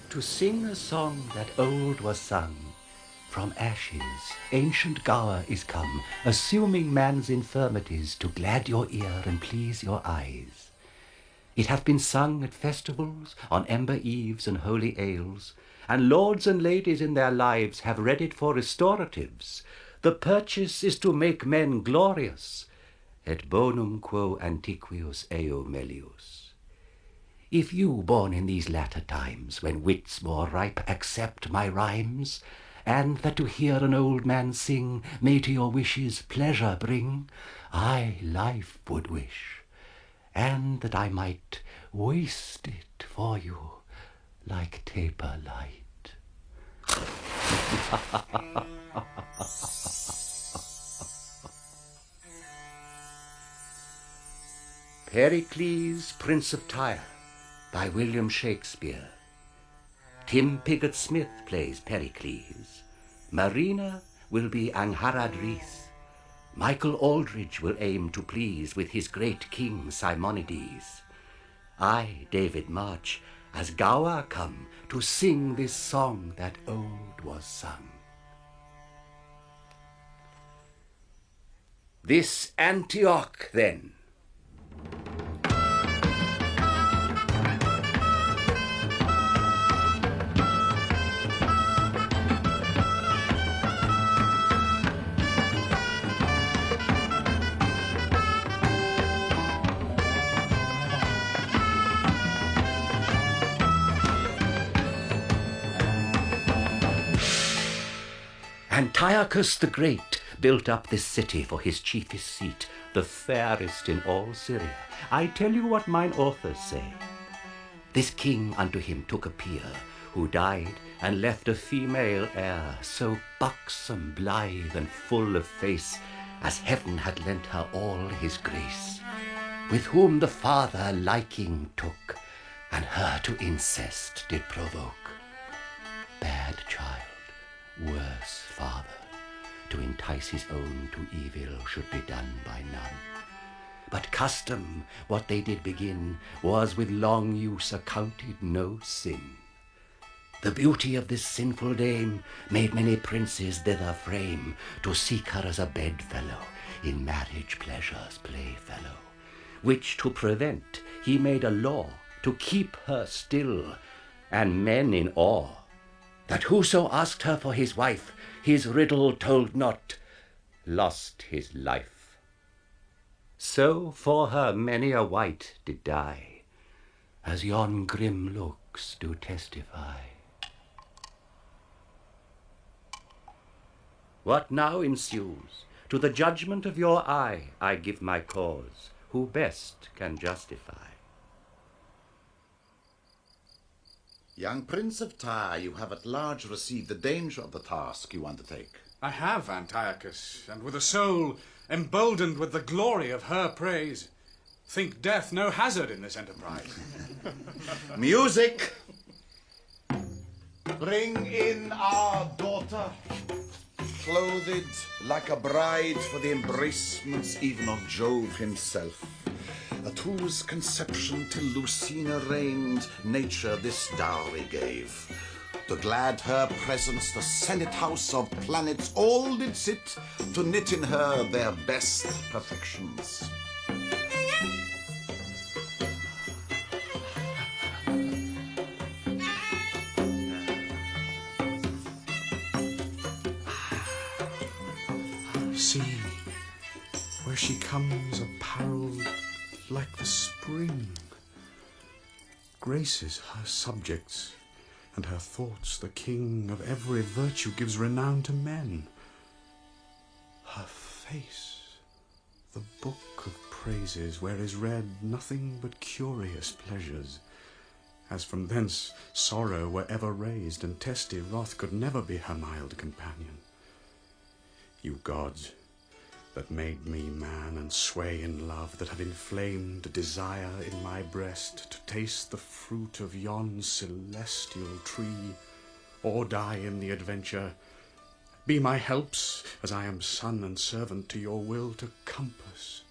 to sing a song that old was sung. From ashes ancient Gower is come, assuming man's infirmities to glad your ear and please your eyes. It hath been sung at festivals, on ember eves and holy ales, and lords and ladies in their lives have read it for restoratives. The purchase is to make men glorious, et bonum quo antiquius eo melius. If you, born in these latter times, when wits more ripe accept my rhymes, and that to hear an old man sing may to your wishes pleasure bring, I life would wish, and that I might waste it for you like taper light. Pericles, Prince of Tyre, by William Shakespeare. Tim Piggot-Smith plays Pericles. Marina will be Angharad Rees. Michael Aldridge will aim to please with his great king Simonides. I, David March, as Gower come to sing this song that old was sung. This Antioch, then, Antiochus the Great built up this city for his chiefest seat, the fairest in all Syria. I tell you what mine authors say. This king unto him took a peer, who died and left a female heir, so buxom, blithe, and full of face, as heaven had lent her all his grace, with whom the father liking took, and her to incest did provoke. Bad child, worse father, to entice his own to evil should be done by none. But custom, what they did begin, was with long use accounted no sin. The beauty of this sinful dame made many princes thither frame, to seek her as a bedfellow, in marriage pleasure's playfellow, which to prevent he made a law, to keep her still, and men in awe, that whoso asked her for his wife, his riddle told not, lost his life. So for her many a wight did die, as yon grim looks do testify. What now ensues? To the judgment of your eye I give my cause, who best can justify. Young Prince of Tyre, you have at large received the danger of the task you undertake. I have, Antiochus, and with a soul emboldened with the glory of her praise, think death no hazard in this enterprise. Music! Bring in our daughter, clothed like a bride for the embracements even of Jove himself, at whose conception till Lucina reigned, nature this dowry gave. To glad her presence, the senate house of planets all did sit, to knit in her their best perfections. See, where she comes apparelled like the spring, graces her subjects, and her thoughts the king of every virtue gives renown to men. Her face, the book of praises, where is read nothing but curious pleasures, as from thence sorrow were ever raised, and testy wrath could never be her mild companion. You gods, that made me man and sway in love, that have inflamed desire in my breast, to taste the fruit of yon celestial tree, or die in the adventure, be my helps, as I am son and servant to your will, to compass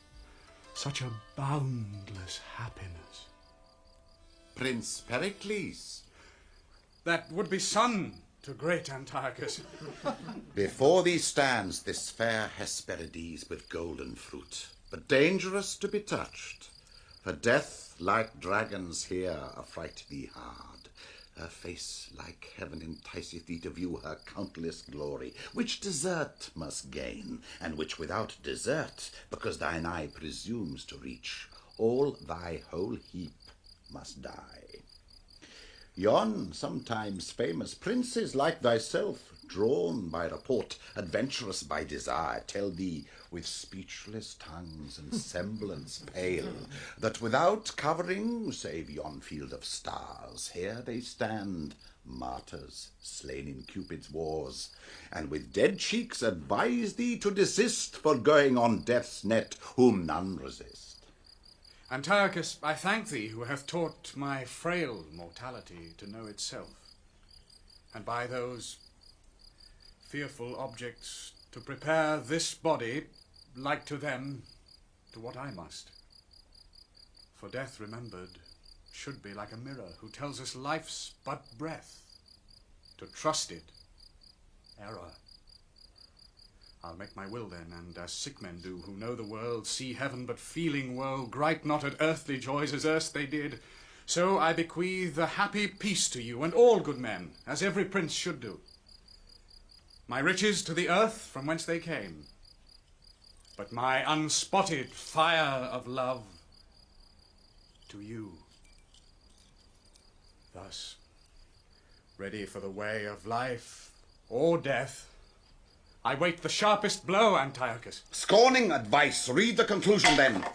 such a boundless happiness. Prince Pericles, that would-be son to great Antiochus. Before thee stands this fair Hesperides with golden fruit, but dangerous to be touched, for death, like dragons here, affright thee hard. Her face like heaven enticeth thee to view her countless glory, which desert must gain, and which without desert, because thine eye presumes to reach, all thy whole heap must die. Yon sometimes famous princes like thyself, drawn by report, adventurous by desire, tell thee with speechless tongues and semblance pale, that without covering, save yon field of stars, here they stand, martyrs slain in Cupid's wars, and with dead cheeks advise thee to desist, for going on death's net, whom none resist. Antiochus, I thank thee, who hath taught my frail mortality to know itself, and by those fearful objects to prepare this body, like to them, to what I must. For death remembered should be like a mirror, who tells us life's but breath. To trust it, error. I'll make my will then, and as sick men do, who know the world, see heaven, but feeling woe, gripe not at earthly joys as erst they did, so I bequeath a happy peace to you and all good men, as every prince should do. My riches to the earth from whence they came, but my unspotted fire of love to you. Thus, ready for the way of life or death, I wait the sharpest blow, Antiochus. Scorning advice, read the conclusion then,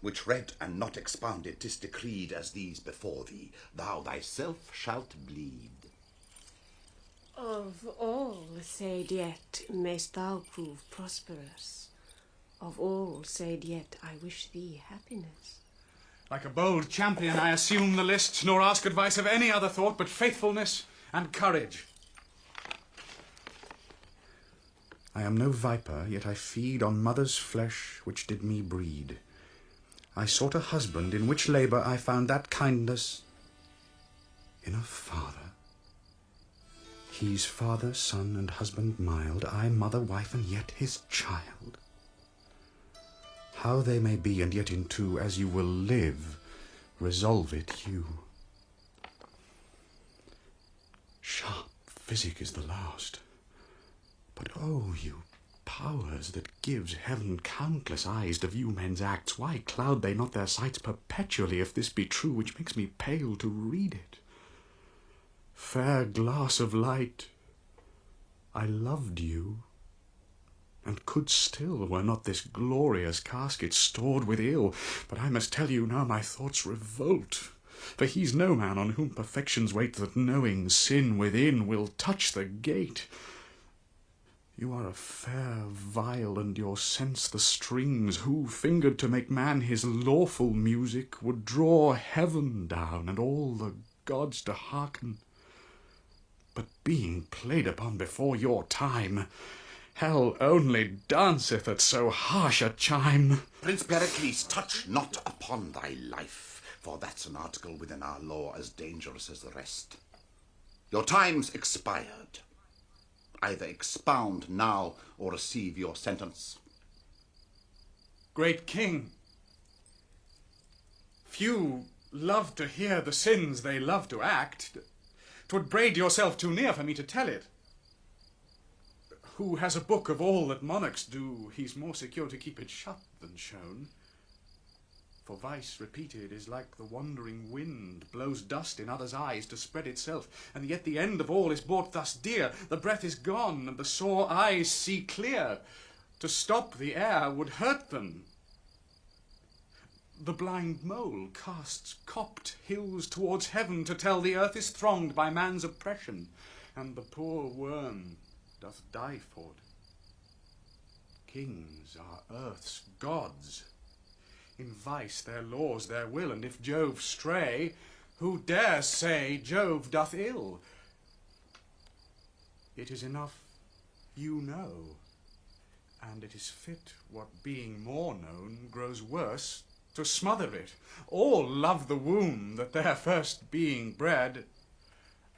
which read and not expounded, 'tis decreed as these before thee, thou thyself shalt bleed. Of all said yet mayst thou prove prosperous. Of all said yet I wish thee happiness. Like a bold champion I assume the lists, nor ask advice of any other thought but faithfulness and courage. I am no viper, yet I feed on mother's flesh which did me breed. I sought a husband, in which labour I found that kindness in a father. He's father, son, and husband mild, I mother, wife, and yet his child. How they may be, and yet in two, as you will live, resolve it you. Sharp physic is the last. But oh, you powers that gives heaven countless eyes to view men's acts, why cloud they not their sights perpetually, if this be true, which makes me pale to read it? Fair glass of light, I loved you, and could still, were not this glorious casket stored with ill. But I must tell you now my thoughts revolt, for he's no man on whom perfections wait, that knowing sin within will touch the gate. You are a fair viol, and your sense the strings, who, fingered to make man his lawful music, would draw heaven down, and all the gods to hearken. But being played upon before your time, hell only danceth at so harsh a chime. Prince Pericles, touch not upon thy life, for that's an article within our law as dangerous as the rest. Your time's expired. Either expound now or receive your sentence. Great king, few love to hear the sins they love to act. 'Twould braid yourself too near for me to tell it. Who has a book of all that monarchs do, he's more secure to keep it shut than shown. For vice repeated is like the wandering wind, blows dust in others' eyes to spread itself, and yet the end of all is bought thus dear. The breath is gone, and the sore eyes see clear. To stop the air would hurt them. The blind mole casts copped hills towards heaven, to tell the earth is thronged by man's oppression, and the poor worm doth die for't. Kings are earth's gods. In vice their laws, their will, and if Jove stray, who dares say Jove doth ill? It is enough you know, and it is fit what being more known grows worse to smother it. All love the womb that their first being bred,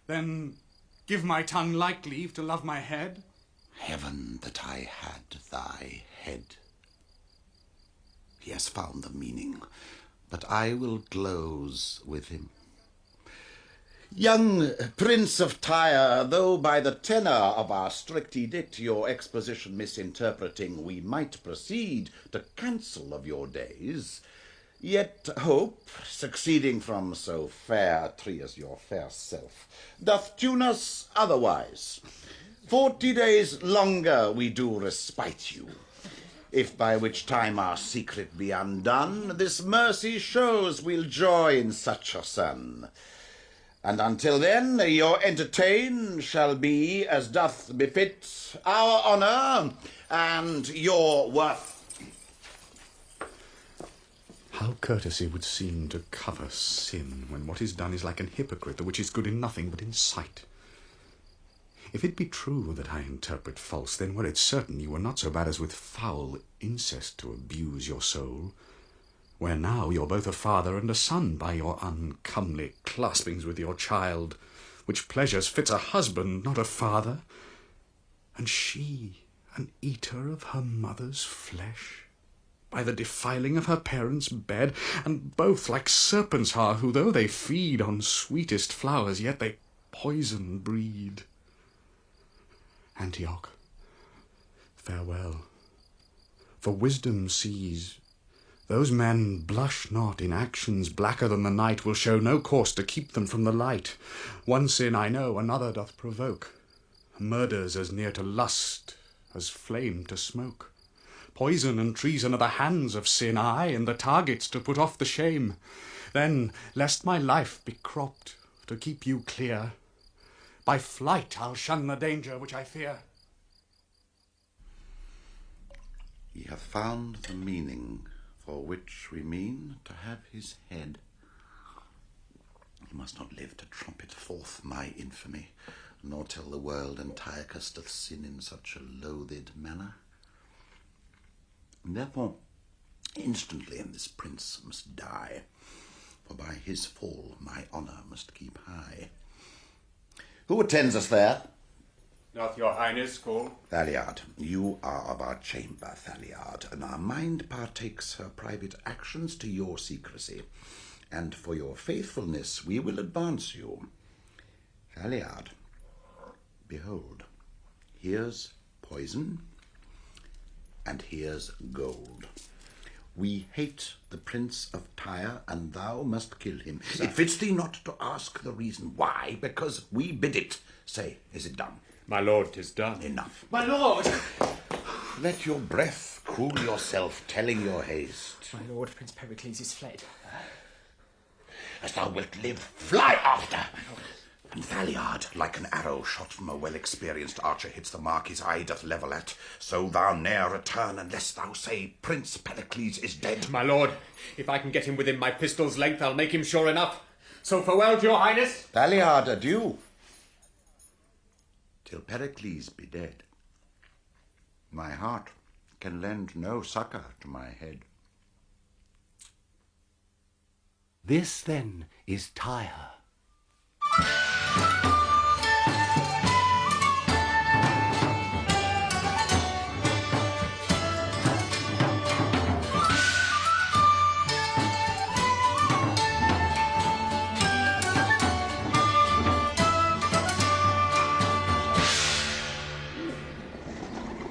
Then give my tongue like leave to love my head. Heaven that I had thy head. He has found the meaning, but I will glose with him. Young Prince of Tyre, though by the tenor of our strict edict your exposition misinterpreting we might proceed to cancel of your days, yet hope, succeeding from so fair a tree as your fair self, doth tune us otherwise. 40 days longer we do respite you. If by which time our secret be undone, this mercy shows we'll joy in such a son. And until then, your entertain shall be as doth befit our honour and your worth. How courtesy would seem to cover sin, when what is done is like an hypocrite, the which is good in nothing but in sight. If it be true that I interpret false, then were it certain you were not so bad as with foul incest to abuse your soul, where now you're both a father and a son by your uncomely claspings with your child, which pleasures fits a husband, not a father, and she an eater of her mother's flesh, by the defiling of her parents' bed, and both like serpents are, who though they feed on sweetest flowers, yet they poison breed. Antioch, farewell, for wisdom sees those men blush not in actions blacker than the night will show no course to keep them from the light. One sin I know, another doth provoke. Murder's as near to lust as flame to smoke. Poison and treason are the hands of sin, aye, and the targets to put off the shame. Then, lest my life be cropped to keep you clear, by flight I'll shun the danger which I fear. Ye have found the meaning for which we mean to have his head. He must not live to trumpet forth my infamy, nor tell the world Antiochus doth sin in such a loathed manner. And therefore instantly this prince must die, for by his fall my honour must keep high. Who attends us there? Doth your highness call? Thaliard, you are of our chamber, Thaliard, and our mind partakes her private actions to your secrecy, and for your faithfulness we will advance you. Thaliard, behold, here's poison, and here's gold. We hate the Prince of Tyre, and thou must kill him. Sir. It fits thee not to ask the reason why, because we bid it. Say, is it done? My lord, 'tis done. Enough. My lord! Let your breath cool yourself, telling your haste. My lord, Prince Pericles is fled. As thou wilt live, fly after! And Thaliard, like an arrow shot from a well-experienced archer, hits the mark his eye doth level at, so thou ne'er return unless thou say Prince Pericles is dead. My lord, if I can get him within my pistol's length, I'll make him sure enough. So farewell to your highness. Thaliard, adieu. Till Pericles be dead, my heart can lend no succour to my head. This, then, is Tyre.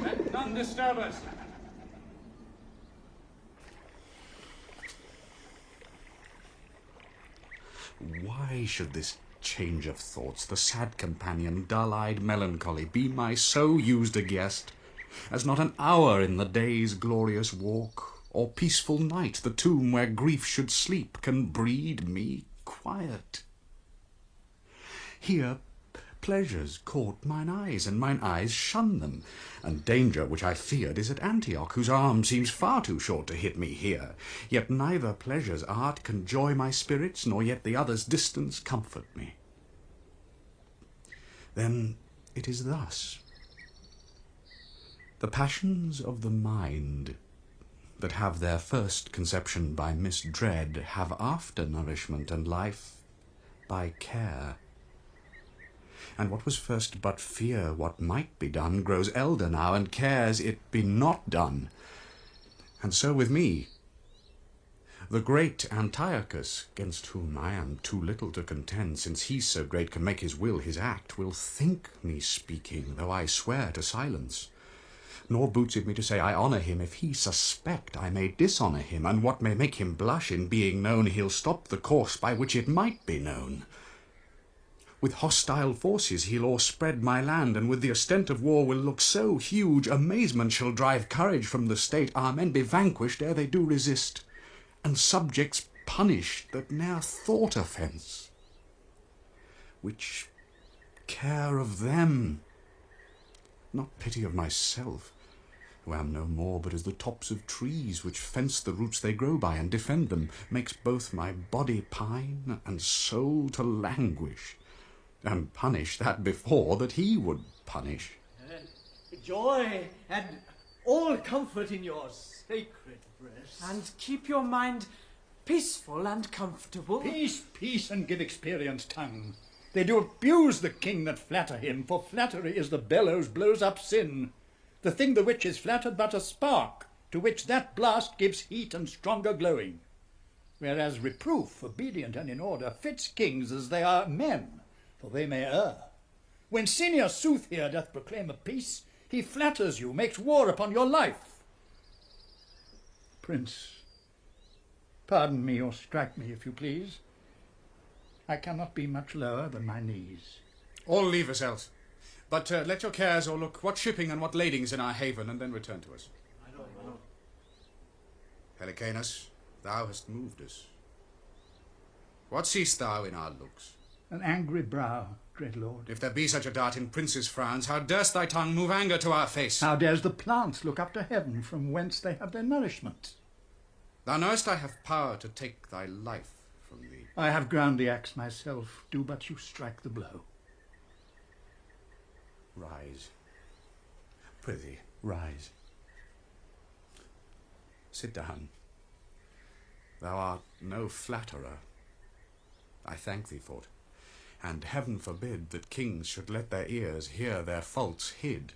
Let none disturb us. Why should this change of thoughts, the sad companion, dull-eyed melancholy, be my so used a guest, as not an hour in the day's glorious walk, or peaceful night, the tomb where grief should sleep, can breed me quiet? Here pleasures court mine eyes, and mine eyes shun them, and danger which I feared is at Antioch, whose arm seems far too short to hit me here. Yet neither pleasure's art can joy my spirits, nor yet the other's distance comfort me. Then it is thus. The passions of the mind that have their first conception by misdread have after nourishment and life by care. And what was first but fear what might be done grows elder now, and cares it be not done. And so with me. The great Antiochus, against whom I am too little to contend, since he so great can make his will his act, will think me speaking, though I swear to silence. Nor boots it me to say I honour him. If he suspect, I may dishonour him, and what may make him blush in being known, he'll stop the course by which it might be known. With hostile forces he'll o'erspread my land, and with the ostent of war will look so huge, amazement shall drive courage from the state, our men be vanquished ere they do resist, and subjects punished that ne'er thought offence. Which care of them, not pity of myself, who am no more but as the tops of trees, which fence the roots they grow by, and defend them, makes both my body pine, and soul to languish, and punish that before that he would punish. Joy and all comfort in your sacred breast. And keep your mind peaceful and comfortable. Peace, peace, and give experience tongue. They do abuse the king that flatter him, for flattery is the bellows blows up sin. The thing the which is flattered but a spark, to which that blast gives heat and stronger glowing. Whereas reproof, obedient and in order, fits kings as they are men, for they may err. When senior sooth here doth proclaim a peace, he flatters you, makes war upon your life. Prince, pardon me or strike me if you please. I cannot be much lower than my knees. All leave us else. But let your cares o'erlook what shipping and what ladings in our haven, and then return to us. My lord. Helicanus, thou hast moved us. What seest thou in our looks? An angry brow, great lord. If there be such a dart in princes' frowns, how durst thy tongue move anger to our face? How dares the plants look up to heaven, from whence they have their nourishment? Thou knowest I have power to take thy life from thee. I have ground the axe myself. Do but you strike the blow. Rise. Prithee, rise. Sit down. Thou art no flatterer. I thank thee for't, and heaven forbid that kings should let their ears hear their faults hid.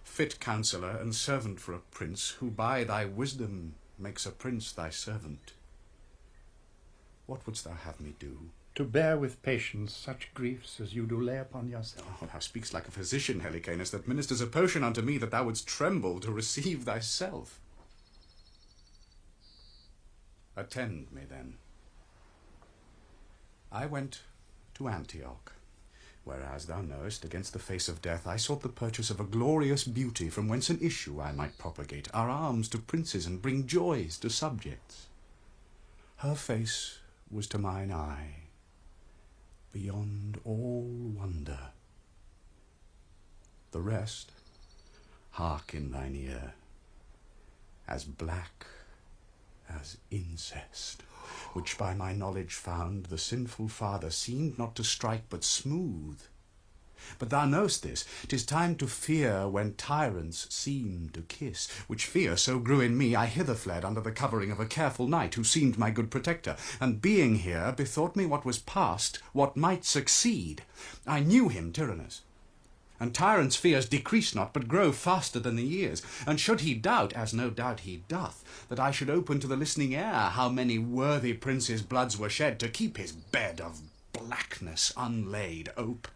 Fit counsellor and servant for a prince, who by thy wisdom makes a prince thy servant. What wouldst thou have me do? To bear with patience such griefs as you do lay upon yourself. Oh, thou speakst like a physician, Helicanus, that ministers a potion unto me that thou wouldst tremble to receive thyself. Attend me, then. I went to Antioch, where, as thou knowest, against the face of death, I sought the purchase of a glorious beauty, from whence an issue I might propagate, our arms to princes, and bring joys to subjects. Her face was to mine eye beyond all wonder. The rest, hark in thine ear, as black as incest, which by my knowledge found the sinful father seemed not to strike but smooth. But thou know'st this, 'tis time to fear when tyrants seem to kiss, which fear so grew in me, I hither fled under the covering of a careful knight, who seemed my good protector, and being here, bethought me what was past, what might succeed. I knew him tyrannous, and tyrants' fears decrease not, but grow faster than the years, and should he doubt, as no doubt he doth, that I should open to the listening air how many worthy princes' bloods were shed, to keep his bed of blackness unlaid ope,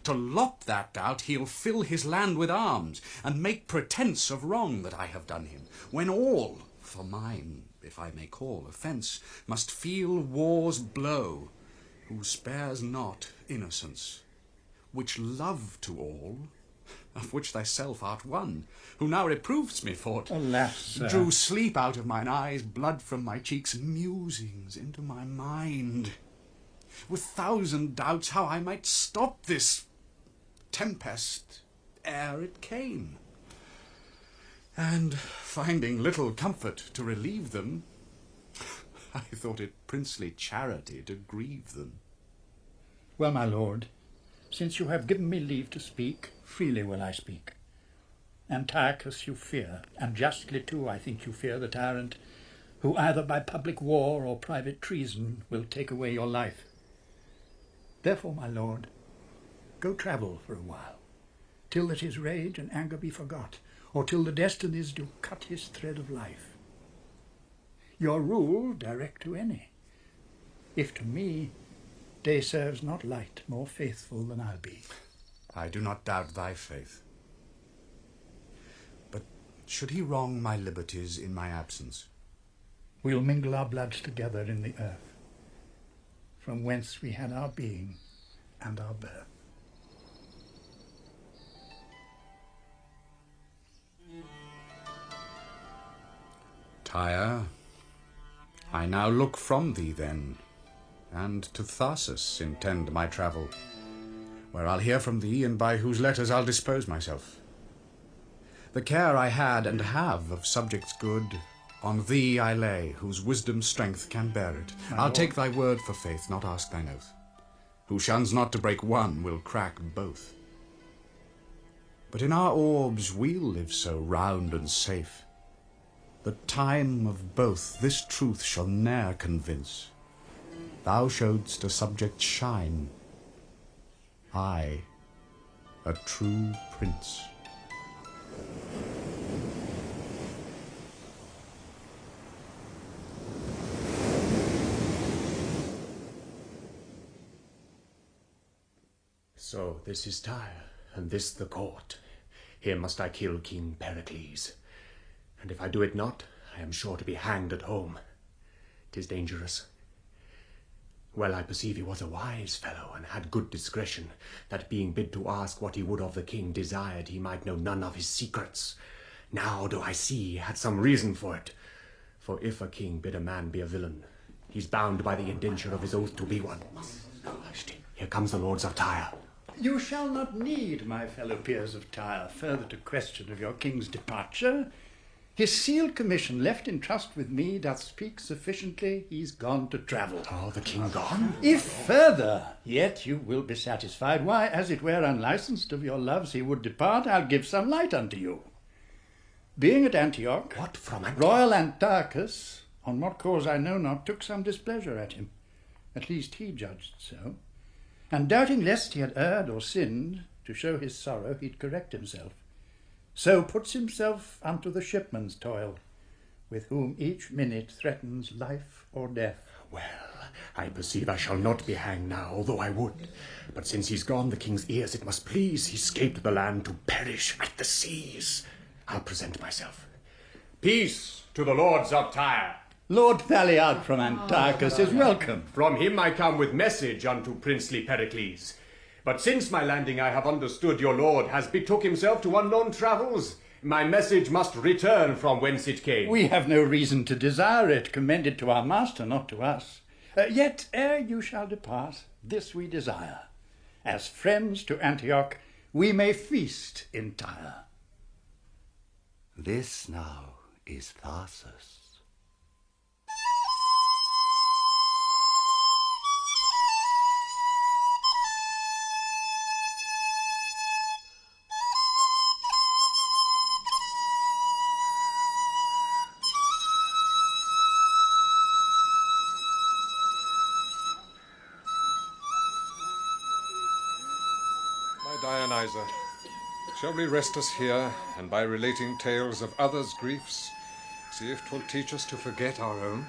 to lop that doubt, he'll fill his land with arms, and make pretence of wrong that I have done him, when all, for mine, if I may call, offence, must feel war's blow, who spares not innocence, which love to all, of which thyself art one, who now reproves me for't. Alas, sir. Drew sleep out of mine eyes, blood from my cheeks, musings into my mind, with thousand doubts how I might stop this tempest ere it came. And finding little comfort to relieve them, I thought it princely charity to grieve them. Well, my lord, since you have given me leave to speak, freely will I speak. Antiochus you fear, and justly too I think you fear the tyrant, who either by public war or private treason will take away your life. Therefore, my lord, Go travel for a while, till that his rage and anger be forgot, or till the destinies do cut his thread of life. Your rule direct to any. If to me, day serves not light more faithful than I'll be. I do not doubt thy faith. But should he wrong my liberties in my absence? We'll mingle our bloods together in the earth, from whence we had our being and our birth. Tyre, I now look from thee then, and to Tarsus intend my travel, where I'll hear from thee, and by whose letters I'll dispose myself. The care I had and have of subjects good, on thee I lay, whose wisdom's strength can bear it. I'll take thy word for faith, not ask thine oath. Who shuns not to break one will crack both. But in our orbs we'll live so round and safe, the time of both this truth shall ne'er convince. Thou show'dst a subject shine, I a true prince. So this is Tyre, and this the court. Here must I kill King Pericles. And if I do it not, I am sure to be hanged at home. 'Tis dangerous. Well, I perceive he was a wise fellow, and had good discretion, that being bid to ask what he would of the king, desired he might know none of his secrets. Now do I see he had some reason for it. For if a king bid a man be a villain, he's bound by the indenture of his oath to be one. Here comes the lords of Tyre. You shall not need, my fellow peers of Tyre, further to question of your king's departure. His sealed commission left in trust with me doth speak sufficiently. He's gone to travel. Oh, the king gone? If further, yet you will be satisfied. Why, as it were unlicensed of your loves he would depart, I'll give some light unto you. Being at Antioch, What, from Antioch? royal Antiochus, on what cause I know not, took some displeasure at him. At least he judged so. And doubting lest he had erred or sinned, to show his sorrow he'd correct himself. So puts himself unto the shipman's toil, with whom each minute threatens life or death. Well, I perceive I shall not be hanged now, although I would. But since he's gone the king's ears, it must please. He escaped the land to perish at the seas. I'll present myself. Peace to the lords of Tyre. Lord Thaliard from Antiochus is welcome. From him I come with message unto princely Pericles. But since my landing I have understood your lord has betook himself to unknown travels. My message must return from whence it came. We have no reason to desire it, commended to our master, not to us. Yet ere you shall depart, this we desire. As friends to Antioch, we may feast in Tyre. This now is Tarsus. Dionyza, shall we rest us here, and by relating tales of others' griefs, see if 'twill teach us to forget our own?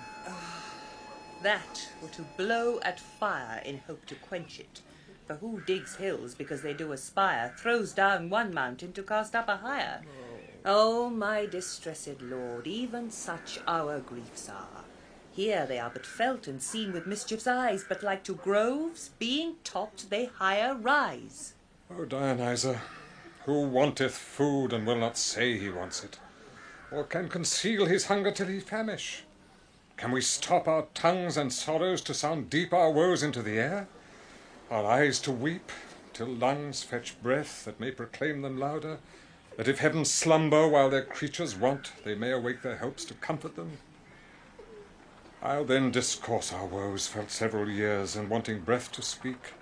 That were to blow at fire in hope to quench it. For who digs hills because they do aspire, throws down one mountain to cast up a higher. Oh, my distressed lord, even such our griefs are. Here they are but felt and seen with mischief's eyes, but like to groves, being topped, they higher rise. O Dionyza, who wanteth food and will not say he wants it, or can conceal his hunger till he famish? Can we stop our tongues and sorrows to sound deep our woes into the air? Our eyes to weep, till lungs fetch breath that may proclaim them louder, that if heaven slumber while their creatures want, they may awake their hopes to comfort them? I'll then discourse our woes, felt several years, and wanting breath to speak,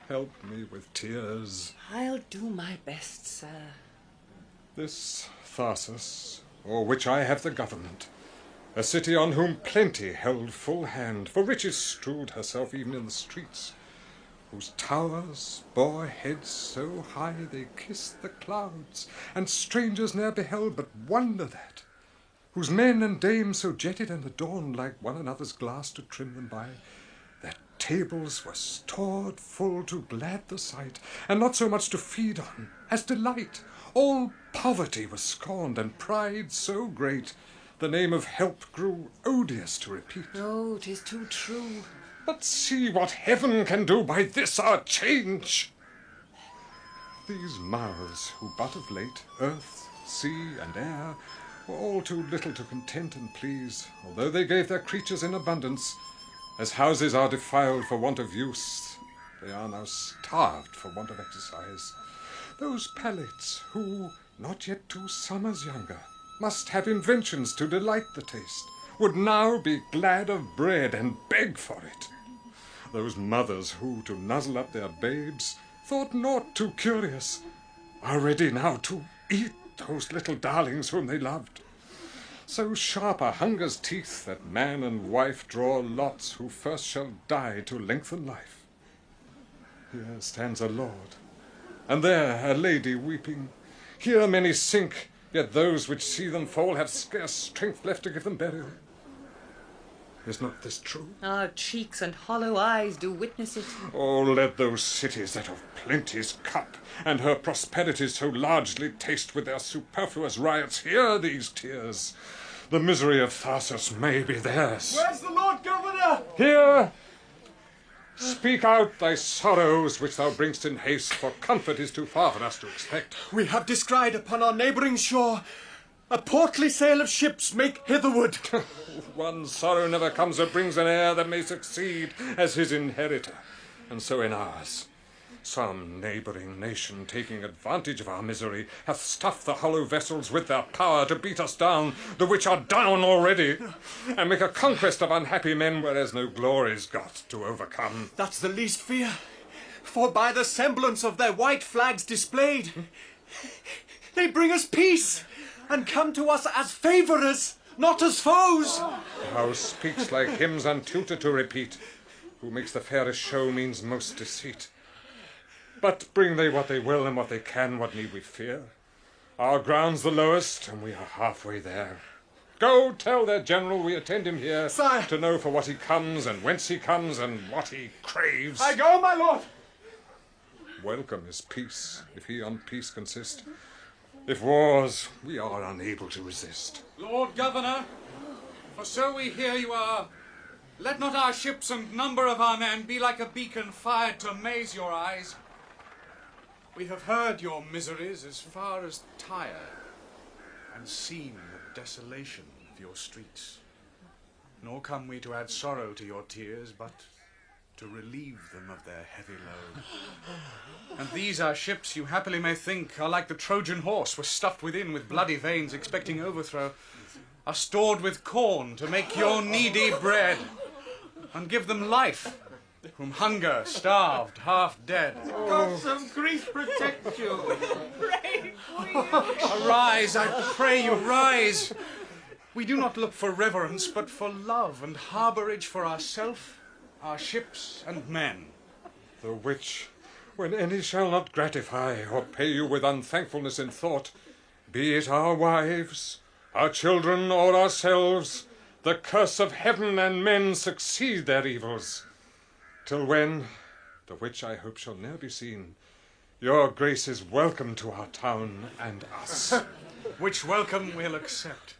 help me with tears. I'll do my best, sir. This Tarsus, o'er which I have the government, a city on whom plenty held full hand, for riches strewed herself even in the streets, whose towers bore heads so high they kissed the clouds, and strangers ne'er beheld but wondered at, whose men and dames so jetted and adorned like one another's glass to trim them by, their tables were stored full to glad the sight, and not so much to feed on as delight. All poverty was scorned, and pride so great, the name of help grew odious to repeat. Oh, 'tis too true. But see what heaven can do by this our change. These mouths, who but of late, earth, sea, and air, were all too little to content and please, although they gave their creatures in abundance, as houses are defiled for want of use, they are now starved for want of exercise. Those palates, who, not yet 2 summers younger, must have inventions to delight the taste, would now be glad of bread and beg for it. Those mothers who, to nuzzle up their babes, thought naught too curious, are ready now to eat those little darlings whom they loved. So sharp are hunger's teeth that man and wife draw lots who first shall die to lengthen life. Here stands a lord, and there a lady weeping. Here many sink, yet those which see them fall have scarce strength left to give them burial. Is not this true? Our cheeks and hollow eyes do witness it. Oh, let those cities that of plenty's cup and her prosperities so largely taste with their superfluous riots hear these tears. The misery of Tarsus may be theirs. Where's the Lord Governor? Here! Speak out thy sorrows which thou bringst in haste, for comfort is too far for us to expect. We have descried upon our neighbouring shore a portly sail of ships make hitherward. One sorrow never comes that brings an heir that may succeed as his inheritor, and so in ours. Some neighbouring nation, taking advantage of our misery, hath stuffed the hollow vessels with their power to beat us down, the which are down already, and make a conquest of unhappy men, whereas no glory's got to overcome. That's the least fear, for by the semblance of their white flags displayed, they bring us peace, and come to us as favourers, not as foes. Thou speaks like hymns untutored to repeat. Who makes the fairest show means most deceit. But bring they what they will and what they can, what need we fear? Our ground's the lowest, and we are halfway there. Go tell their general we attend him here, Sire, to know for what he comes, and whence he comes, and what he craves. I go, my lord. Welcome is peace, if he on peace consist. If wars, we are unable to resist. Lord Governor, for so we hear you are, let not our ships and number of our men be like a beacon fired to amaze your eyes. We have heard your miseries as far as Tyre, and seen the desolation of your streets. Nor come we to add sorrow to your tears, but to relieve them of their heavy load. And these our ships, you happily may think, are like the Trojan horse, were stuffed within with bloody veins, expecting overthrow, are stored with corn to make your needy bread, and give them life, whom hunger starved, half dead. God some grief protect you. Pray for you. Arise, I pray you, rise. We do not look for reverence, but for love and harbourage for ourself, our ships and men. The which, when any shall not gratify or pay you with unthankfulness in thought, be it our wives, our children, or ourselves, the curse of heaven and men succeed their evils. Till when, the which I hope shall ne'er be seen, your grace is welcome to our town and us. Which welcome we'll accept.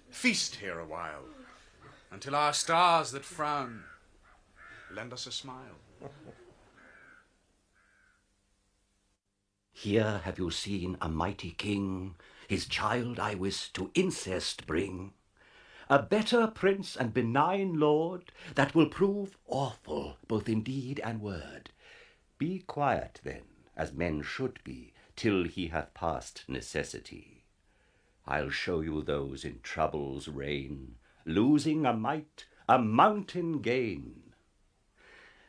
Feast here a while, until our stars that frown lend us a smile. Here have you seen a mighty king, his child I wis to incest bring. A better prince and benign lord, that will prove awful both in deed and word. Be quiet then, as men should be, till he hath passed necessity. I'll show you those in trouble's reign, losing a might, a mountain gain.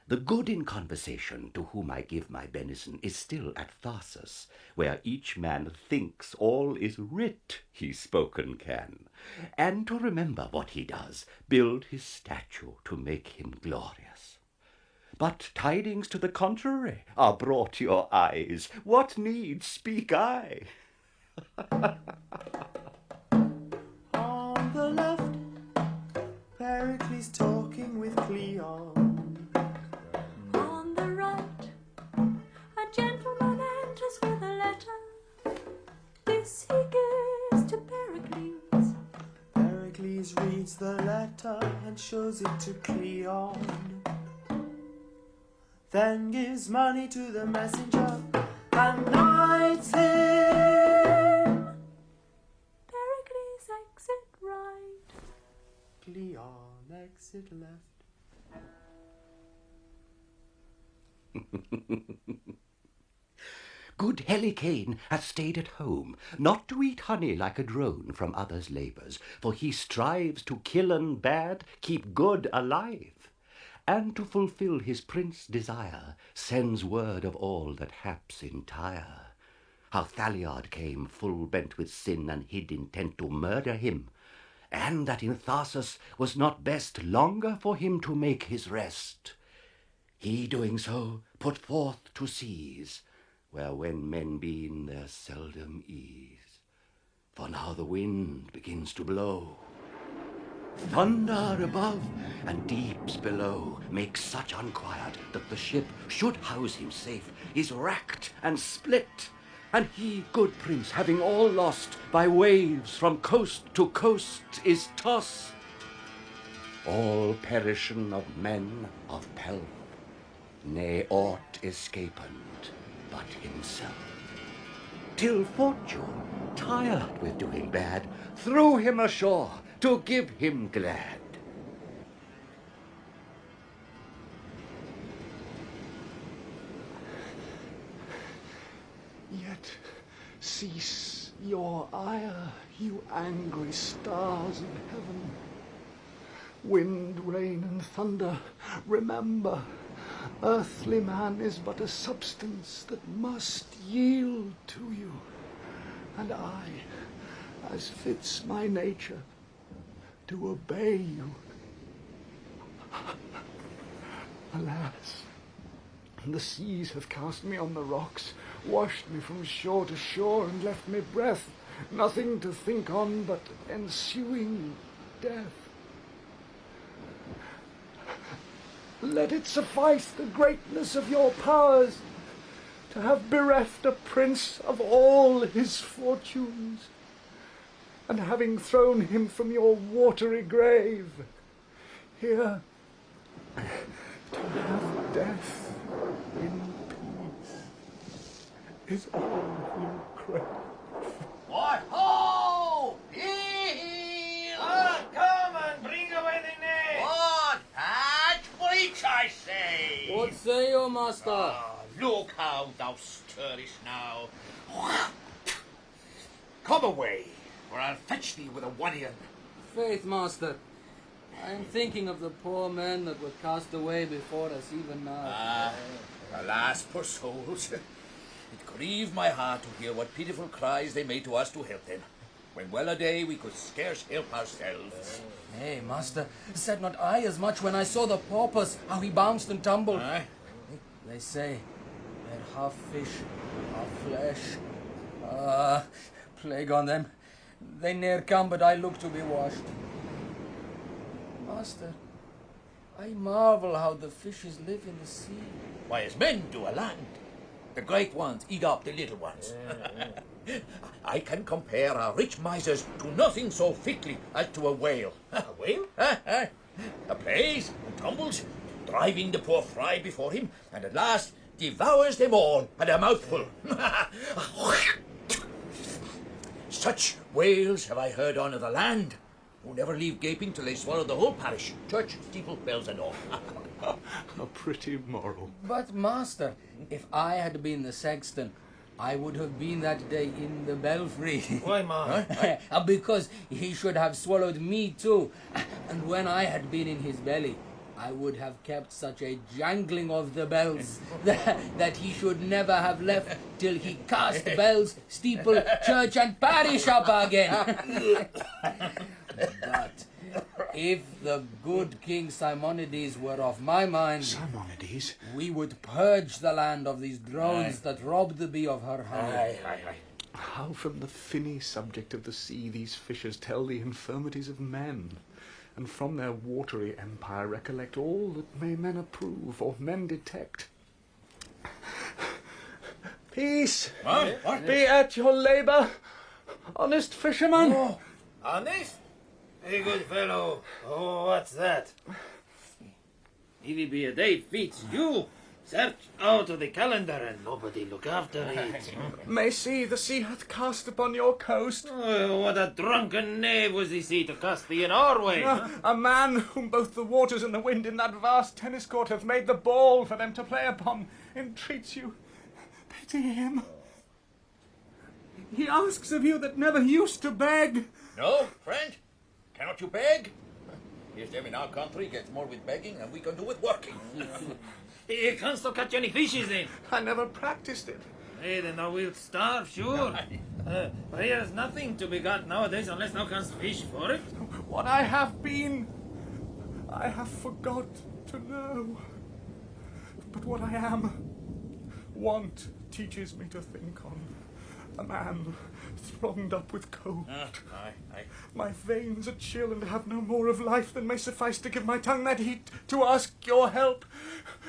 The good in conversation, to whom I give my benison, is still at Tarsus, where each man thinks all is writ he spoken can, and to remember what he does, build his statue to make him glorious. But tidings to the contrary are brought your eyes. What need speak I? On the left, Pericles talking with Cleon. On the right, a gentleman enters with a letter. This he gives to Pericles. Pericles reads the letter and shows it to Cleon. Then gives money to the messenger and knights him. Pericles exit right. Cleon exit left. Good Helicane hath stayed at home, not to eat honey like a drone from others' labours, for he strives to kill and bad, keep good alive, and to fulfil his prince desire, sends word of all that haps in Tyre. How Thaliard came full bent with sin and hid intent to murder him, and that in Tarsus was not best longer for him to make his rest. He doing so put forth to seas, where when men be in their seldom ease. For now the wind begins to blow. Thunder above and deeps below make such unquiet that the ship should house him safe is racked and split, and he, good prince, having all lost, by waves from coast to coast is tossed. All perishen of men of pelf, nay aught escapend but himself. Till fortune, tired with doing bad, threw him ashore to give him glad. Yet cease your ire, you angry stars of heaven. Wind, rain, and thunder, remember, earthly man is but a substance that must yield to you, and I, as fits my nature, to obey you. Alas, the seas have cast me on the rocks, washed me from shore to shore, and left me breath, nothing to think on but ensuing death. Let it suffice the greatness of your powers to have bereft a prince of all his fortunes, and having thrown him from your watery grave, here to have death in peace is all you crave. What ho! Heel! Come and bring away the net! What? Patch breach, I say! What say you, master? Look how thou stirrest now. Come away, or I'll fetch thee with a one-ear. Faith, master, I am thinking of the poor men that were cast away before us even now. Alas, poor souls. It grieved my heart to hear what pitiful cries they made to us to help them, when well a day we could scarce help ourselves. Nay, master, said not I as much when I saw the paupers, how he bounced and tumbled. They say, they're half fish, half flesh. Plague on them. They ne'er come, but I look to be washed. Master, I marvel how the fishes live in the sea. Why, as men do a land. The great ones eat up the little ones. I can compare our rich misers to nothing so fitly as to a whale. A whale? Plays and tumbles, driving the poor fry before him, and at last devours them all at a mouthful. Such whales have I heard on of the land, who never leave gaping till they swallow the whole parish, church, steeple, bells and all. A pretty moral. But, master, if I had been the sexton, I would have been that day in the belfry. Why, man? Because he should have swallowed me too. And when I had been in his belly, I would have kept such a jangling of the bells that he should never have left till he cast bells, steeple, church and parish up again. But If the good King Simonides were of my mind, Simonides? We would purge the land of these drones that robbed the bee of her honey. How from the finny subject of the sea these fishers tell the infirmities of men, and from their watery empire recollect all that may men approve or men detect. Peace! What? Be at your labour, honest fisherman! Oh, honest? Hey, good fellow. Oh, what's that? If it be a day fits you, search out of the calendar and nobody look after it. May see the sea hath cast upon your coast. Oh, what a drunken knave was the sea to cast thee in our way. A man whom both the waters and the wind in that vast tennis court hath made the ball for them to play upon, entreats you. Pity him. He asks of you that never used to beg. No, friend? Cannot you beg? Here's them in our country gets more with begging than we can do with working. You canst not catch any fishes then? I never practiced it. Hey, then thou wilt starve, sure. For here's nothing to be got nowadays unless thou canst fish for it. What I have been, I have forgot to know. But what I am, want teaches me to think on. A man thronged up with cold. My veins are chill and have no more of life than may suffice to give my tongue that heat to ask your help,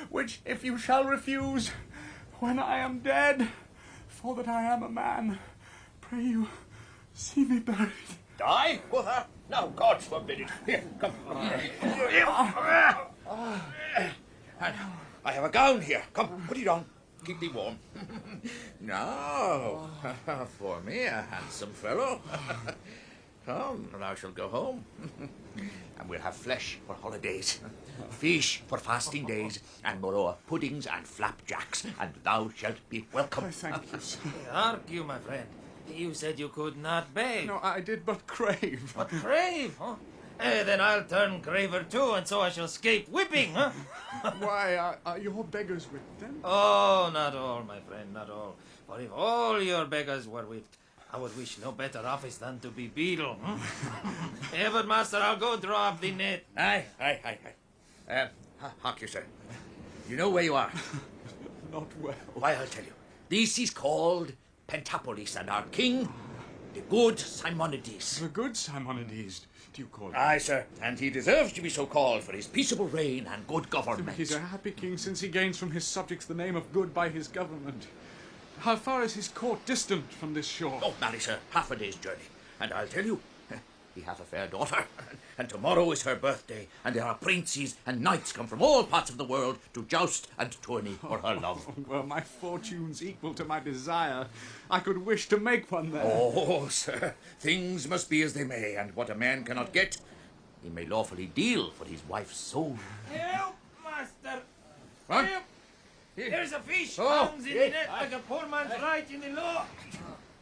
which if you shall refuse, when I am dead, for that I am a man, pray you, see me buried. Die, quotha? No, God forbid it. Here, come. And I have a gown here. Come, put it on. Keep thee warm. Now, for me, a handsome fellow. Come, thou shalt go home. And we'll have flesh for holidays, fish for fasting days, and moreover puddings and flapjacks, and thou shalt be welcome. Thank you, sir. Hark you, my friend. You said you could not beg. No, I did but crave. But crave, huh? Then I'll turn craver too, and so I shall escape whipping, huh? Why, are your beggars whipped then? Oh, not all, my friend, not all. For if all your beggars were whipped, I would wish no better office than to be beadle. But, master, I'll go draw up the net. Aye. Hark you, sir. You know where you are? Not well. Why, I'll tell you. This is called Pentapolis, and our king, the good Simonides. The good Simonides, do you call him? Aye, sir, and he deserves to be so called for his peaceable reign and good government. He's a happy king since he gains from his subjects the name of good by his government. How far is his court distant from this shore? Oh, marry, sir, half a day's journey. And I'll tell you, he hath a fair daughter, and tomorrow is her birthday, and there are princes and knights come from all parts of the world to joust and tourney for her love. Were my fortunes equal to my desire, I could wish to make one there. Oh, sir, things must be as they may, and what a man cannot get, he may lawfully deal for his wife's soul. Help, master! What? Help! Here's a fish, Oh, hangs in the net like a poor man's right in the law.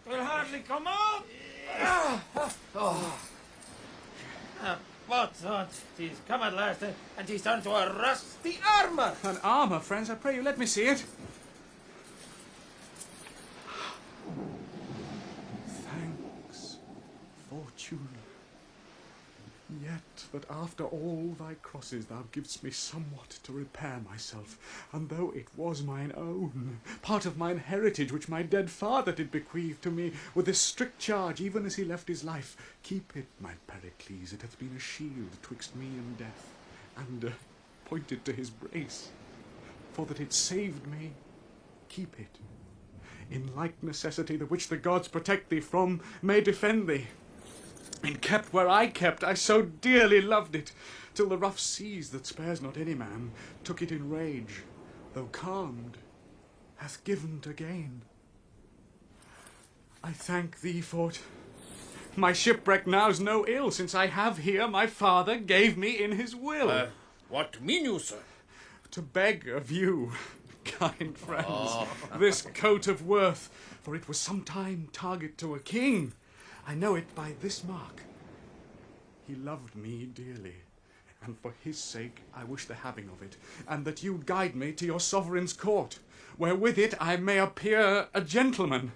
Will hardly come out. But he's come at last, and he's turned to a rusty armour. An armour, friends, I pray you, let me see it. Thanks, fortune. Yet that after all thy crosses thou givest me somewhat to repair myself, and though it was mine own, part of mine heritage which my dead father did bequeath to me, with this strict charge, even as he left his life, keep it, my Pericles, it hath been a shield twixt me and death, and pointed to his brace, for that it saved me, keep it. In like necessity the which the gods protect thee from may defend thee. And kept where I kept, I so dearly loved it, till the rough seas that spares not any man took it in rage, though calmed, hath given to gain. I thank thee for't. My shipwreck now's no ill, since I have here my father gave me in his will. What mean you, sir? To beg of you, kind friends, this coat of worth, for it was sometime target to a king. I know it by this mark. He loved me dearly, and for his sake I wish the having of it, and that you guide me to your sovereign's court, where with it I may appear a gentleman.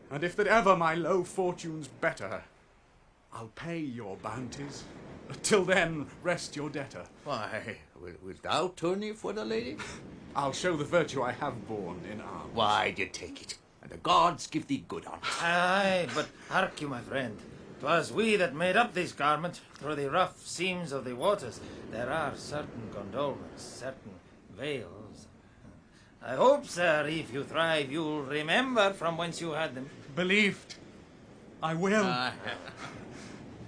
And if that ever my low fortunes better, I'll pay your bounties Till then, rest your debtor. Why, wilt thou tourney for the lady? I'll show the virtue I have borne in arms. Why, you take it, and the gods give thee good on it. Aye, but hark you, my friend. 'Twas we that made up this garment. Through the rough seams of the waters, there are certain gondolas, certain veils. I hope, sir, if you thrive, you'll remember from whence you had them. Believed. I will.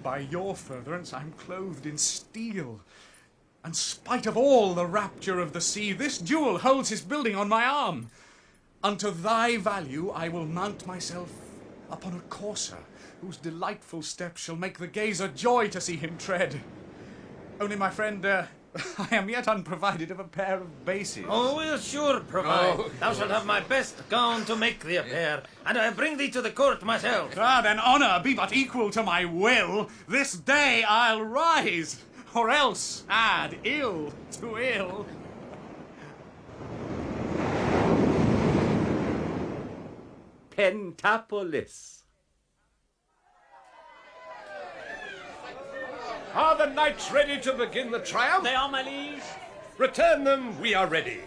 By your furtherance, I'm clothed in steel. And spite of all the rapture of the sea, this jewel holds his building on my arm. Unto thy value I will mount myself upon a courser, whose delightful steps shall make the gazer joy to see him tread. Only, my friend, I am yet unprovided of a pair of bases. Oh, we'll sure provide. Thou shalt have my best gown to make thee a pair, and I bring thee to the court myself. Then honour be but equal to my will. This day I'll rise, or else add ill to ill. Pentapolis. Are the knights ready to begin the triumph? They are, my liege. Return them, we are ready.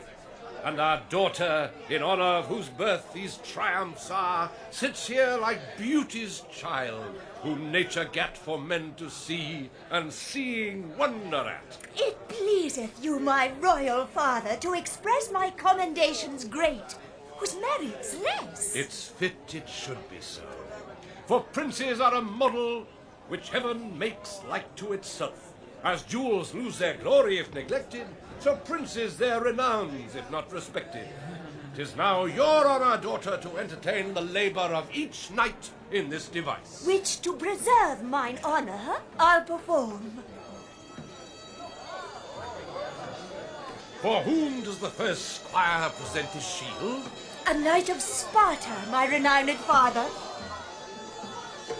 And our daughter, in honour of whose birth these triumphs are, sits here like beauty's child, whom nature gat for men to see, and seeing wonder at. It pleaseth you, my royal father, to express my commendations great, whose merits less. It's fit it should be so. For princes are a model which heaven makes like to itself. As jewels lose their glory if neglected, so princes their renowns if not respected. 'Tis now your honour, daughter, to entertain the labour of each knight in this device. Which to preserve mine honour, I'll perform. For whom does the first squire present his shield? A knight of Sparta, my renowned father.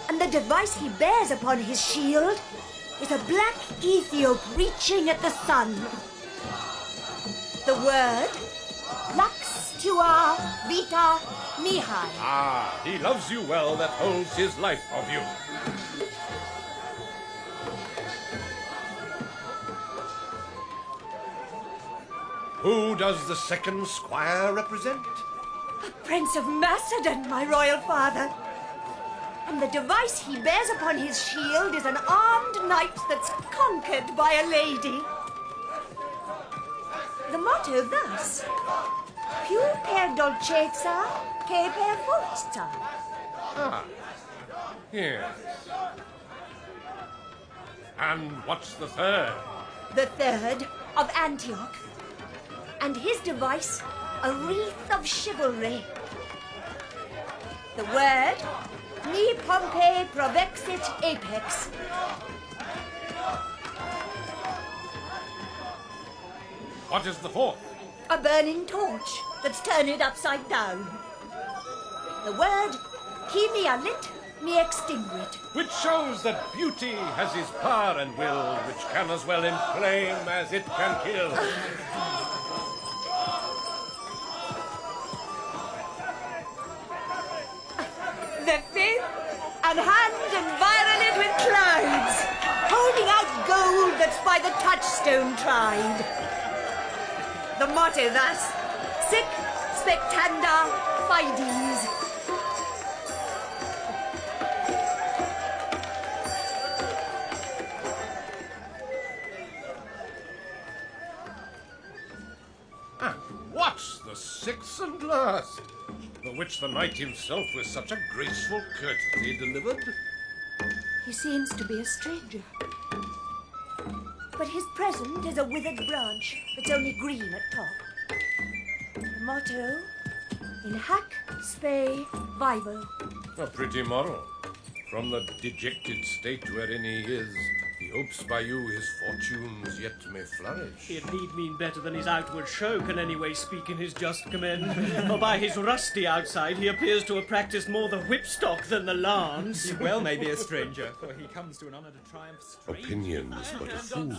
And the device he bears upon his shield is a black Ethiop reaching at the sun. The word, Lux tua vita mihi. Ah, he loves you well that holds his life of you. Who does the second squire represent? A prince of Macedon, my royal father. And the device he bears upon his shield is an armed knight that's conquered by a lady. The motto thus, Più per dolcezza che per forza. Ah, yes. And what's the third? The third of Antioch. And his device, a wreath of chivalry. The word, Ni Pompei provexit apex. What is the fourth? A burning torch that's turned upside down. The word, Qui me lit, me extinguit. Which shows that beauty has his power and will, which can as well inflame as it can kill. The fifth, an hand environed with clouds, holding out gold that's by the touchstone tried. The motto thus, Sic spectanda fides. And what's the sixth and last? The which the knight himself with such a graceful courtesy delivered? He seems to be a stranger. But his present is a withered branch that's only green at top. The motto, in hac spe vivo. A pretty moral. From the dejected state wherein he is, he hopes by you his fortunes yet may flourish. It need mean better than his outward show can anyway speak in his just commend. For by his rusty outside he appears to have practised more the whipstock than the lance. He well may be a stranger, for he comes to an honour to triumph straight. Opinion's but a fool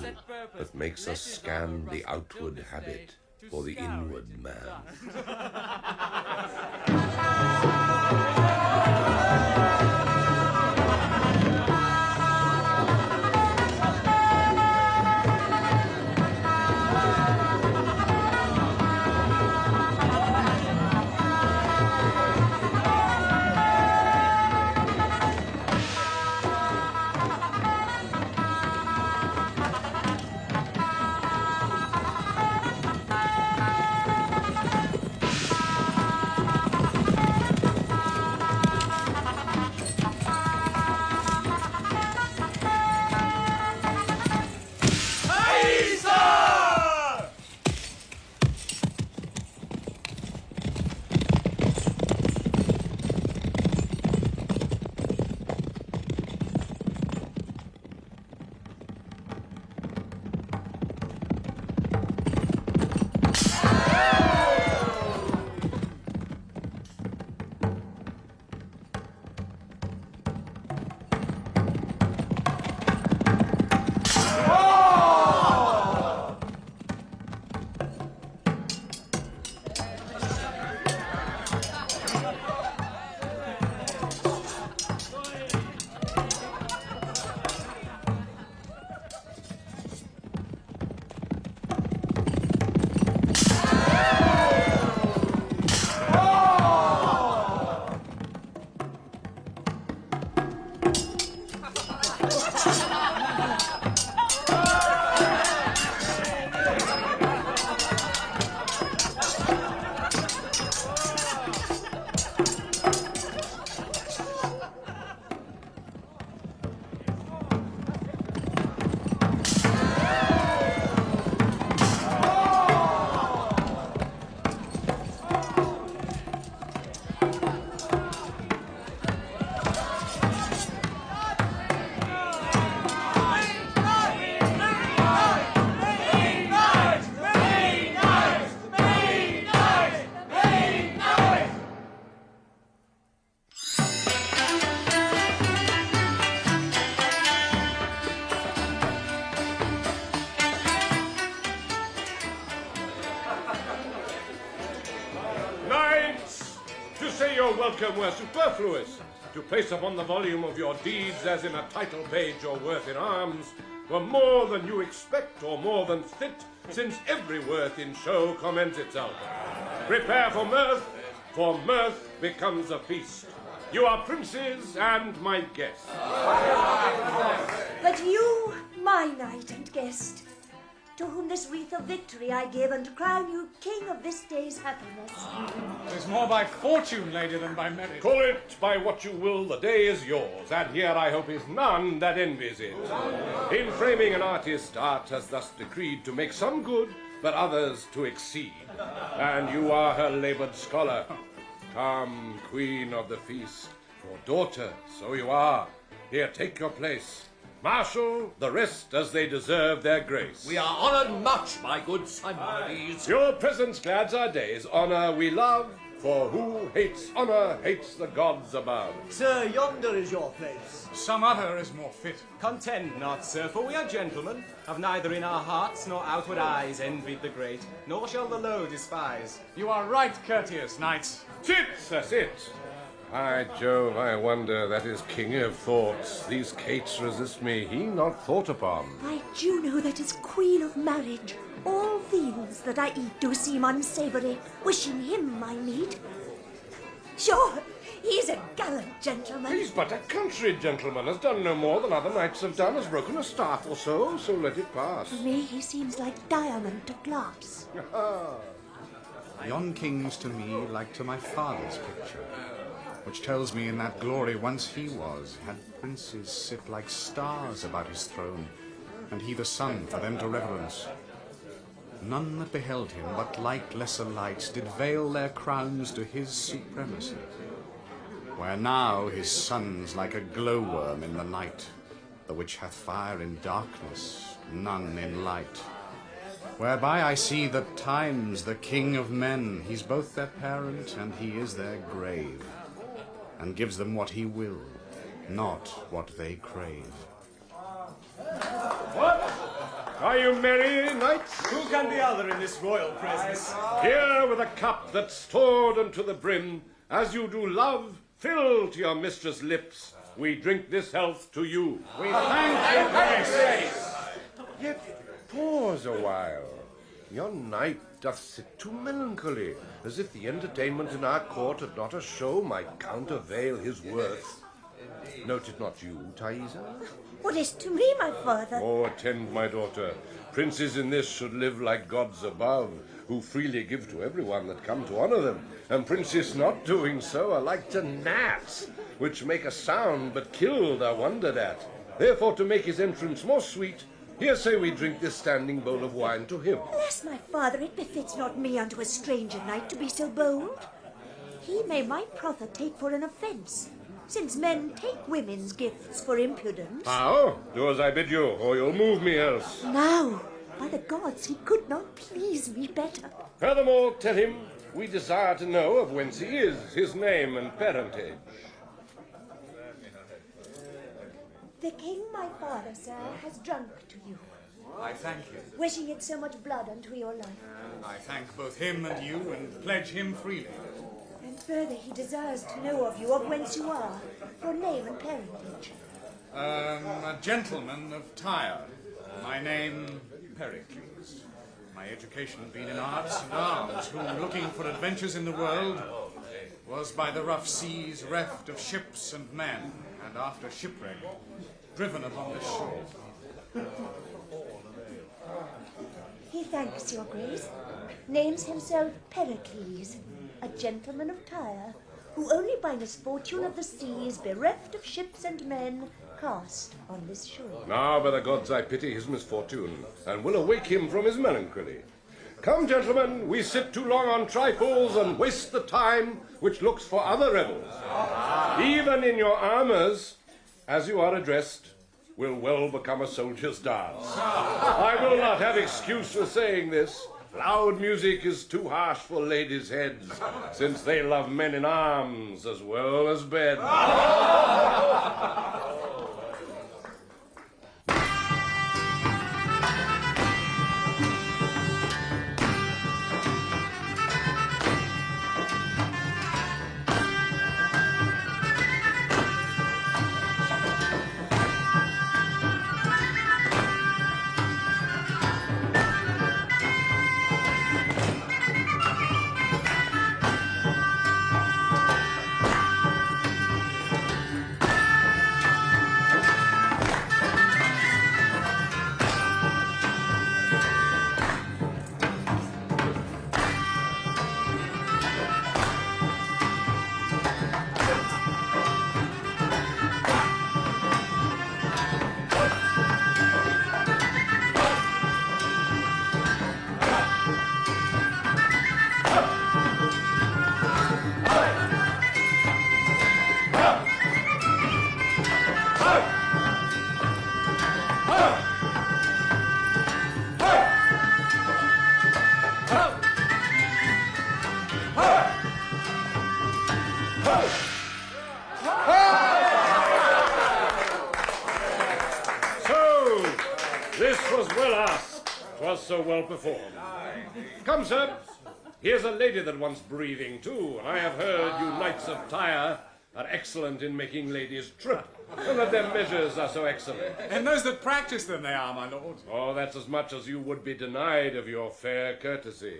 that makes us scan the outward habit for the inward man. say your welcome were superfluous. To place upon the volume of your deeds, as in a title page, your worth in arms, were more than you expect or more than fit, since every worth in show commends itself. Prepare for mirth becomes a feast. You are princes and my guests. But you, my knight and guest, to whom this wreath of victory I give, and to crown you king of this day's happiness. 'Tis more by fortune, lady, than by merit. Call it by what you will, the day is yours, and here I hope is none that envies it. In framing an artist, art has thus decreed to make some good, but others to exceed. And you are her laboured scholar. Come, queen of the feast, your daughter, so you are. Here, take your place. Marshal the rest as they deserve their grace. We are honoured much, my good Simonides. Your presence glads our days. Honour we love, for who hates honour hates the gods above. Sir, yonder is your place. Some other is more fit. Contend not, sir, for we are gentlemen, have neither in our hearts nor outward eyes envied the great, nor shall the low despise. You are right, courteous knights. Sit, sir, sit. By Jove, I wonder that is king of thoughts. These cates resist me, he not thought upon. By Juno, that is queen of marriage, all things that I eat do seem unsavoury, wishing him my meat. Sure, he's a gallant gentleman. He's but a country gentleman, has done no more than other knights have done, has broken a staff or so let it pass. To me he seems like diamond to glass. Yon king's to me like to my father's picture, which tells me in that glory once he was, had princes sit like stars about his throne, and he the sun for them to reverence. None that beheld him, but like lesser lights, did veil their crowns to his supremacy, where now his sun's like a glowworm in the night, the which hath fire in darkness, none in light. Whereby I see that Time's the king of men, he's both their parent and he is their grave, and gives them what he will, not what they crave. What? Are you merry, knights? Who can be other in this royal presence? Here with a cup that's stored unto the brim, as you do love, fill to your mistress' lips, we drink this health to you. We thank your grace. Yet pause a while. Yon knight doth sit too melancholy, as if the entertainment in our court had not a show might countervail his worth. Note it not you, Thaisa? What is to me, my father? Oh, attend, my daughter. Princes in this should live like gods above, who freely give to everyone that come to honour them, and princes not doing so are like to gnats, which make a sound, but killed are wondered at. Therefore, to make his entrance more sweet, here say we drink this standing bowl of wine to him. Alas, my father, it befits not me unto a stranger knight to be so bold. He may my proffer take for an offence, since men take women's gifts for impudence. How? Do as I bid you, or you'll move me else. Now, by the gods, he could not please me better. Furthermore, tell him we desire to know of whence he is, his name and parentage. The king, my father, sir, has drunk to you, I thank you. wishing it so much blood unto your life. I thank both him and you, and pledge him freely. And further he desires to know of you, of whence you are, your name and parentage. A gentleman of Tyre. My name, Pericles. My education had been in arts and arms, who, looking for adventures in the world, was by the rough seas reft of ships and men, and after shipwreck, driven upon this shore. He thanks your grace, names himself Pericles, a gentleman of Tyre, who only by misfortune of the seas, bereft of ships and men, cast on this shore. Now, by the gods, I pity his misfortune, and will awake him from his melancholy. Come, gentlemen, we sit too long on trifles, and waste the time which looks for other revels. Even in your armours, as you are addressed, will well become a soldier's dance. I will not have excuse for saying this. Loud music is too harsh for ladies' heads, since they love men in arms as well as bed. so well performed. Come, sir. Here's a lady that wants breathing, too. I have heard you knights of Tyre are excellent in making ladies trip, and that their measures are so excellent. And those that practice them they are, my lord. Oh, that's as much as you would be denied of your fair courtesy.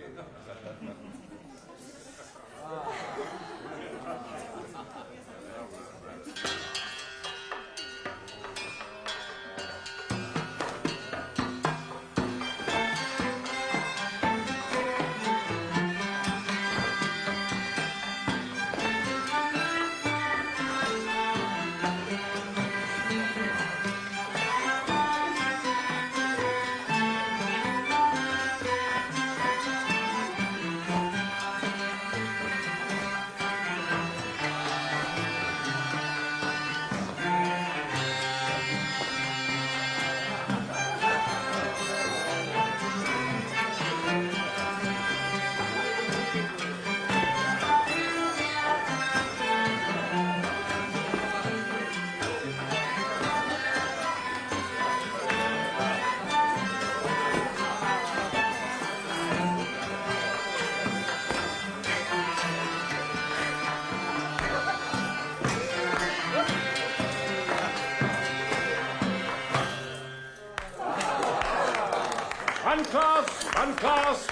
Unclass!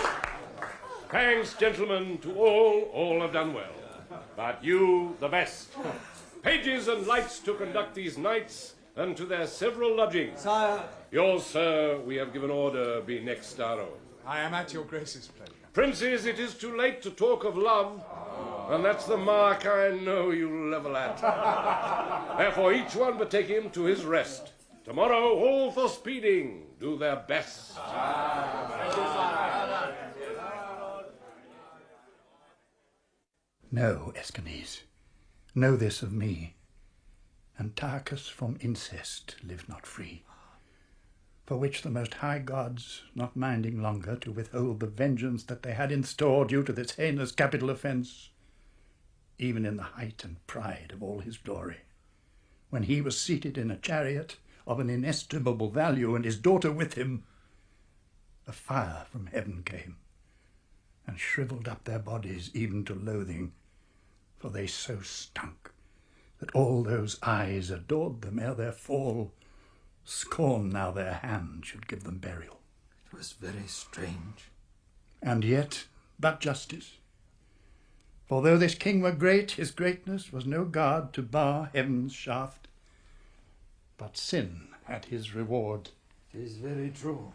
Thanks, gentlemen, to all have done well. But you, the best. Pages and lights to conduct these knights and to their several lodgings. Sire. Yours, sir, we have given order, be next our own. I am at your grace's pleasure. Princes, it is too late to talk of love, and that's the mark I know you level at. Therefore, each one betake him to his rest. Tomorrow, all for speeding, do their best. Know, Escanes, know this of me. Antiochus from incest lived not free, for which the most high gods, not minding longer to withhold the vengeance that they had in store due to this heinous capital offence, even in the height and pride of all his glory, when he was seated in a chariot of an inestimable value, and his daughter with him, a fire from heaven came, and shrivelled up their bodies even to loathing, for they so stunk that all those eyes adored them ere their fall, scorn now their hand should give them burial. It was very strange. And yet but justice. For though this king were great, his greatness was no guard to bar heaven's shaft, but sin had his reward. 'Tis very true.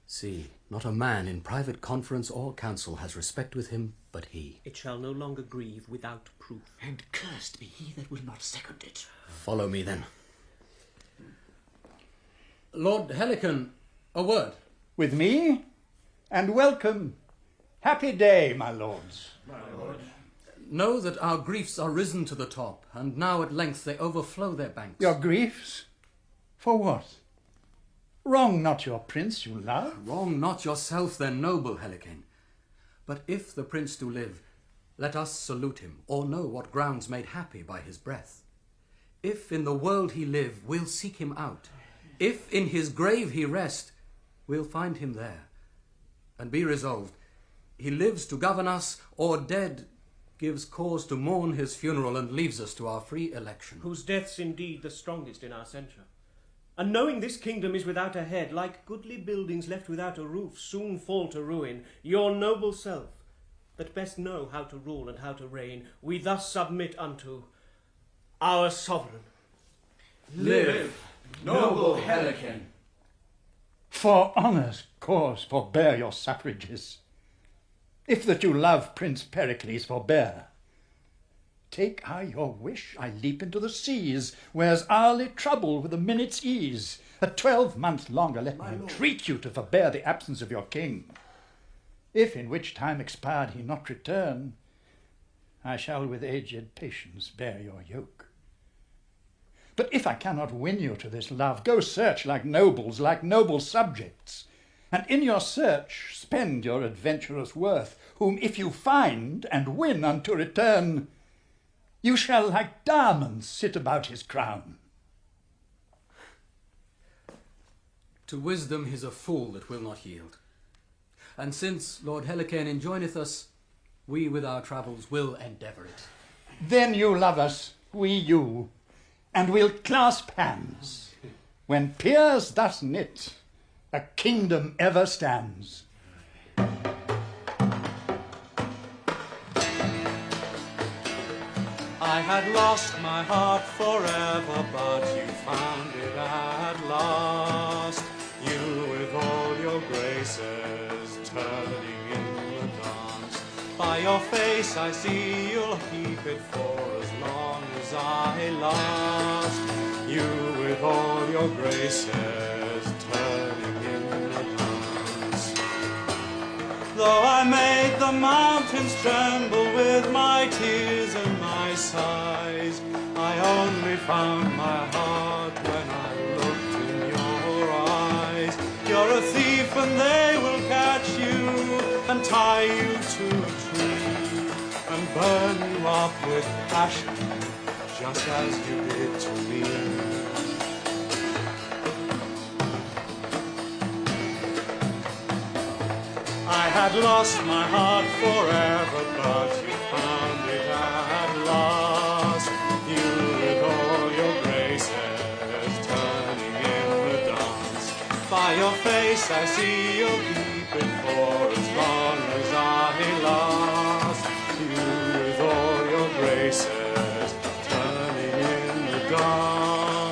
See, not a man in private conference or council has respect with him but he. It shall no longer grieve without proof. And cursed be he that will not second it. Follow me then. Lord Helican, a word. With me? And welcome. Happy day, my lords. My lord. Know that our griefs are risen to the top, and now at length they overflow their banks. Your griefs? For what? Wrong not your prince you love? Wrong not yourself, then, noble Helicane. But if the prince do live, let us salute him, or know what grounds made happy by his breath. If in the world he live, we'll seek him out. If in his grave he rest, we'll find him there. And be resolved, he lives to govern us, or dead, gives cause to mourn his funeral and leaves us to our free election. Whose death's indeed the strongest in our censure. And knowing this kingdom is without a head, like goodly buildings left without a roof, soon fall to ruin, your noble self, that best know how to rule and how to reign, we thus submit unto our sovereign. Live, noble Helicane. For honour's cause forbear your suffrages. If that you love Prince Pericles, forbear. Take I your wish, I leap into the seas, where's hourly trouble with a minute's ease. A 12-month longer let me entreat you to forbear the absence of your king. If in which time expired he not return, I shall with aged patience bear your yoke. But if I cannot win you to this love, go search like nobles, like noble subjects, and in your search spend your adventurous worth, whom if you find and win unto return, you shall like diamonds sit about his crown. To wisdom he's a fool that will not yield. And since Lord Helican enjoineth us, we with our travels will endeavour it. Then you love us, we you, and we'll clasp hands. When peers thus knit, a kingdom ever stands. I had lost my heart forever, but you found it at last. You with all your graces, turning in the dance. By your face I see you'll keep it for as long as I last. You with all your graces, turning in the dance. Though I made the mountains tremble with my tears and my sighs, I only found my heart when I looked in your eyes. You're a thief and they will catch you and tie you to a tree and burn you up with passion, just as you did to me. I had lost my heart forever, but you found it at last. You with all your graces, turning in the dance. By your face I see you'll keep it for as long as I last. You with all your graces, turning in the dance.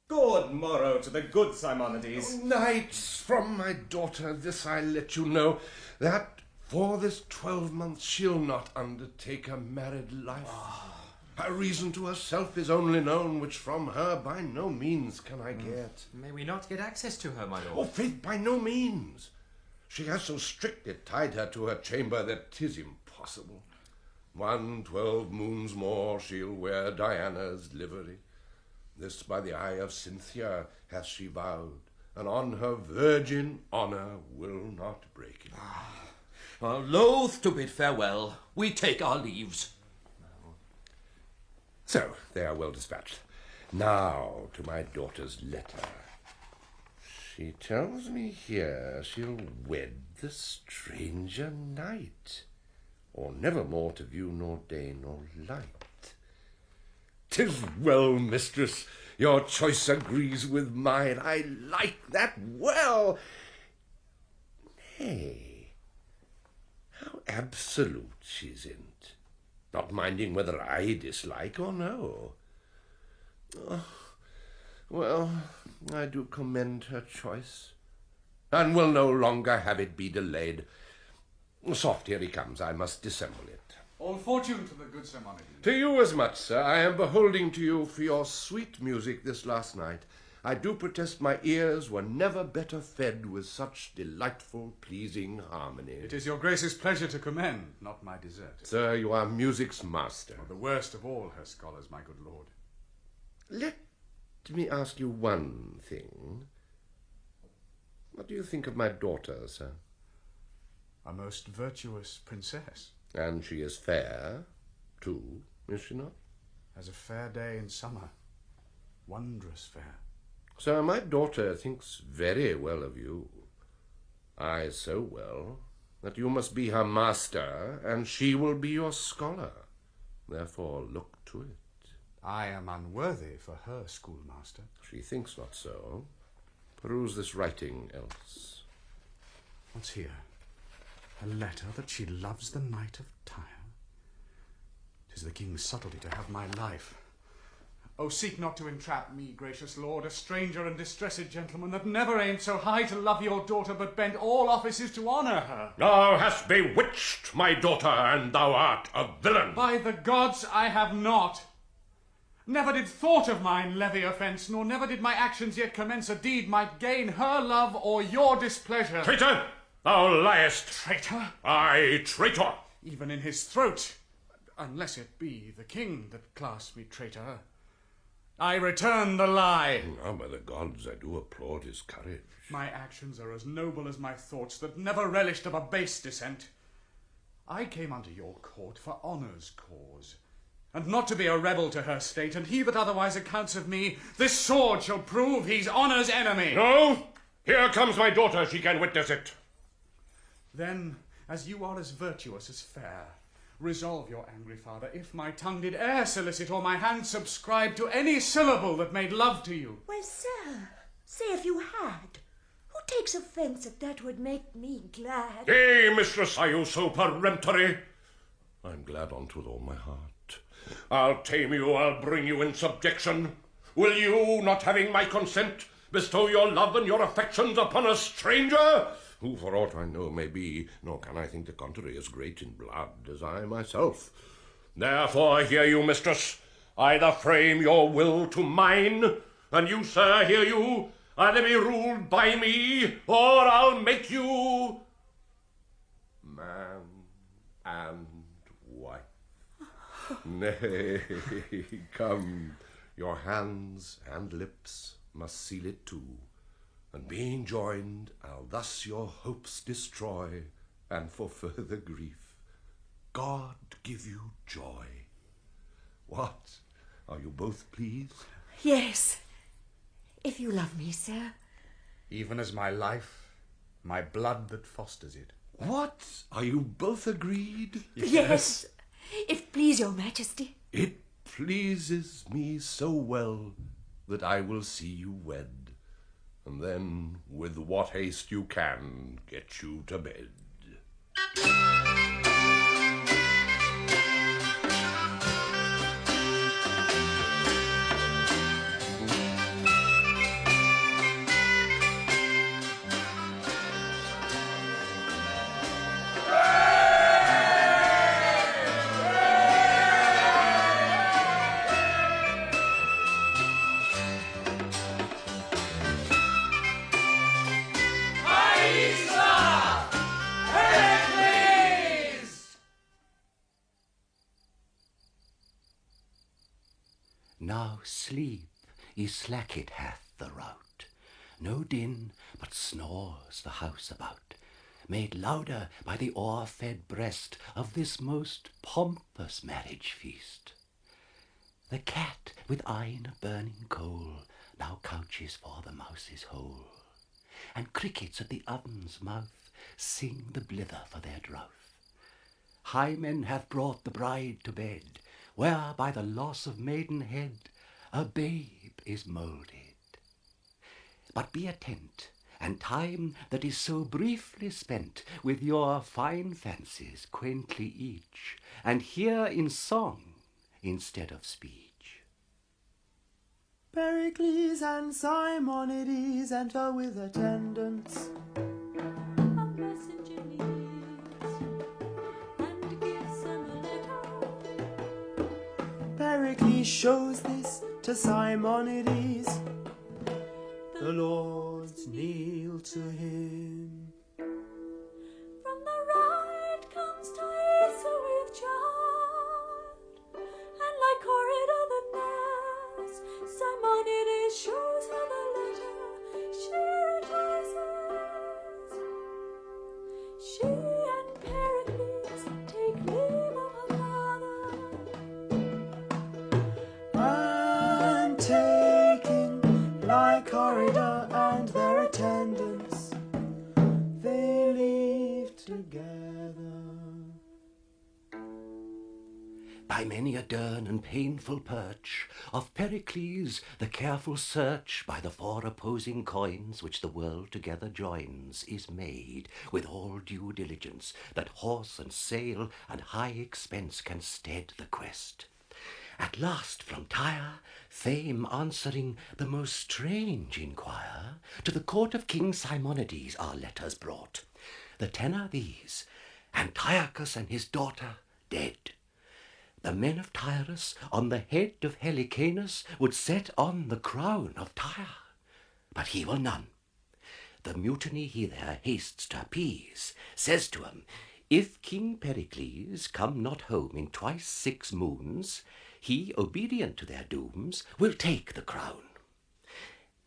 Good morrow to the good Simonides. Knights, from my daughter this I let you know, that for this 12 months she'll not undertake a married life. Her reason to herself is only known, which from her by no means can I get. May we not get access to her, my lord? Oh, faith, by no means. She has so strictly tied her to her chamber that 'tis impossible. 12 moons more she'll wear Diana's livery. This by the eye of Cynthia hath she vowed, and on her virgin honour will not break it. Loath to bid farewell, we take our leaves. So, they are well dispatched. Now to my daughter's letter. She tells me here she'll wed the stranger knight, or never more to view nor day nor light. 'Tis well, mistress, your choice agrees with mine. I like that well. Nay, how absolute she's in't, not minding whether I dislike or no. Oh, well, I do commend her choice, and will no longer have it be delayed. Soft, here he comes. I must dissemble it. All fortune to the good Simonides. To you as much, sir. I am beholding to you for your sweet music this last night. I do protest my ears were never better fed with such delightful, pleasing harmony. It is your grace's pleasure to commend, not my desert. Sir, you are music's master. The worst of all her scholars, my good lord. Let me ask you one thing. What do you think of my daughter, sir? A most virtuous princess. And she is fair, too, is she not? As a fair day in summer. Wondrous fair. Sir, my daughter thinks very well of you. Aye, so well that you must be her master, and she will be your scholar. Therefore, look to it. I am unworthy for her schoolmaster. She thinks not so. Peruse this writing, else. What's here? A letter that she loves the knight of Tyre. 'Tis the king's subtlety to have my life. Oh, seek not to entrap me, gracious lord, a stranger and distressed gentleman that never aimed so high to love your daughter, but bent all offices to honour her. Thou hast bewitched my daughter, and thou art a villain. By the gods, I have not. Never did thought of mine levy offence, nor never did my actions yet commence a deed might gain her love or your displeasure. Traitor! Thou liest. Traitor? Aye, traitor. Even in his throat, unless it be the king that class me traitor. I return the lie. Now, by the gods, I do applaud his courage. My actions are as noble as my thoughts, that never relished of a base descent. I came unto your court for honour's cause, and not to be a rebel to her state, and he that otherwise accounts of me, this sword shall prove he's honour's enemy. No! Here comes my daughter, she can witness it. Then, as you are as virtuous as fair, resolve your angry father, if my tongue did e'er solicit, or my hand subscribe to any syllable that made love to you. Well, sir, say if you had. Who takes offence at that would make me glad? Hey, mistress, are you so peremptory? I'm glad on't with all my heart. I'll tame you, I'll bring you in subjection. Will you, not having my consent, bestow your love and your affections upon a stranger, who for aught I know may be, nor can I think the contrary, as great in blood as I myself? Therefore hear you, mistress, either frame your will to mine, and you, sir, hear you, either be ruled by me, or I'll make you man and wife. Nay, come, your hands and lips must seal it too, and being joined, I'll thus your hopes destroy, and for further grief, God give you joy. What? Are you both pleased? Yes, if you love me, sir. Even as my life, my blood that fosters it. What? Are you both agreed? Yes, if please your majesty. It pleases me so well that I will see you wed, and then, with what haste you can, get you to bed. Now sleep slacked hath the rout, no din but snores the house about, made louder by the o'erfed breast of this most pompous marriage feast. The cat with eyne of burning coal now couches for the mouse's hole, and crickets at the oven's mouth sing the blither for their drouth. Hymen hath brought the bride to bed, where by the loss of maidenhead a babe is moulded. But be attent, and time that is so briefly spent with your fine fancies quaintly each, and hear in song instead of speech. Pericles and Simonides enter with attendants. A messenger needs, and gives him a letter. Pericles shows this to Simonides. The lords kneel to him. From the right comes Thaisa with child, and like Corridor the nurse, Simonides shows her the letter she rejoices. She and Pericles take leave of her father, And taking like Corridor and their attendants, they leave together. By many a dern and painful perch of Pericles, the careful search by the four opposing coins which the world together joins is made with all due diligence, that horse and sail and high expense can stead the quest. At last from Tyre, fame answering the most strange inquire, to the court of King Simonides are letters brought. The tenor these, Antiochus and his daughter dead. The men of Tarsus on the head of Helicanus would set on the crown of Tyre, but he will none. The mutiny he there hastes to appease, says to him, if King Pericles come not home in twice 6 moons, he, obedient to their dooms, will take the crown.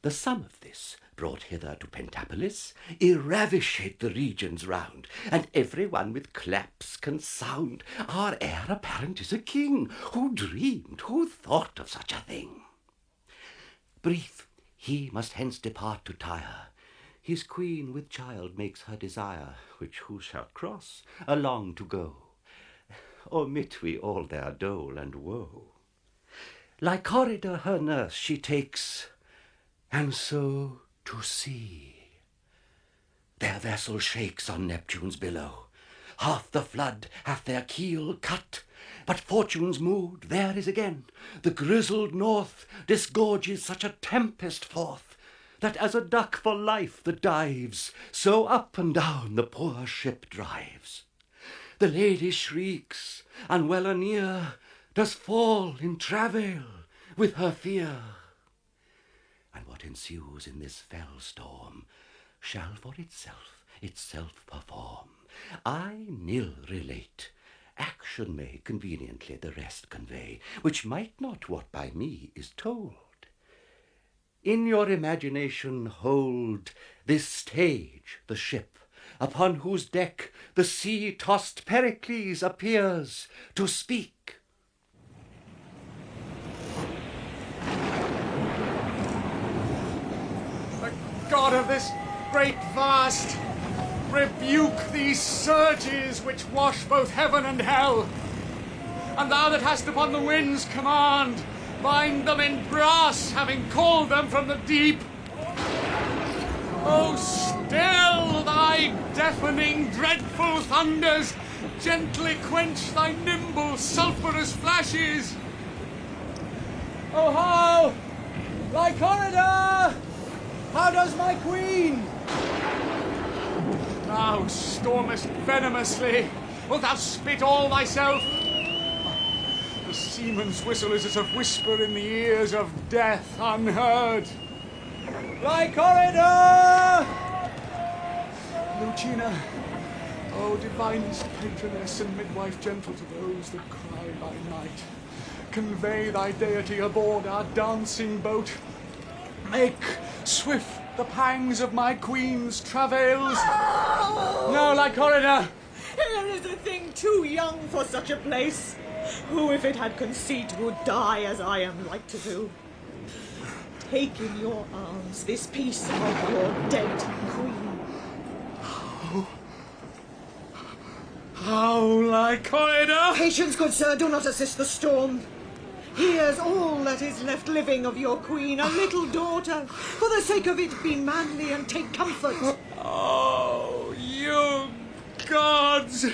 The sum of this, brought hither to Pentapolis, ravished the regions round, and every one with claps can sound. Our heir apparent is a king. Who dreamed, who thought of such a thing? Brief, he must hence depart to Tyre. His queen with child makes her desire, which who shall cross, along to go. Omit we all their dole and woe. Lycorida her nurse she takes, and so to sea. Their vessel shakes on Neptune's billow. Half the flood hath their keel cut, but Fortune's mood there is again. The grizzled north disgorges such a tempest forth, that as a duck for life that dives, so up and down the poor ship drives. The lady shrieks, and well anear does fall in travail with her fear. And what ensues in this fell storm shall for itself perform. I nil relate, action may conveniently the rest convey, which might not what by me is told. In your imagination hold this stage, the ship, upon whose deck the sea-tossed Pericles appears to speak. The God of this great vast, rebuke these surges which wash both heaven and hell. And thou that hast upon the winds command, bind them in brass, having called them from the deep. Oh, still thy deafening, dreadful thunders gently quench thy nimble, sulphurous flashes. Oh, how! Lycorida! How does my queen? Thou stormest venomously. Wilt thou spit all thyself? The seaman's whistle is as a whisper in the ears of death unheard. Lycorida! Lucina, O divinest patroness and midwife gentle to those that cry by night, convey thy deity aboard our dancing boat. Make swift the pangs of my queen's travails. No, Lycorida! Here is a thing too young for such a place, who, if it had conceit, would die as I am like to do. Take in your arms this piece of your dead queen. How, Lycorida? Patience, good sir, do not assist the storm. Here's all that is left living of your queen, a little daughter. For the sake of it, be manly and take comfort. Oh, you gods!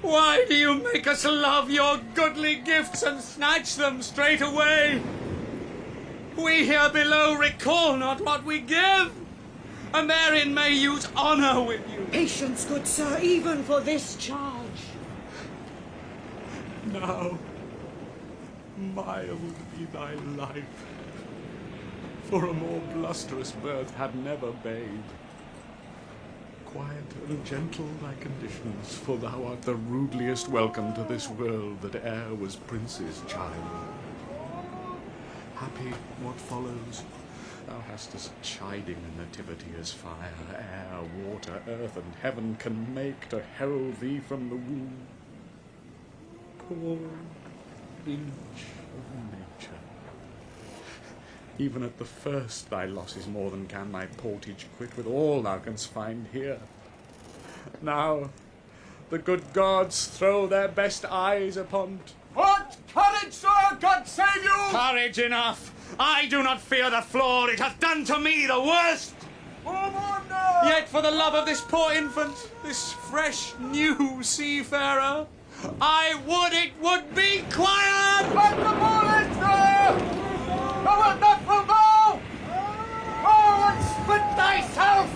Why do you make us love your goodly gifts and snatch them straight away? We here below recall not what we give, and therein may use honour with you. Patience, good sir, even for this charge. Now, mild be thy life, for a more blusterous birth had never babe. Quiet and gentle thy conditions, for thou art the rudeliest welcome to this world that e'er was prince's child. Happy what follows, thou hast as chiding a nativity as fire, air, water, earth, and heaven can make to herald thee from the womb. Poor inch of nature. Even at the first thy loss is more than can my portage quit with all thou canst find here. Now the good gods throw their best eyes upon... What courage, sir! God save you! Courage enough! I do not fear the floor, it hath done to me the worst! Yet for the love of this poor infant, this fresh new seafarer, I would it would be quiet! Pentapolis, sir! Thou wilt not forgo! Go and split thyself!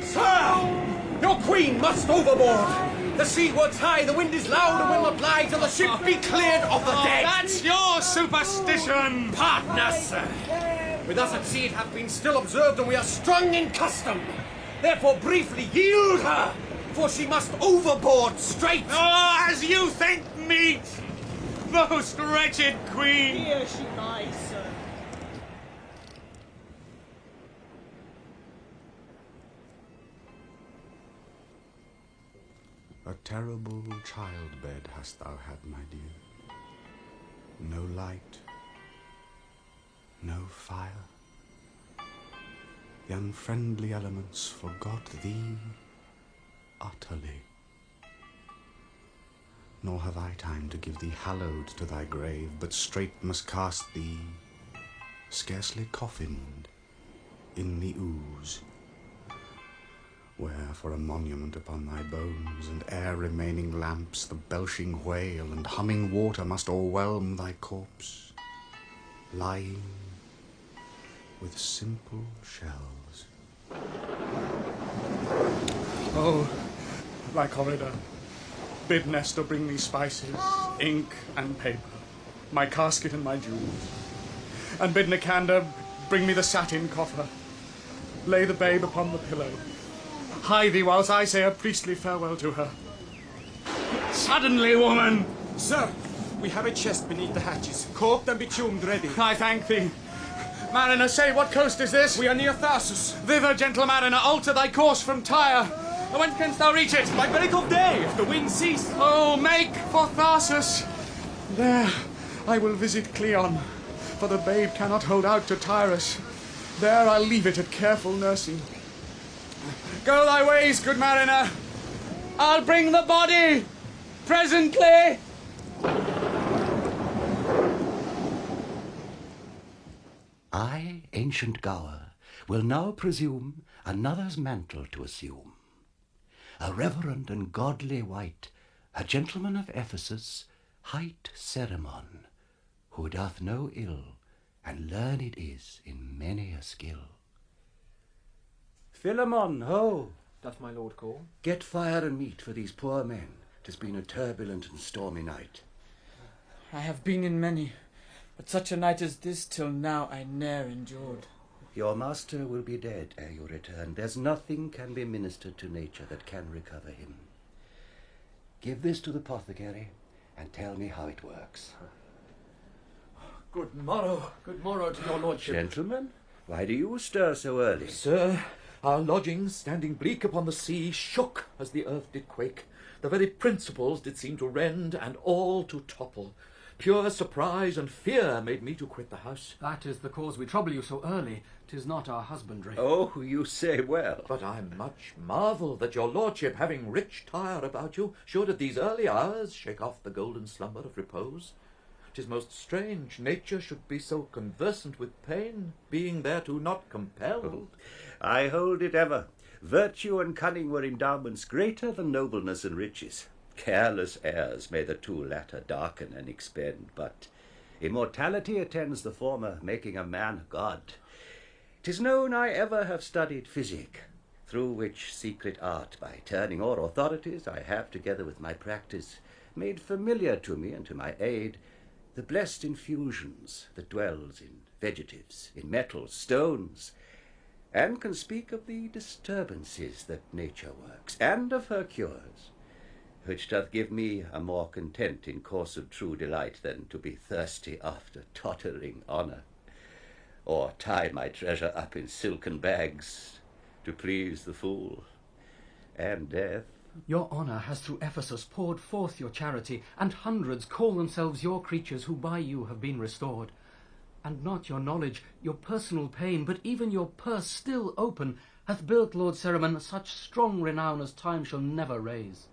Sir! Your queen must overboard! The sea wags high, the wind is loud, and will not lie till the ship be cleared of the dead! That's your superstition! Pardon us, sir! With us at sea it hath been still observed, and we are strong in custom. Therefore briefly yield her, for she must overboard straight! Oh, as you think meet! Most wretched queen! Here she lies, sir. terrible childbed hast thou had, my dear. No light, no fire. The unfriendly elements forgot thee utterly. Nor have I time to give thee hallowed to thy grave, but straight must cast thee, scarcely coffined, in the ooze, where for a monument upon thy bones and air-remaining lamps the belching whale and humming water must o'erwhelm thy corpse, lying with simple shells. Oh, thy corridor, bid Nestor bring me spices, ink and paper, my casket and my jewels, and bid Nicander bring me the satin coffer. Lay the babe upon the pillow. Hie thee whilst I say a priestly farewell to her. Suddenly, woman! Sir, we have a chest beneath the hatches, corked and bitumed ready. I thank thee. Mariner, say, what coast is this? We are near Tarsus. Thither, gentle mariner, alter thy course from Tyre. When canst thou reach it? By break of day, if the wind cease. Oh, make for Tarsus. There I will visit Cleon, for the babe cannot hold out to Tyrus. There I'll leave it at careful nursing. Go thy ways, good mariner. I'll bring the body presently. I, ancient Gower, will now presume another's mantle to assume. A reverend and godly wight, a gentleman of Ephesus, hight Ceremon, who doth no ill, and learned is in many a skill. Philemon, ho! Doth my lord call? Get fire and meat for these poor men. 'Tis been a turbulent and stormy night. I have been in many, but such a night as this till now I ne'er endured. Your master will be dead ere you return. There's nothing can be ministered to nature that can recover him. Give this to the apothecary, and tell me how it works. Good morrow. Good morrow to your lordship. Gentlemen, why do you stir so early? Sir, our lodgings, standing bleak upon the sea, shook as the earth did quake. The very principles did seem to rend, and all to topple. Pure surprise and fear made me to quit the house. That is the cause we trouble you so early. 'Tis not our husbandry. Oh, you say well. But I much marvel that your lordship, having rich Tyre about you, should at these early hours shake off the golden slumber of repose. 'Tis most strange nature should be so conversant with pain, being thereto not compelled. Oh, I hold it ever. Virtue and cunning were endowments greater than nobleness and riches. Careless heirs may the two latter darken and expend, but immortality attends the former, making a man a god. 'Tis known I ever have studied physic, through which secret art, by turning o'er authorities, I have, together with my practice, made familiar to me and to my aid the blessed infusions that dwells in vegetives, in metals, stones, and can speak of the disturbances that nature works, and of her cures, which doth give me a more content in course of true delight than to be thirsty after tottering honour, or tie my treasure up in silken bags to please the fool and death. Your honour has through Ephesus poured forth your charity, and hundreds call themselves your creatures who by you have been restored. And not your knowledge, your personal pain, but even your purse still open, hath built Lord Ceremon such strong renown as time shall never raise.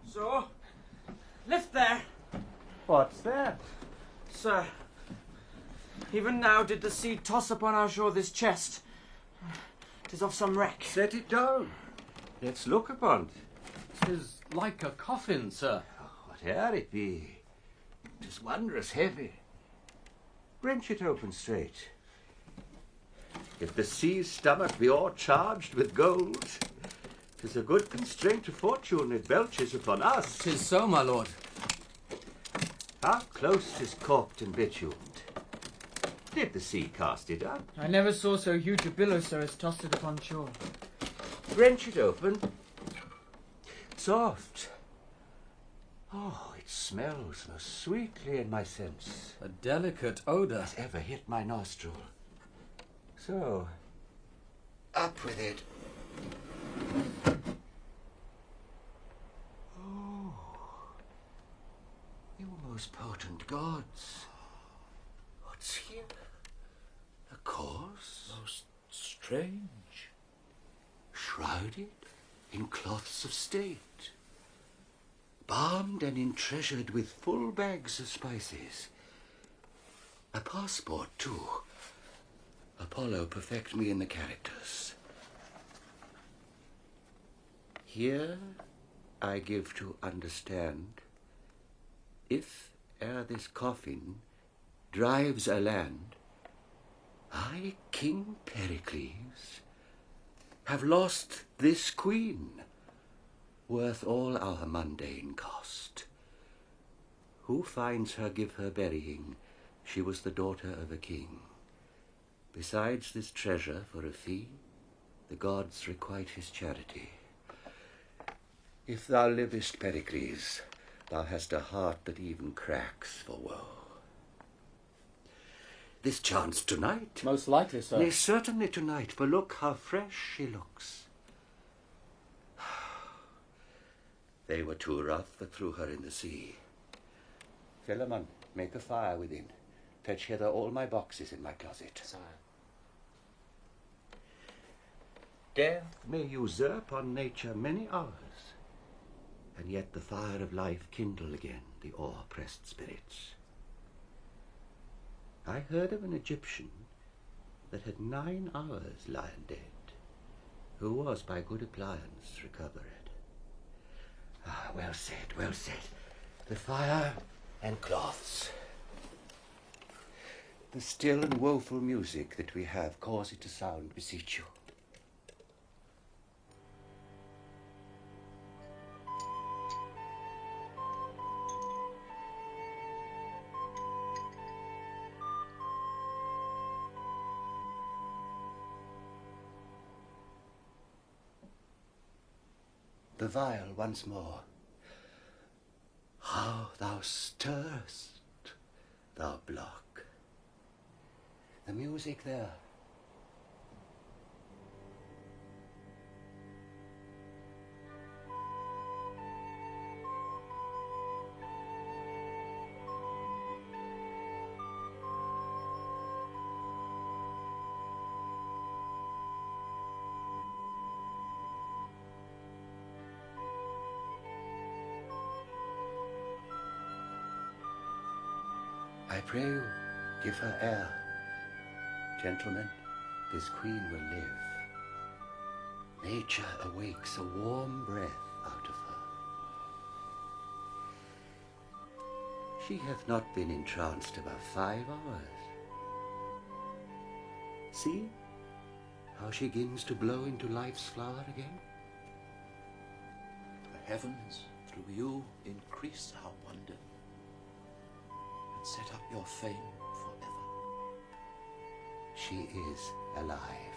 So, lift there. What's that? Sir, even now did the sea toss upon our shore this chest. 'Tis of some wreck. Set it down. Let's look upon it. 'Tis like a coffin, sir. Whate'er it be, 'tis wondrous heavy. Wrench it open straight. If the sea's stomach be o'ercharged with gold, 'tis a good constraint of fortune it belches upon us. 'Tis so, my lord. How close 'tis corked and bitumed. Did the sea cast it up? I never saw so huge a billow, sir, as tossed it upon shore. Wrench it open. Soft. Oh, it smells most sweetly in my sense. A delicate odour. Has ever hit my nostril. So, up with it. most potent gods. What's here? A corse? Most strange. Shrouded in cloths of state. Balmed and entreasured with full bags of spices. A passport, too. Apollo perfect me in the characters. Here I give to understand, if ere this coffin drives a land, I, King Pericles, have lost this queen, worth all our mundane cost. Who finds her give her burying? She was the daughter of a king. Besides this treasure for a fee, the gods requite his charity. If thou livest, Pericles, thou hast a heart that even cracks for woe. This chance tonight? Most likely, sir. Nay, certainly tonight, for look how fresh she looks. They were too rough that threw her in the sea. Philemon, make a fire within. Fetch hither all my boxes in my closet. Sire. Death may usurp on nature many hours, and yet the fire of life kindle again the o'er-pressed spirits. I heard of an Egyptian that had 9 hours lying dead, who was by good appliance recovered. Ah, well said, well said. The fire and cloths. The still and woeful music that we have, cause it to sound, beseech you. The viol once more. How thou stirrest, thou block. The music there. I pray you, give her air. Gentlemen, this queen will live. Nature awakes a warm breath out of her. She hath not been entranced above 5 hours. See how she begins to blow into life's flower again. The heavens, through you, increase our wonder, and set up your fame forever. She is alive.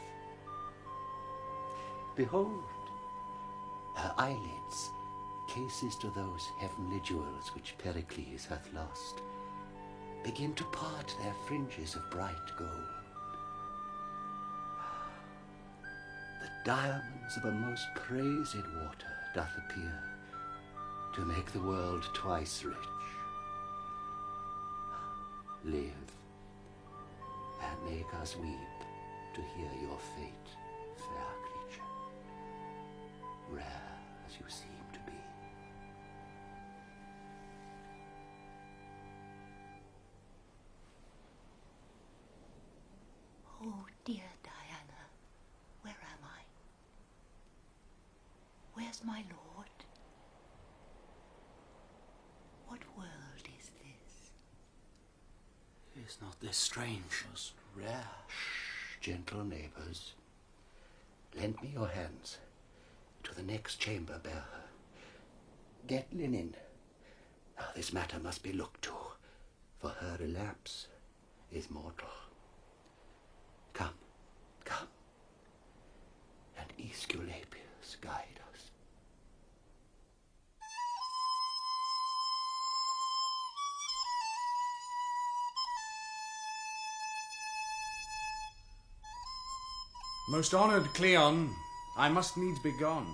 Behold, her eyelids, cases to those heavenly jewels which Pericles hath lost, begin to part their fringes of bright gold. The diamonds of a most praised water doth appear to make the world twice rich. Live, and make us weep to hear your fate, fair creature, rare as you seem to be. Oh, dear Diana, where am I? Where's my lord? What world is this? Is not this strange? Most rare. Shh, gentle neighbours. Lend me your hands. To the next chamber bear her. Get linen. Now this matter must be looked to, for her relapse is mortal. Come, come, and Aesculapius guide us. Most honoured Cleon, I must needs be gone.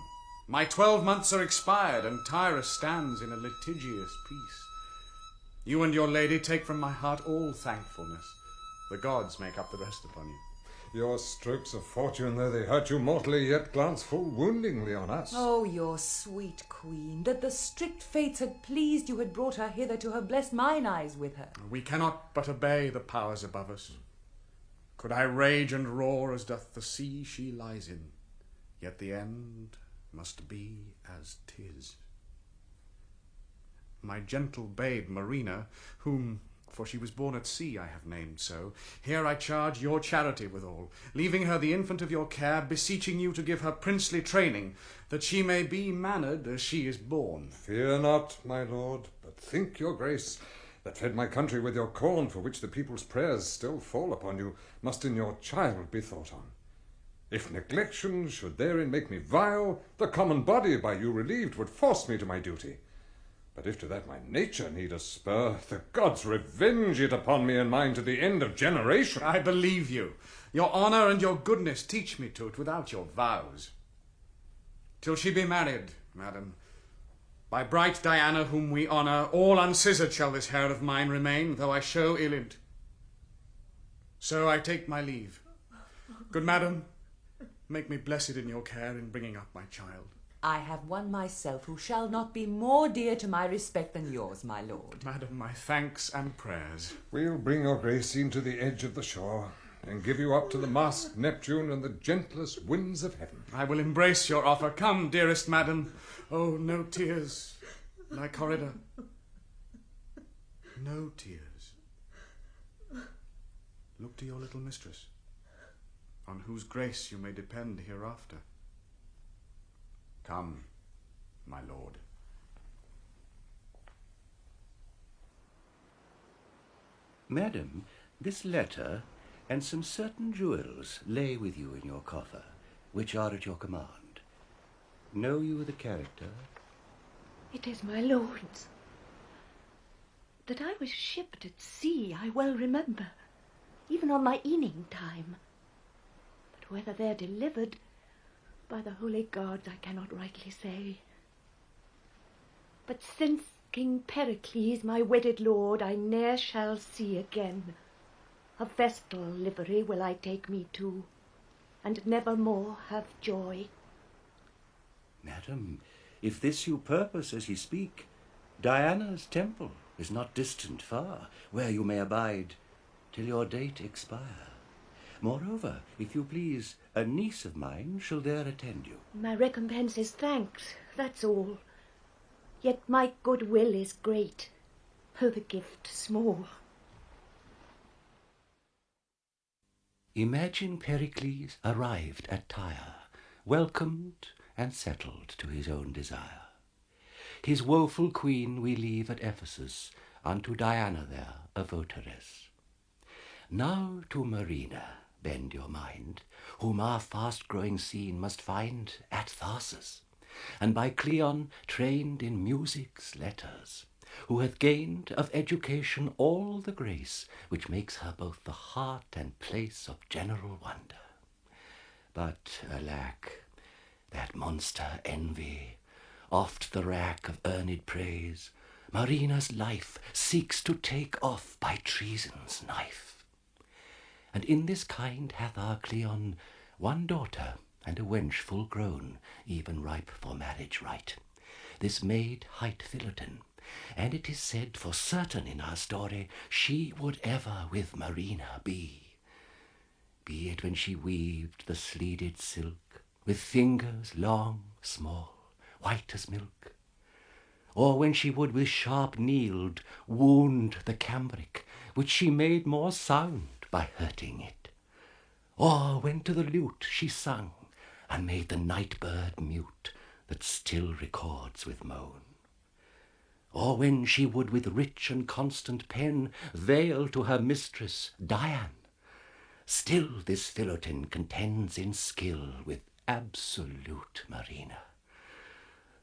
My 12 months are expired, and Tyre stands in a litigious peace. You and your lady take from my heart all thankfulness. The gods make up the rest upon you. Your strokes of fortune, though they hurt you mortally, yet glance full woundingly on us. Oh, your sweet queen, that the strict fates had pleased you had brought her hither to have blessed mine eyes with her. We cannot but obey the powers above us. Could I rage and roar as doth the sea she lies in, yet the end must be as 'tis. My gentle babe Marina, whom, for she was born at sea, I have named so, here I charge your charity withal, leaving her the infant of your care, beseeching you to give her princely training, that she may be mannered as she is born. Fear not, my lord, but think your grace, that fed my country with your corn, for which the people's prayers still fall upon you, must in your child be thought on. If neglection should therein make me vile, the common body by you relieved would force me to my duty. But if to that my nature need a spur, the gods revenge it upon me and mine to the end of generation. I believe you. Your honour and your goodness teach me to't without your vows. Till she be married, madam, by bright Diana whom we honour, all unscissored shall this hair of mine remain, though I show ill in't. So I take my leave. Good madam, make me blessed in your care in bringing up my child. I have one myself who shall not be more dear to my respect than yours, my lord. Madam, my thanks and prayers. We'll bring your grace in to the edge of the shore, and give you up to the masked Neptune and the gentlest winds of heaven. I will embrace your offer. Come, dearest madam. Oh, no tears, my corridor. No tears. Look to your little mistress, on whose grace you may depend hereafter. Come, my lord. Madam, this letter and some certain jewels lay with you in your coffer, which are at your command. Know you the character? It is my lord's. That I was shipped at sea, I well remember, even on my eaning time. But whether they're delivered, by the holy gods, I cannot rightly say. But since King Pericles, my wedded lord, I ne'er shall see again, a vestal livery will I take me to, and never more have joy. Madam, if this you purpose as ye speak, Diana's temple is not distant far, where you may abide till your date expire. Moreover, if you please, a niece of mine shall there attend you. My recompense is thanks, that's all. Yet my goodwill is great, though the gift small. Imagine Pericles arrived at Tyre, welcomed and settled to his own desire. His woeful queen we leave at Ephesus, unto Diana there a votaress. Now to Marina bend your mind, whom our fast-growing scene must find at Tarsus, and by Cleon trained in music's letters, who hath gained of education all the grace which makes her both the heart and place of general wonder. But, alack, that monster envy, oft the rack of earned praise, Marina's life seeks to take off by treason's knife. And in this kind hath our Cleon one daughter, and a wench full grown, even ripe for marriage rite. This maid hight Philauton, and it is said for certain in our story she would ever with Marina be. Be it when she weaved the sleeded silk, with fingers long, small, white as milk, or when she would with sharp needle wound the cambric, which she made more sound by hurting it, or when to the lute she sung, and made the night bird mute, that still records with moan, or when she would with rich and constant pen veil to her mistress Diane, still this Philauton contends in skill with absolute Marina.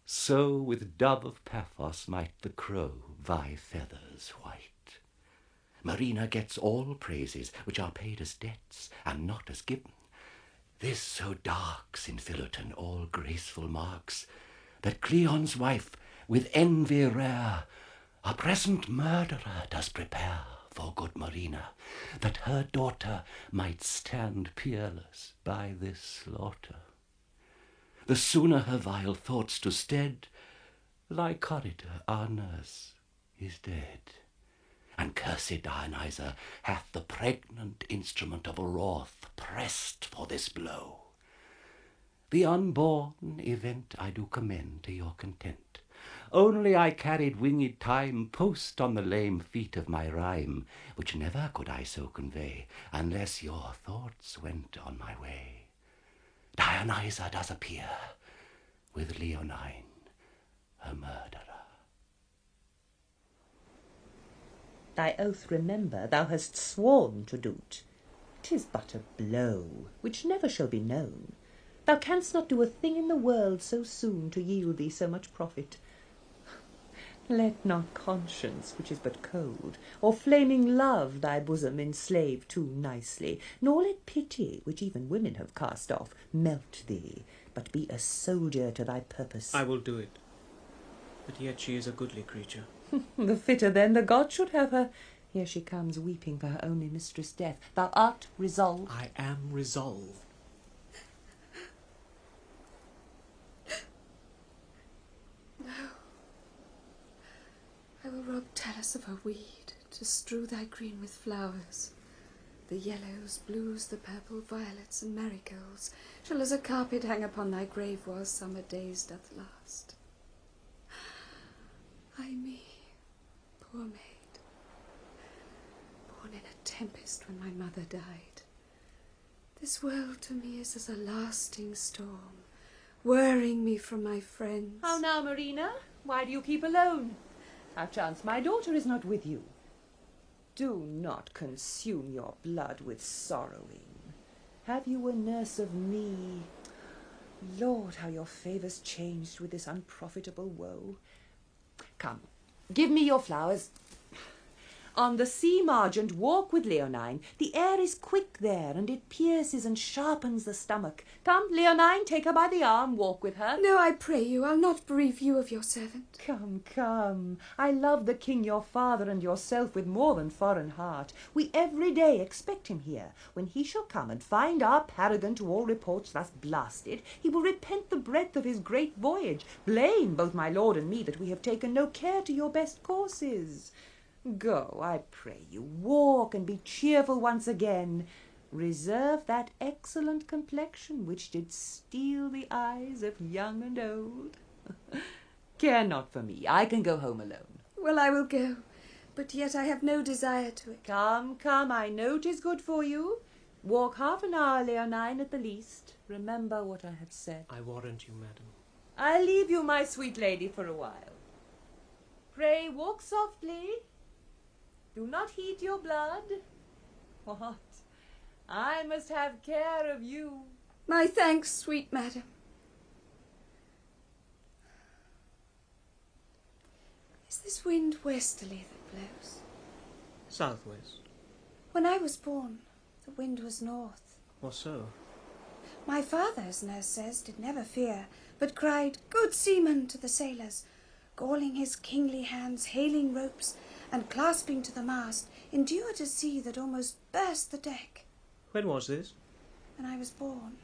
So with dove of Paphos might the crow vie feathers white. Marina gets all praises which are paid as debts, and not as given. This so darks in Philauton all graceful marks, that Cleon's wife, with envy rare, A present murderer does prepare for good Marina, that her daughter might stand peerless by this slaughter. The sooner her vile thoughts to stead, Lycorida, our nurse, is dead, and cursed Dionyza hath the pregnant instrument of wrath pressed for this blow. The unborn event I do commend to your content. Only I carried winged time post on the lame feet of my rhyme, which never could I so convey, unless your thoughts went on my way. Dionyza does appear, with Leonine, her murderer. Thy oath remember, thou hast sworn to do't. 'Tis but a blow, which never shall be known. Thou canst not do a thing in the world so soon to yield thee so much profit. Let not conscience, which is but cold, or flaming love thy bosom enslave too nicely, nor let pity, which even women have cast off, melt thee, but be a soldier to thy purpose. I will do it. But yet she is a goodly creature. The fitter then the god should have her. Here she comes, weeping for her only mistress' death. Thou art resolved? I am resolved. I will rob Talus of her weed, to strew thy green with flowers. The yellows, blues, the purple, violets, and marigolds shall as a carpet hang upon thy grave while summer days doth last. Ay me, poor maid, born in a tempest when my mother died. This world to me is as a lasting storm, whirring me from my friends. How now, Marina? Why do you keep alone? How chance my daughter is not with you? Do not consume your blood with sorrowing. Have you a nurse of me? Lord, how your favours changed with this unprofitable woe. Come, give me your flowers. On the sea margent walk with Leonine. The air is quick there, and it pierces and sharpens the stomach. Come, Leonine, take her by the arm, walk with her. No, I pray you, I'll not bereave you of your servant. Come, come. I love the king your father and yourself with more than foreign heart. We every day expect him here. When he shall come and find our paragon to all reports thus blasted, he will repent the breadth of his great voyage, blame both my lord and me that we have taken no care to your best courses. Go, I pray you, walk and be cheerful once again. Reserve that excellent complexion which did steal the eyes of young and old. Care not for me, I can go home alone. Well, I will go, but yet I have no desire to it. Come, come, I know 'tis good for you. Walk half an hour, Leonine, at the least. Remember what I have said. I warrant you, madam. I'll leave you, my sweet lady, for a while. Pray walk softly. Do not heat your blood. What? I must have care of you. My thanks, sweet madam. Is this wind westerly that blows? Southwest. When I was born, the wind was north. Or so? My father, as nurse says, did never fear, but cried, "Good seaman," to the sailors, galling his kingly hands, hailing ropes, and clasping to the mast, endured a sea that almost burst the deck. When was this? When I was born.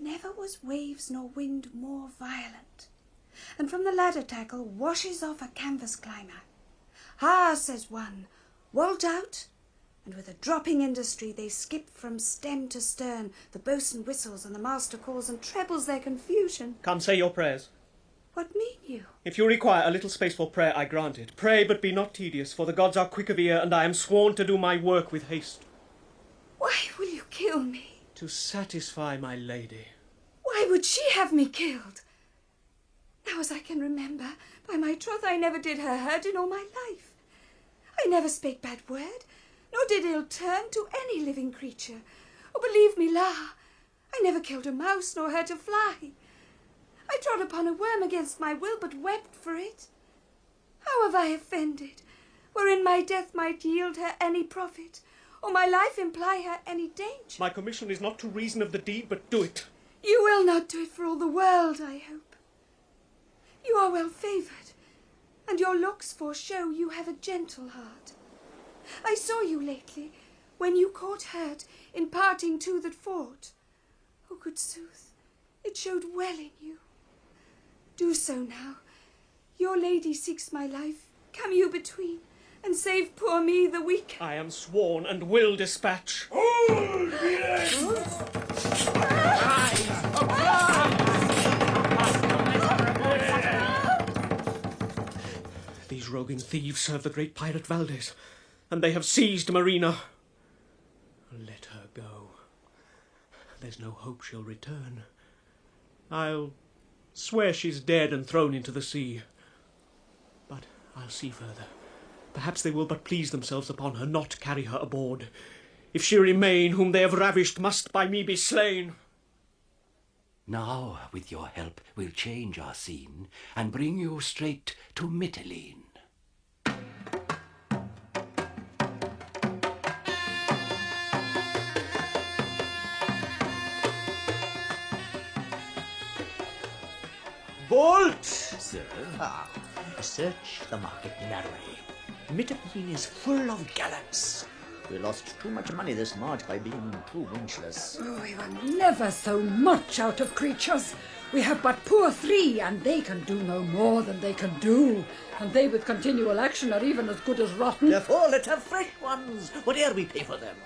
Never was waves nor wind more violent, and from the ladder tackle washes off a canvas climber. "Ha," says one, "wolt out," and with a dropping industry they skip from stem to stern. The boatswain whistles and the master calls and trebles their confusion. Come, say your prayers. What mean you? If you require a little space for prayer, I grant it. Pray, but be not tedious, for the gods are quick of ear, and I am sworn to do my work with haste. Why will you kill me? To satisfy my lady. Why would she have me killed? Now as I can remember, by my troth I never did her hurt in all my life. I never spake bad word, nor did ill turn to any living creature. Oh, believe me, la, I never killed a mouse, nor hurt a fly. I trod upon a worm against my will, but wept for it. How have I offended, wherein my death might yield her any profit, or my life imply her any danger? My commission is not to reason of the deed, but do it. You will not do it for all the world, I hope. You are well favoured, and your looks foreshow you have a gentle heart. I saw you lately, when you caught hurt in parting two that fought. Oh, good sooth, it showed well in you. Do so now. Your lady seeks my life. Come you between, and save poor me, the weak. I am sworn and will dispatch. These roguing thieves serve the great pirate Valdez, and they have seized Marina. Let her go. There's no hope she'll return. I'll swear she's dead and thrown into the sea. But I'll see further. Perhaps they will but please themselves upon her, not carry her aboard. If she remain, whom they have ravished must by me be slain. Now, with your help, we'll change our scene and bring you straight to Mytilene. Boult! Sir? Search the market narrowly. Mytilene is full of gallants. We lost too much money this march by being too winchless. Oh, we were never so much out of creatures. We have but poor three, and they can do no more than they can do. And they with continual action are even as good as rotten. Therefore, let's have fresh ones, whate'er we pay for them.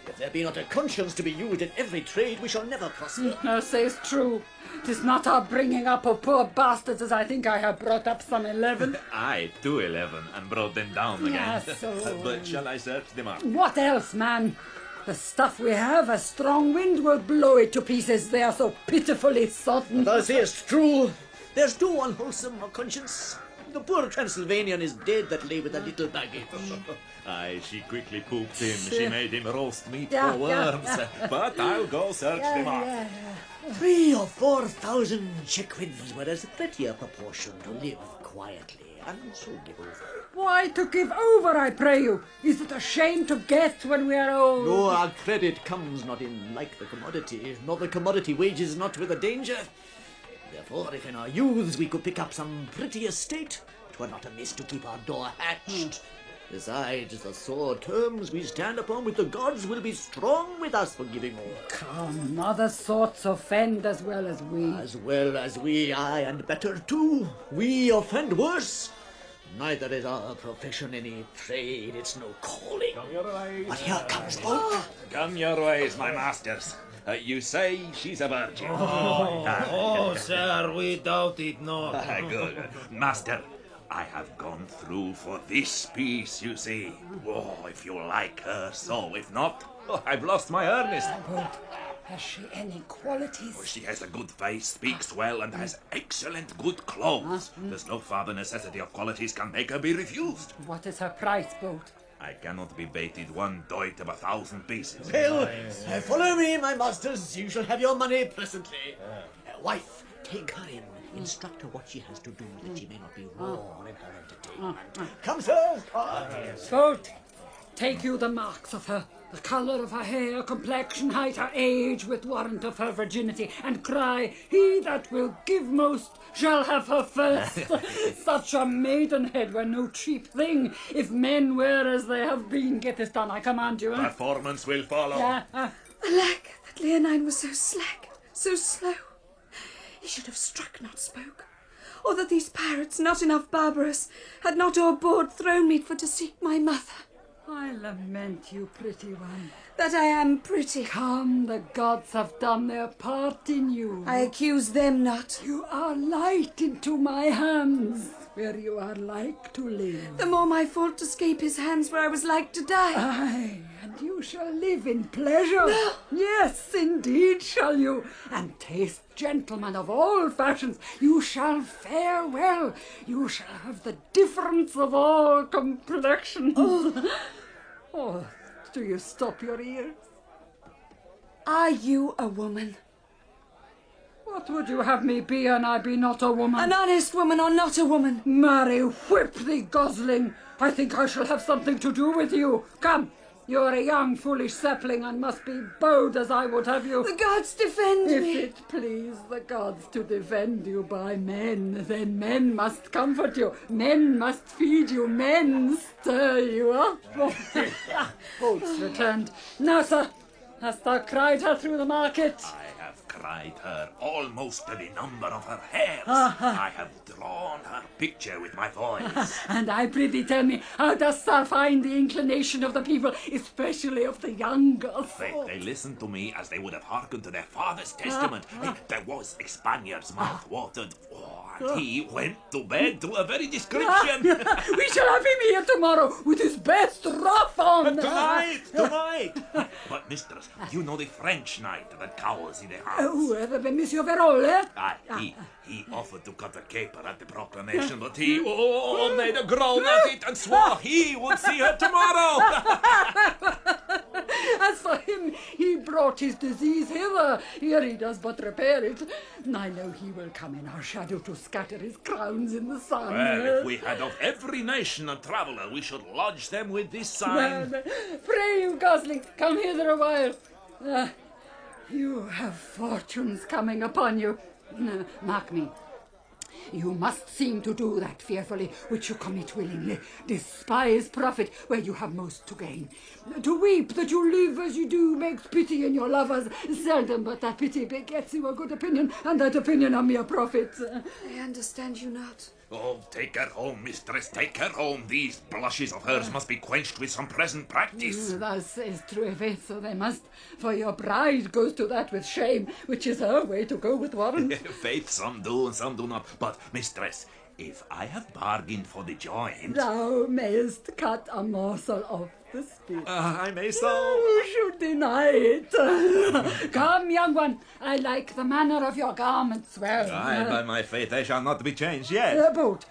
If there be not a conscience to be used in every trade, we shall never prosper. Thou sayest true. 'Tis not our bringing up of poor bastards as I think I have brought up some 11. I too 11, and brought them down again. Yes, so... But shall I search them up? What else, man? The stuff we have, a strong wind will blow it to pieces. They are so pitifully sodden. Thou sayest true. There's too unwholesome a conscience. The poor Transylvanian is dead that lay with a little baggage. Aye, she quickly pooped him. She made him roast meat Yeah, for worms. yeah. But I'll go search them up. 3,000 or 4,000 chequins were as pretty a proportion to live quietly, and so give over. Why to give over, I pray you? Is it a shame to get when we are old? No, our credit comes not in like the commodity, nor the commodity wages not with a danger. Therefore, if in our youths we could pick up some pretty estate, 'twere not amiss to keep our door hatched. Besides, the sore terms we stand upon with the gods will be strong with us for giving over. Come, other sorts offend as well as we. As well as we, aye, and better too. We offend worse. Neither is our profession any trade, it's no calling. Come your ways. But here comes Boult. Come your ways, my masters. You say she's a virgin. Sir, we doubt it not. Good. Master, I have gone through for this piece, you see. Oh, if you like her, so. If not, I've lost my earnest. Has she any qualities? She has a good face, speaks well, and has excellent good clothes. There's no farther necessity of qualities can make her be refused. What is her price, Boult? I cannot be baited 1 doit of 1,000 pieces. Well, follow me, my masters. You shall have your money presently. Wife, take her in. Instruct her what she has to do, that she may not be wrong in her entertainment. Come, sir. Boult, take you the marks of her, the colour of her hair, complexion, height, her age, with warrant of her virginity, and cry, he that will give most shall have her first. Such a maidenhead were no cheap thing. If men were as they have been, get this done, I command you. Performance will follow. Alack, that Leonine was so slack, so slow. He should have struck, not spoke. Or that these pirates, not enough barbarous, had not o'erboard thrown me for to seek my mother. I lament you, pretty one. That I am pretty. Come, the gods have done their part in you. I accuse them not. You are light into my hands, where you are like to live. The more my fault to escape his hands where I was like to die. Aye, and you shall live in pleasure. No. Yes, indeed shall you. And taste, gentlemen of all fashions. You shall fare well. You shall have the difference of all complexion. Oh, do you stop your ears? Are you a woman? What would you have me be, and I be not a woman? An honest woman or not a woman? Marry, whip thee, gosling. I think I shall have something to do with you. Come, You are a young, foolish sapling and must be bowed as I would have you. The gods defend me. If it please the gods to defend you by men, then men must comfort you, men must feed you, men stir you up. Boult's returned. Now, sir, hast thou cried her through the market? I have cried her almost to the number of her hairs. I have drawn her picture with my voice. And I prithee tell me, how dost thou find the inclination of the people, especially of the younger sort? They listened to me as they would have hearkened to their father's testament. There was a Spaniard's mouth watered, and he went to bed to a very description. We shall have him here tomorrow with his best ruff on. Tonight. But, mistress, you know the French knight that cowers in the house. The Monsieur Verole, eh? He offered to cut a caper at the proclamation, but he made a groan at it and swore he would see her tomorrow. As for him, he brought his disease hither. Here he does but repair it. I know he will come in our shadow to scatter his crowns in the sun. Well, if we had of every nation a traveller, we should lodge them with this sign. Well, pray you, Gosling, come hither a while. You have fortunes coming upon you. Mark me. You must seem to do that fearfully which you commit willingly. Despise profit where you have most to gain. To weep that you live as you do makes pity in your lovers. Seldom but that pity begets you a good opinion, and that opinion a mere profit. I understand you not. Oh, take her home, mistress, take her home. These blushes of hers must be quenched with some present practice. Thou sayest true, faith, so they must. For your bride goes to that with shame, which is her way to go with warrant. Faith, some do and some do not. But, mistress, if I have bargained for the joint... Thou mayest cut a morsel off the spit. I may so. Who should deny it? Come, young one, I like the manner of your garments well. Aye, by my faith, they shall not be changed yet. Boult,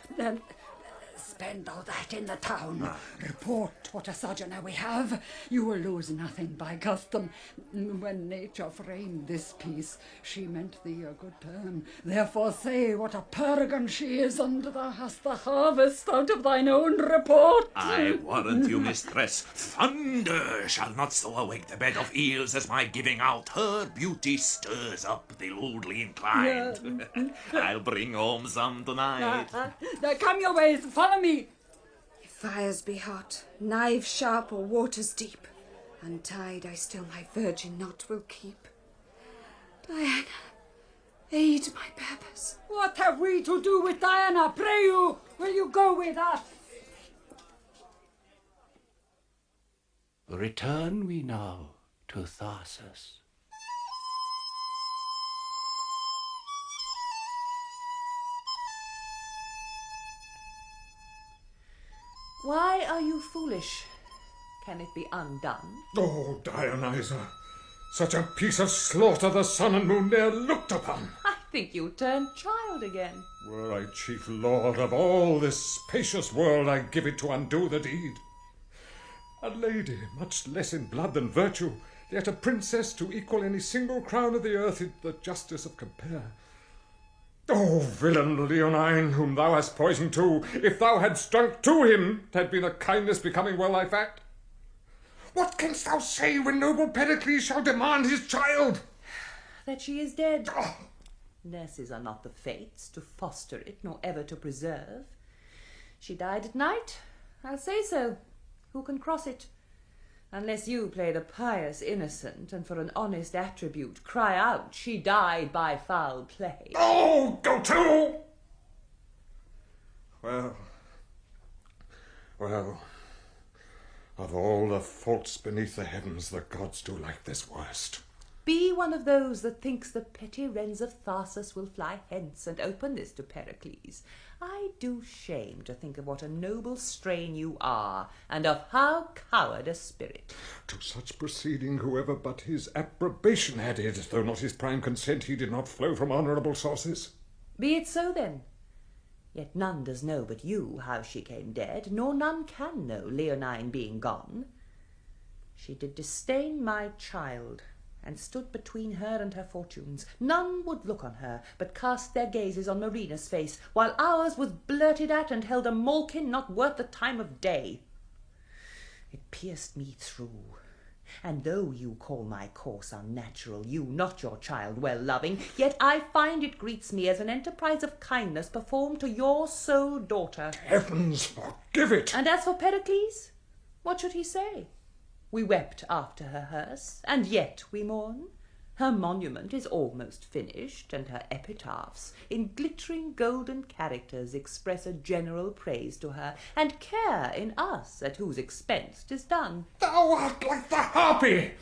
spend all that in the town. Report what a sojourner we have. You will lose nothing by custom. When nature framed this piece, she meant thee a good turn. Therefore say what a paragon she is, and thou hast the harvest out of thine own report. I warrant you, mistress, thunder shall not so awake the bed of eels as my giving out. Her beauty stirs up the lewdly inclined. I'll bring home some tonight. Come your ways, follow me. If fires be hot, knives sharp, or waters deep, untied I still my virgin knot will keep. Diana, aid my purpose. What have we to do with Diana? Pray you, will you go with us? Return we now to Tarsus. Why are you foolish? Can it be undone? Oh, Dionyza, such a piece of slaughter the sun and moon ne'er looked upon. I think you turned child again. Were I chief lord of all this spacious world, I'd give it to undo the deed. A lady, much less in blood than virtue, yet a princess to equal any single crown of the earth in the justice of compare. Oh, villain Leonine, whom thou hast poisoned too, if thou hadst drunk to him, 'thad been a kindness becoming well thy fact. What canst thou say when noble Pericles shall demand his child? That she is dead. Nurses are not the fates to foster it, nor ever to preserve. She died at night. I'll say so. Who can cross it? Unless you play the pious innocent, and for an honest attribute cry out she died by foul play. Oh, go to! Well, of all the faults beneath the heavens, the gods do like this worst. Be one of those that thinks the petty wrens of Tarsus will fly hence and open this to Pericles. I do shame to think of what a noble strain you are, and of how coward a spirit. To such proceeding whoever but his approbation added, though not his prime consent, he did not flow from honourable sources. Be it so then. Yet none does know but you how she came dead, nor none can know, Leonine being gone. She did disdain my child, and stood between her and her fortunes. None would look on her, but cast their gazes on Marina's face, while ours was blurted at and held a malkin not worth the time of day. It pierced me through. And though you call my course unnatural, you, not your child, well-loving, yet I find it greets me as an enterprise of kindness performed to your sole daughter. Heavens forgive it! And as for Pericles, what should he say? We wept after her hearse, and yet we mourn. Her monument is almost finished, and her epitaphs, in glittering golden characters, express a general praise to her, and care in us at whose expense 'tis done. Thou art like the harpy,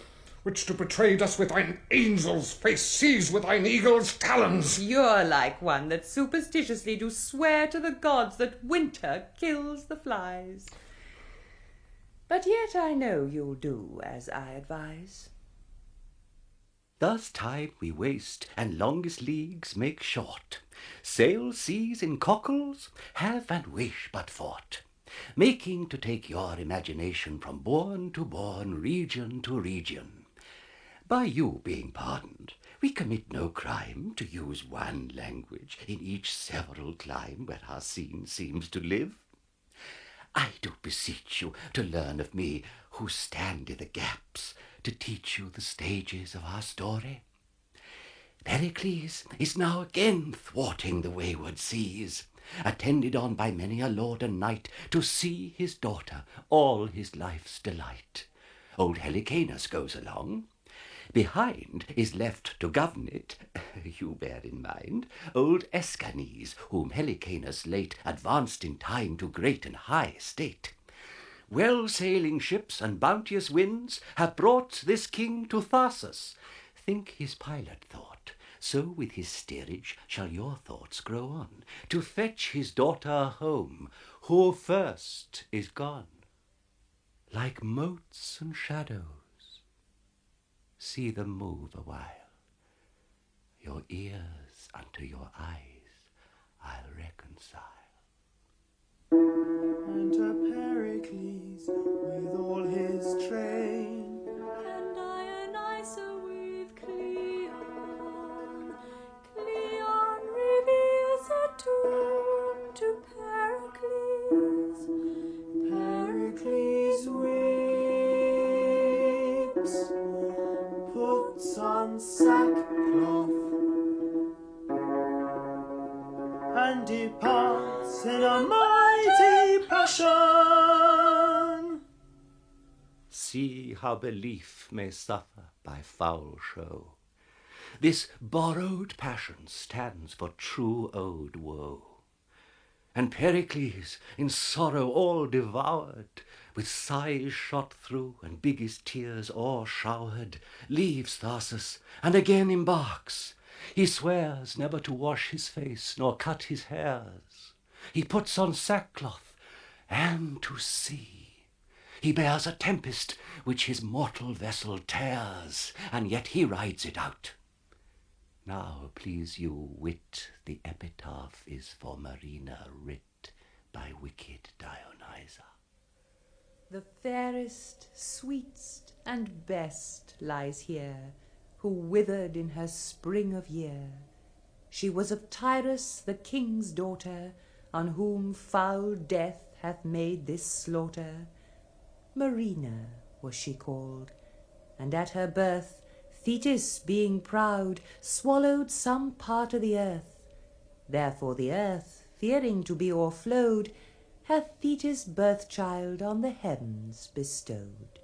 which to betray us with thine angel's face sees with thine eagle's talons. You're like one that superstitiously do swear to the gods that winter kills the flies. But yet I know you'll do as I advise. Thus time we waste, and longest leagues make short. Sail seas in cockles, have and wish but fought, making to take your imagination from bourne to bourne, region to region. By you being pardoned, we commit no crime to use one language in each several clime where our scene seems to live. I do beseech you to learn of me, who stand i' the gaps, to teach you the stages of our story. Pericles is now again thwarting the wayward seas, attended on by many a lord and knight, to see his daughter, all his life's delight. Old Helicanus goes along. Behind is left to govern it, you bear in mind, old Escanes, whom Helicanus late advanced in time to great and high estate. Well-sailing ships and bounteous winds have brought this king to Tarsus. Think his pilot thought, so with his steerage shall your thoughts grow on, to fetch his daughter home, who first is gone. Like motes and shadows, see them move awhile. Your ears unto your eyes I'll reconcile. Enter Pericles with all his train, and Dionyza with Cleon. Cleon reveals a tomb to Pericles. Pericles weeps, puts on sackcloth, and departs in a mighty passion. See how belief may suffer by foul show. This borrowed passion stands for true owed woe. And Pericles, in sorrow all devoured, with sighs shot through and biggest tears o'ershowered, leaves Tarsus and again embarks. He swears never to wash his face nor cut his hairs. He puts on sackcloth, and to sea he bears a tempest which his mortal vessel tears, and yet he rides it out. Now, please you, wit, the epitaph is for Marina writ by wicked Dionyza. The fairest, sweetest, and best lies here, who withered in her spring of year. She was of Tyrus, the king's daughter, on whom foul death hath made this slaughter. Marina was she called, and at her birth Thetis, being proud, swallowed some part of the earth. Therefore the earth, fearing to be o'erflowed, hath Thetis' birth-child on the heavens bestowed.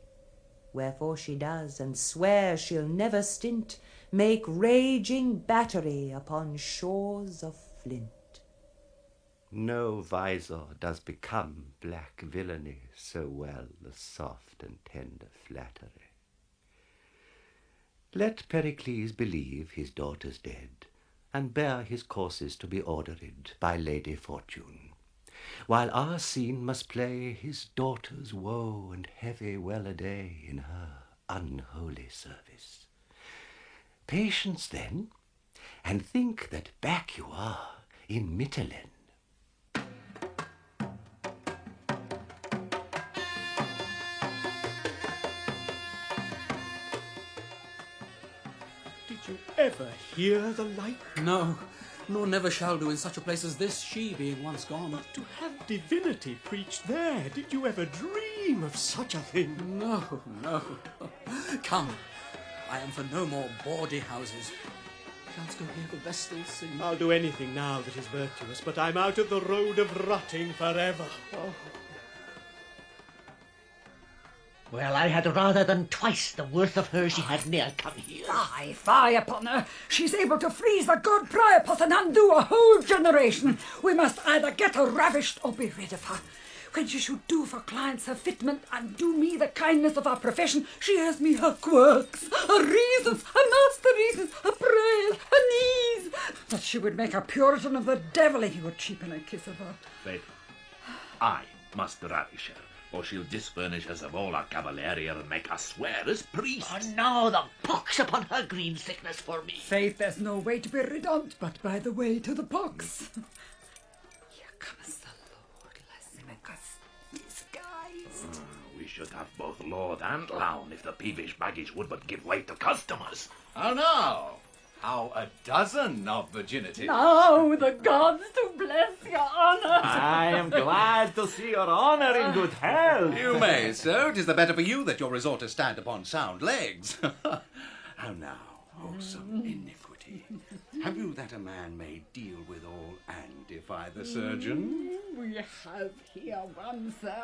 Wherefore she does, and swears she'll never stint, make raging battery upon shores of flint. No visor does become black villainy so well as soft and tender flattery. Let Pericles believe his daughter's dead, and bear his courses to be ordered by Lady Fortune, while our scene must play his daughter's woe and heavy well-a-day in her unholy service. Patience then, and think that back you are in Mytilene. Did you ever hear the like? No, nor never shall do in such a place as this, she being once gone. But to have divinity preached there, did you ever dream dream of such a thing. No, no. Come, I am for no more bawdy houses. Let's go hear the Vestals sing. I'll do anything now that is virtuous, but I'm out of the road of rotting forever. Oh. Well, I had rather than twice the worth of her she had ne'er come here. Fie, fie upon her. She's able to freeze the good Priapus and undo a whole generation. We must either get her ravished or be rid of her. When she should do for clients her fitment and do me the kindness of our profession, she has me her quirks, her reasons, her master reasons, her prayers, her knees. But she would make a Puritan of the devil if he would cheapen a kiss of her. Faithful, I must ravish her, or she'll disfurnish us of all our cavalier and make us swear as priests. Oh, no, the pox upon her green sickness for me. Faith, there's no way to be rid on't but by the way to the pox. Here comes the Lord Lysimachus, disguised. We should have both lord and clown if the peevish baggage would but give way to customers. How now? How a dozen of virginity? Now the gods to bless your honour. I am glad to see your honour in good health. You may, so 'tis the better for you that your resorters stand upon sound legs. How now, wholesome iniquity? Have you that a man may deal withal and defy the surgeon? We have here one, sir,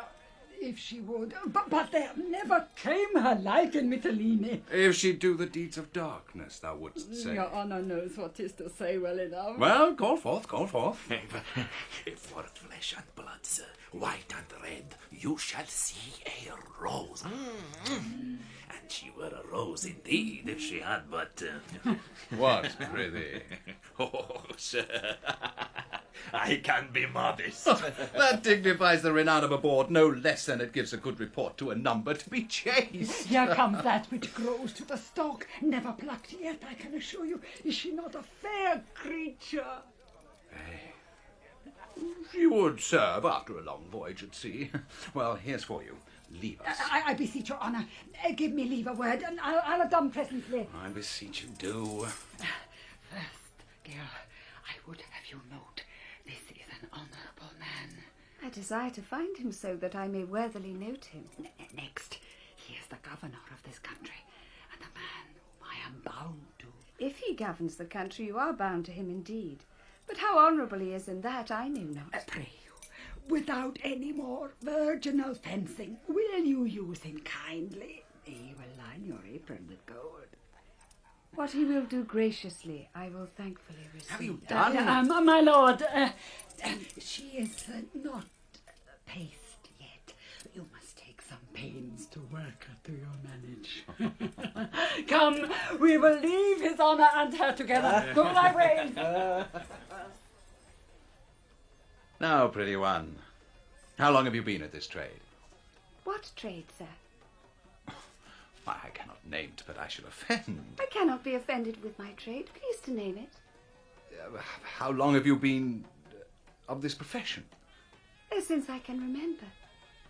if she would. But there never came her like in Mytilene. If she do the deeds of darkness, thou wouldst say. Your honour knows what 'tis to say well enough. Well, call forth, call forth. For flesh and blood, sir, white and red, you shall see a rose. And she were a rose indeed, if she had but... What, prithee? Oh, sir, I can be modest. That dignifies the renown of a board no less than it gives a good report to a number to be chased. Here comes that which grows to the stalk, never plucked yet, I can assure you. Is she not a fair creature? She would serve after a long voyage at sea. Well, here's for you. Leave us. I beseech your honour, give me leave a word, and I'll have done presently. I beseech you, do. First, girl, I would have you note, this is an honourable man. I desire to find him so that I may worthily note him. Next, he is the governor of this country, and a man whom I am bound to. If he governs the country, you are bound to him indeed. But how honourable he is in that, I know not. Pray you, without any more virginal fencing, will you use him kindly? He will line your apron with gold. What he will do graciously, I will thankfully receive. Have you done? My lord, she is not paced yet. You must take some pains to work her to your manage. Come, we will leave his honour and her together. Go thy way. Now, pretty one, how long have you been at this trade? What trade, sir? Why, I cannot name it, but I shall offend. I cannot be offended with my trade. Please to name it. How long have you been of this profession? Since I can remember.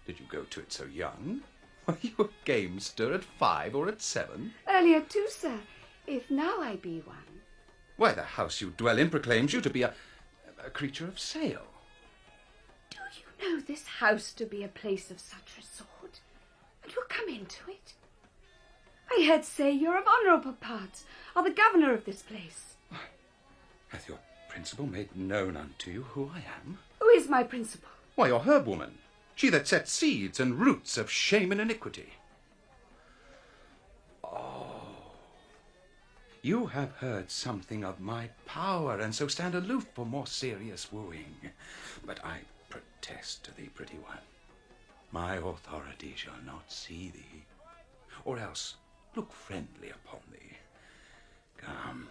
Did you go to it so young? Were you a gamester at 5 or at 7? Earlier too, sir, if now I be one. Why, the house you dwell in proclaims you to be a creature of sale. Do you know this house to be a place of such resort? And you come into it? I heard say you're of honourable parts, are the governor of this place. Hath your principal made known unto you who I am? Who is my principal? Why, your herbwoman, she that sets seeds and roots of shame and iniquity. Oh, you have heard something of my power, and so stand aloof for more serious wooing. But I protest to thee, pretty one, my authority shall not see thee, or else look friendly upon thee. Come,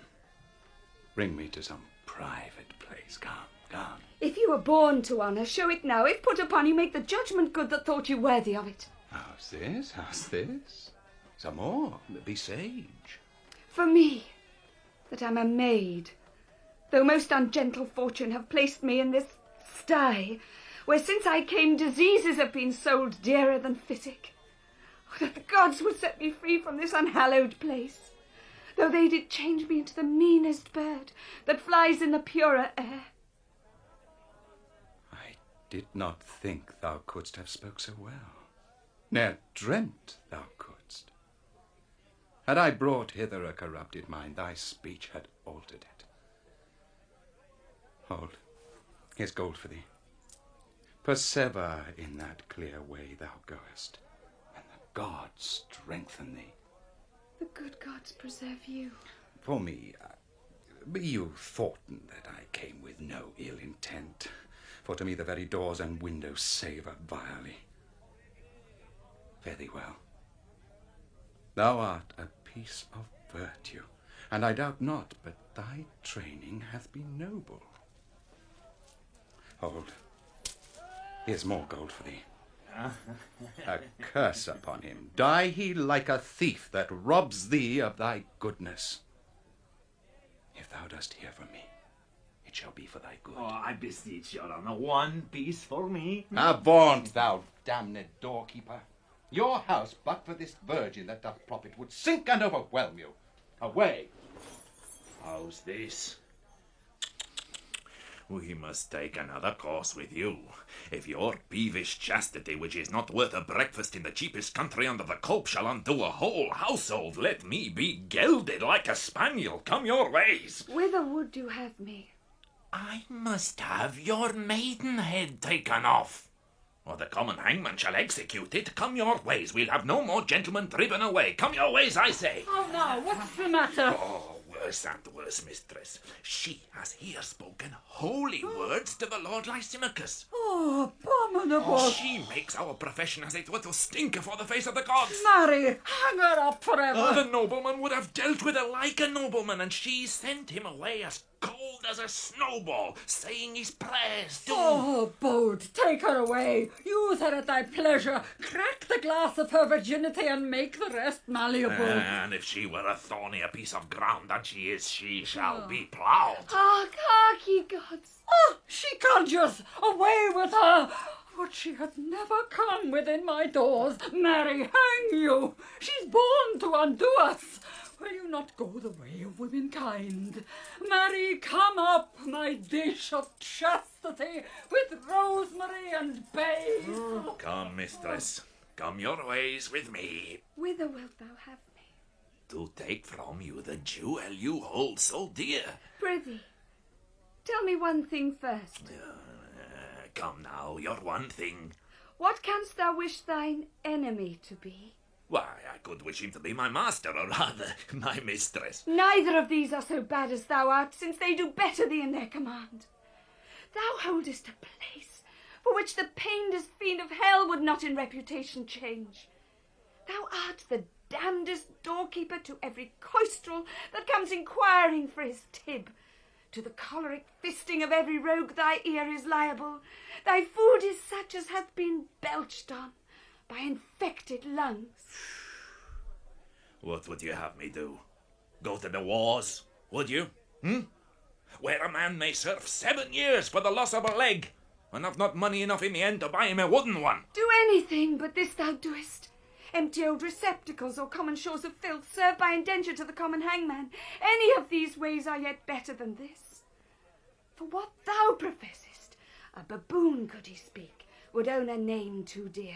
bring me to some private place. Come, come. If you were born to honour, show it now. If put upon you, make the judgment good that thought you worthy of it. How's this? How's this? Some more. Be sage. For me, that am a maid, though most ungentle fortune have placed me in this sty, where since I came diseases have been sold dearer than physic. Oh, that the gods would set me free from this unhallowed place, though they did change me into the meanest bird that flies in the purer air. I did not think thou couldst have spoke so well. Ne'er dreamt thou couldst. Had I brought hither a corrupted mind, thy speech had altered it. Hold, here's gold for thee. Persever in that clear way thou goest, and the gods strengthen thee. The good gods preserve you. For me, be you Thornton that I came with no ill intent, for to me the very doors and windows savour vilely. Fare thee well. Thou art a piece of virtue, and I doubt not but thy training hath been noble. Hold, here's more gold for thee. A curse upon him. Die he like a thief that robs thee of thy goodness. If thou dost hear from me, it shall be for thy good. Oh, I beseech your honour, one piece for me. Avaunt, thou damned doorkeeper. Your house, but for this virgin that doth prop it, would sink and overwhelm you. Away. How's this? We must take another course with you. If your peevish chastity, which is not worth a breakfast in the cheapest country under the cope, shall undo a whole household, let me be gelded like a spaniel. Come your ways. Whither would you have me? I must have your maidenhead taken off, or the common hangman shall execute it. Come your ways. We'll have no more gentlemen driven away. Come your ways, I say. Oh, now, what's the matter? Oh, worse and worse, mistress. She has here spoken holy words to the Lord Lysimachus. Oh, abominable. She makes our profession as it were to stink before the face of the gods. Marry, hang her up forever. The nobleman would have dealt with her like a nobleman, and she sent him away as cold as a snowball, saying his prayers too. Oh, Boult, take her away. Use her at thy pleasure. Crack the glass of her virginity and make the rest malleable. And if she were a thornier piece of ground than she is, she shall be ploughed. Hark, hark, ye gods. Oh, she conjures. Away with her. Would she had never come within my doors. Marry, hang you. She's born to undo us. Will you not go the way of womankind? Marry, come up, my dish of chastity, with rosemary and bay. Come, mistress, come your ways with me, Whither wilt thou have me? to take from you the jewel you hold so dear. Prithee, tell me one thing first. Come now, your one thing. What canst thou wish thine enemy to be? Why, I could wish him to be my master, or rather, my mistress. Neither of these are so bad as thou art, since they do better thee in their command. Thou holdest a place for which the painedest fiend of hell would not in reputation change. Thou art the damnedest doorkeeper to every coistrel that comes inquiring for his tib. To the choleric fisting of every rogue thy ear is liable. Thy food is such as hath been belched on by infected lungs. What would you have me do? Go to the wars, would you? Where a man may serve 7 years for the loss of a leg, and have not money enough in the end to buy him a wooden one. Do anything but this thou doest. Empty old receptacles or common shores of filth, serve by indenture to the common hangman. Any of these ways are yet better than this. For what thou professest, a baboon, could he speak, would own a name too dear.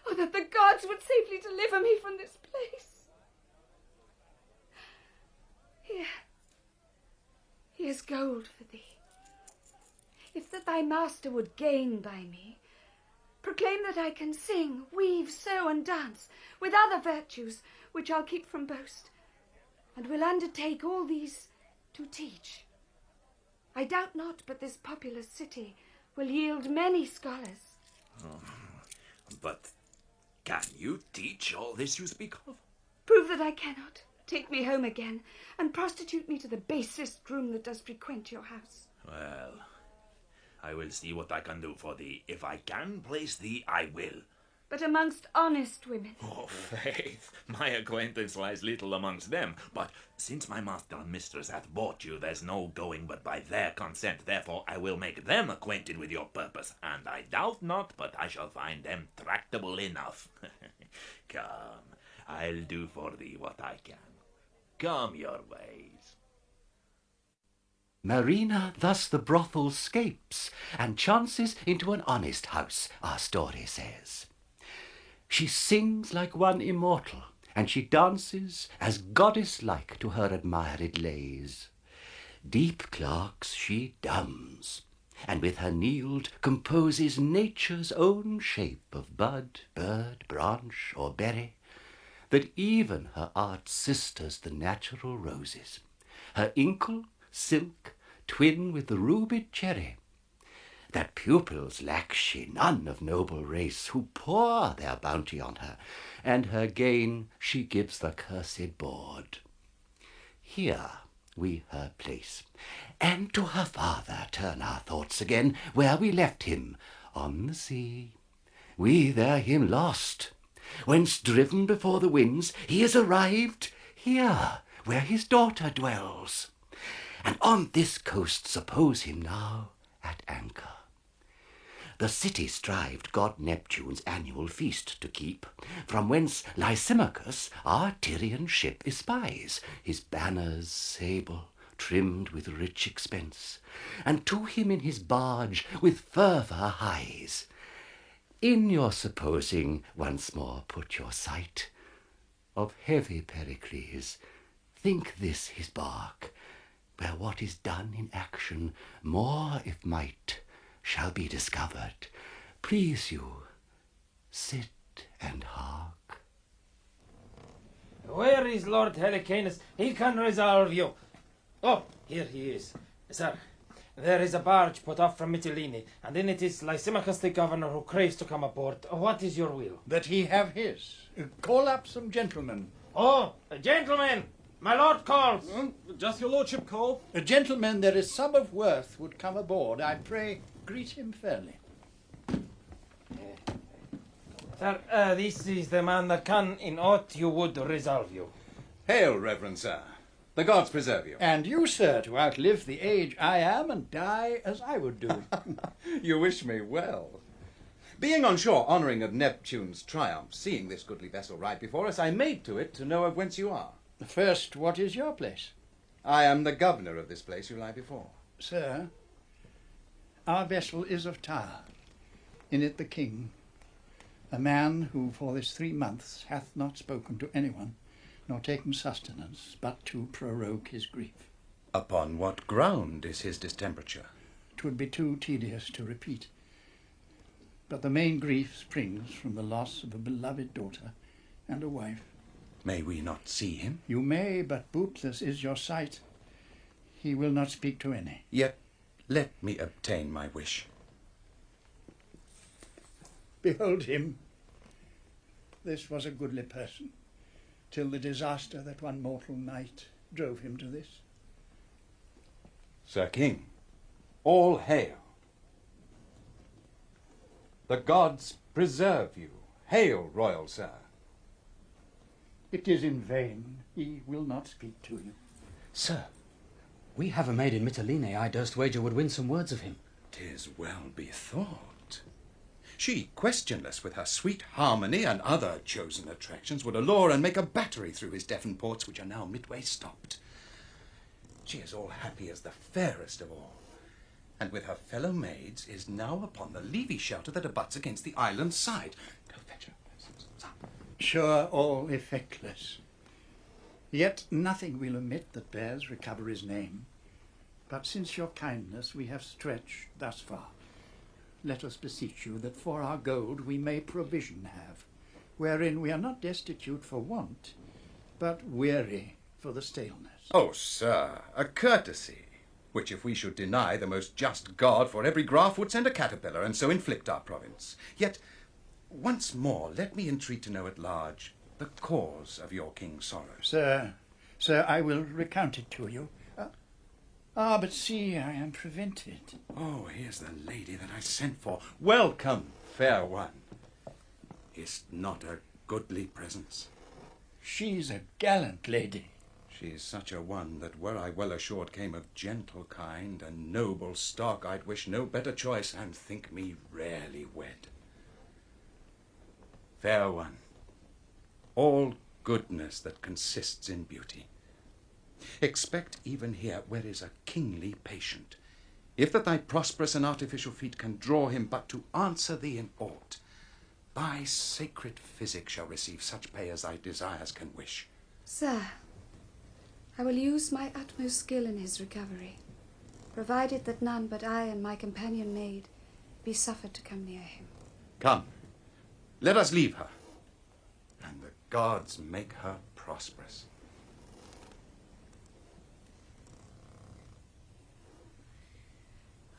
Oh, that the gods would safely deliver me from this place. Here's gold for thee. If that thy master would gain by me, proclaim that I can sing, weave, sew, and dance, with other virtues, which I'll keep from boast, and will undertake all these to teach. I doubt not but this populous city will yield many scholars. But can you teach all this you speak of? Prove that I cannot. Take me home again, and prostitute me to the basest groom that does frequent your house. Well, I will see what I can do for thee. If I can place thee, I will. But amongst honest women. Oh, faith, my acquaintance lies little amongst them. But since my master and mistress hath bought you, there's no going but by their consent. Therefore I will make them acquainted with your purpose, and I doubt not but I shall find them tractable enough. Come, I'll do for thee what I can. Come your ways. Marina thus the brothel scapes, and chances into an honest house, our story says. She sings like one immortal, and she dances as goddess-like to her admired lays. Deep clerks she dumbs, and with her kneeled composes nature's own shape of bud, bird, branch, or berry, that even her art sisters the natural roses, her inkle, silk, twin with the rubied cherry. That pupils lack she none of noble race, who pour their bounty on her, and her gain she gives the cursed Bawd. Here we her place, and to her father turn our thoughts again, where we left him, on the sea. We there him lost, whence driven before the winds, he is arrived here, where his daughter dwells, and on this coast suppose him now at anchor. The city strived god Neptune's annual feast to keep, from whence Lysimachus our Tyrian ship espies, his banners sable, trimmed with rich expense, and to him in his barge with fervour hies. In your supposing once more put your sight, of heavy Pericles, think this his bark, where what is done in action, more if might, shall be discovered. Please you, sit and hark. Where is Lord Helicanus? He can resolve you. Oh, here he is. Sir, there is a barge put off from Mytilene, and in it is Lysimachus the governor, who craves to come aboard. What is your will? That he have his. Call up some gentlemen. Oh, gentlemen! My lord calls. Doth your lordship call? A gentleman there is some of worth would come aboard. I pray greet him fairly. Sir, this is the man that can, in aught you would, resolve you. Hail, reverend sir. The gods preserve you. And you, sir, to outlive the age I am and die as I would do. You wish me well. Being on shore, honouring of Neptune's triumph, seeing this goodly vessel ride before us, I made to it to know of whence you are. First, what is your place? I am the governor of this place you lie before. Sir, our vessel is of Tyre. In it the king, a man who for this 3 months hath not spoken to anyone, nor taken sustenance, but to prorogue his grief. Upon what ground is his distemperature? 'Twould be too tedious to repeat. But the main grief springs from the loss of a beloved daughter and a wife. May we not see him? You may, but bootless is your sight. He will not speak to any. Yet let me obtain my wish. Behold him. This was a goodly person, till the disaster that one mortal night drove him to this. Sir King, all hail. The gods preserve you. Hail, royal sir. It is in vain. He will not speak to you. Sir, we have a maid in Mytilene I durst wager would win some words of him. 'Tis well bethought. She, questionless, with her sweet harmony and other chosen attractions, would allure and make a battery through his deafened ports, which are now midway stopped. She is all happy as the fairest of all, and with her fellow maids is now upon the leafy shelter that abuts against the island's side. Go fetch her. Sure, all effectless. Yet nothing we'll omit that bears Recovery's name. But since your kindness we have stretched thus far, let us beseech you that for our gold we may provision have, wherein we are not destitute for want, but weary for the staleness. Oh, sir, a courtesy, which if we should deny the most just God for every graft would send a caterpillar, and so inflict our province. Yet, once more, let me entreat to know at large the cause of your king's sorrows. Sir, I will recount it to you. But see, I am prevented. Oh, here's the lady that I sent for. Welcome, fair one. Is't not a goodly presence? She's a gallant lady. She is such a one that were I well assured came of gentle kind and noble stock, I'd wish no better choice and think me rarely wed. Fair one, all goodness that consists in beauty, expect even here where is a kingly patient, if that thy prosperous and artificial feet can draw him but to answer thee in aught. Thy sacred physic shall receive such pay as thy desires can wish. Sir, I will use my utmost skill in his recovery, provided that none but I and my companion maid be suffered to come near him. Come, let us leave her, and the gods make her prosperous.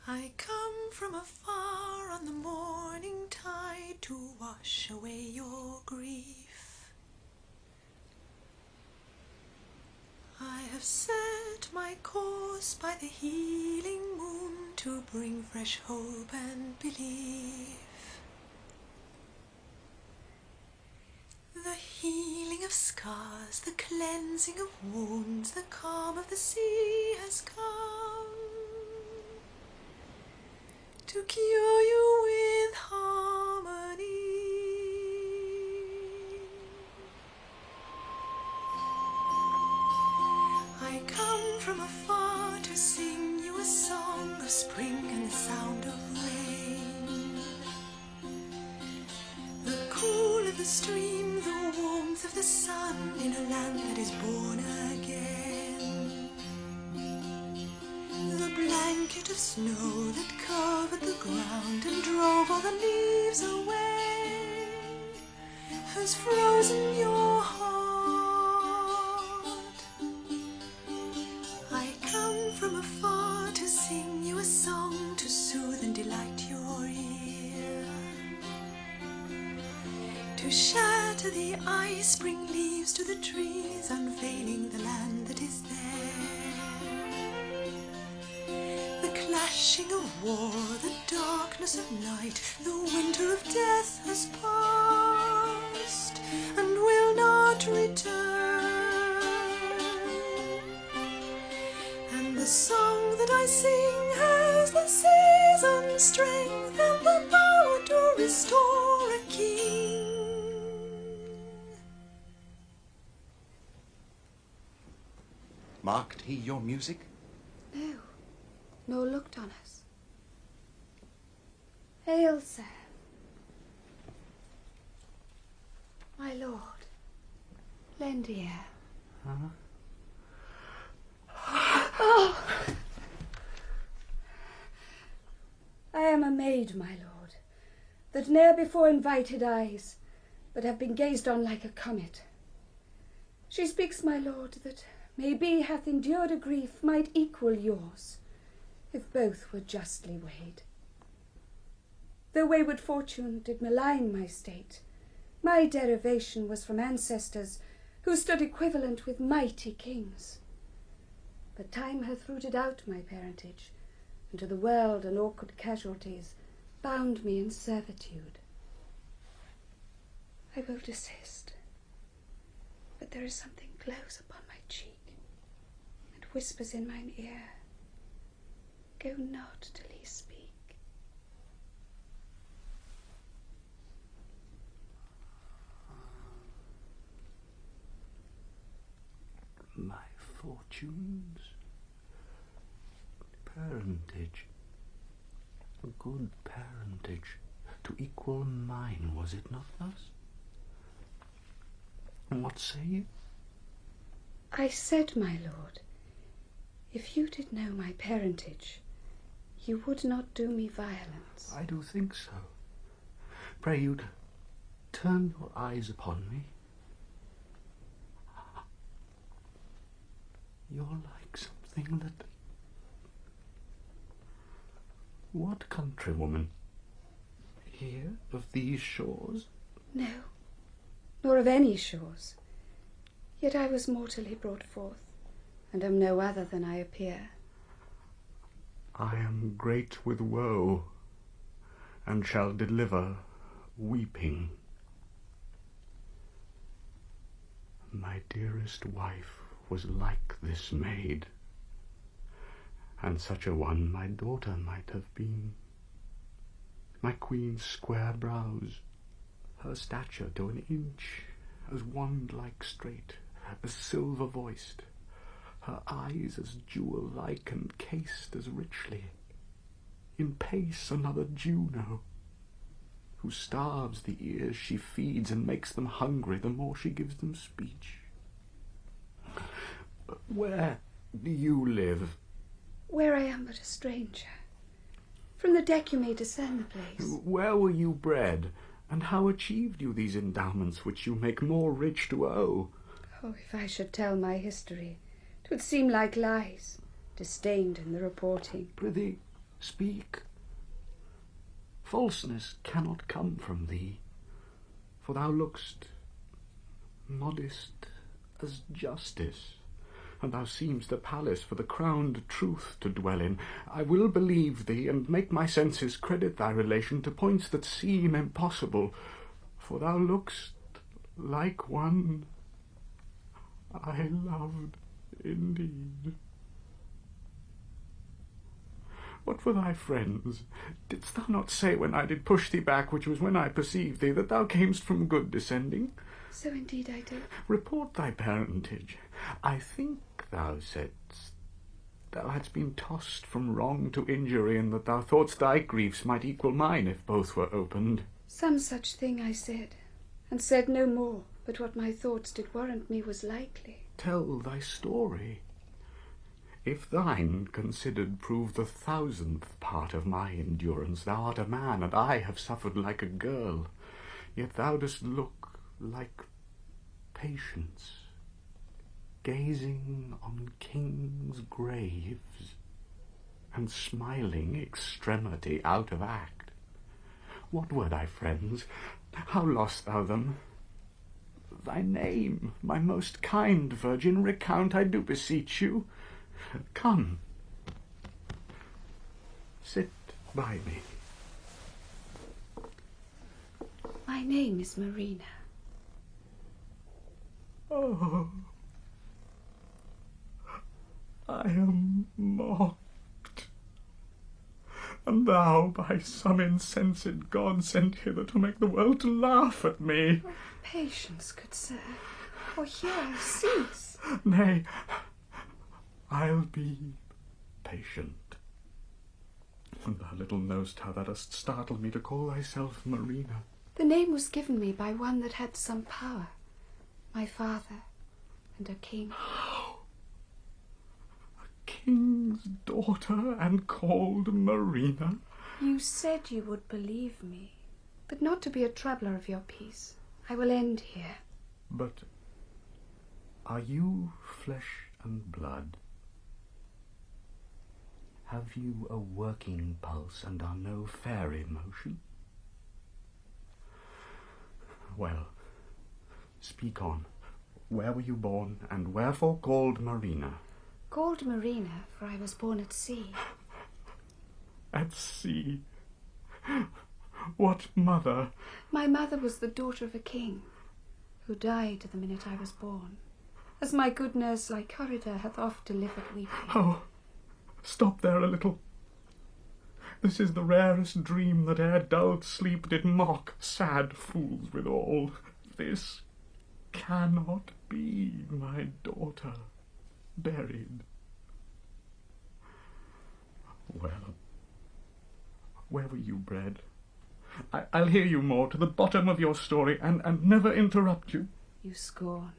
I come from afar on the morning tide to wash away your grief. I have set my course by the healing moon to bring fresh hope and belief. The healing of scars, the cleansing of wounds, the calm of the sea has come to cure you with harmony. I come from afar to sing you a song of spring and the sound of rain. The cool of the stream, the warmth of the sun in a land that is born again. The blanket of snow that covered the ground and drove all the leaves away has frozen your heart. I come from afar to sing you a song to soothe and delight your ear, to shatter the ice, bring leaves to the trees, unveiling the land that is there. The clashing of war, the darkness of night, the winter of death has passed and will not return. And the song that I sing has the season's strength and the power to restore a king. Marked he your music? No, nor looked on us. Hail, sir. My lord, lend ear. Oh! I am a maid, my lord, that ne'er before invited eyes, but have been gazed on like a comet. She speaks, my lord, that maybe hath endured a grief might equal yours, if both were justly weighed. Though wayward fortune did malign my state, my derivation was from ancestors who stood equivalent with mighty kings. But time hath rooted out my parentage, and to the world and awkward casualties bound me in servitude. I will desist, but there is something close upon my cheek, and whispers in mine ear, go not till he speak. My fortunes, parentage, a good parentage, to equal mine, was it not thus? What say you? I said, my lord, if you did know my parentage, you would not do me violence. I do think so. Pray you, turn your eyes upon me. You're like something that... What countrywoman? Here, of these shores? No, nor of any shores. Yet I was mortally brought forth, and am no other than I appear. I am great with woe, and shall deliver weeping. My dearest wife was like this maid, and such a one my daughter might have been. My queen's square brows, her stature to an inch, as wand-like straight, as silver-voiced, her eyes as jewel-like and cased as richly, in pace another Juno, who starves the ears she feeds and makes them hungry the more she gives them speech. Where do you live? Where I am but a stranger. From the deck you may discern the place. Where were you bred, and how achieved you these endowments which you make more rich to owe? Oh, if I should tell my history, 'twould seem like lies, disdained in the reporting. Prithee, speak. Falseness cannot come from thee, for thou look'st modest as justice, and thou seem'st a palace for the crowned truth to dwell in. I will believe thee, and make my senses credit thy relation to points that seem impossible, for thou look'st like one I loved indeed. What were thy friends? Didst thou not say when I did push thee back, which was when I perceived thee, that thou camest from good descending? So indeed I did. Report thy parentage. I think thou saidst thou hadst been tossed from wrong to injury, and that thou thoughtst thy griefs might equal mine if both were opened. Some such thing I said, and said no more, but what my thoughts did warrant me was likely. Tell thy story. If thine, considered, prove the 1,000th part of my endurance, thou art a man, and I have suffered like a girl. Yet thou dost look like patience, gazing on kings' graves, and smiling extremity out of act. What were thy friends? How lost thou them? Thy name, my most kind virgin, recount, I do beseech you. Come, sit by me. My name is Marina. Oh, I am mocked, and thou by some insensate god sent hither to make the world to laugh at me. Oh, patience, good sir, for here I cease. Nay, I'll be patient. And thou little know'st how thou dost startle me to call thyself Marina. The name was given me by one that had some power, my father, and a king. A king's daughter, and called Marina? You said you would believe me, but not to be a troubler of your peace. I will end here. But are you flesh and blood? Have you a working pulse, and are no fairy motion? Well, speak on. Where were you born, and wherefore called Marina? Called Marina, for I was born at sea. At sea? What mother? My mother was the daughter of a king, who died the minute I was born, as my good nurse Lysimachus hath oft delivered weeping. Oh, stop there a little. This is the rarest dream that ere dulled sleep did mock sad fools withal. This cannot be my daughter buried. Well, where were you bred? I'll hear you more to the bottom of your story, and never interrupt you. You scorn.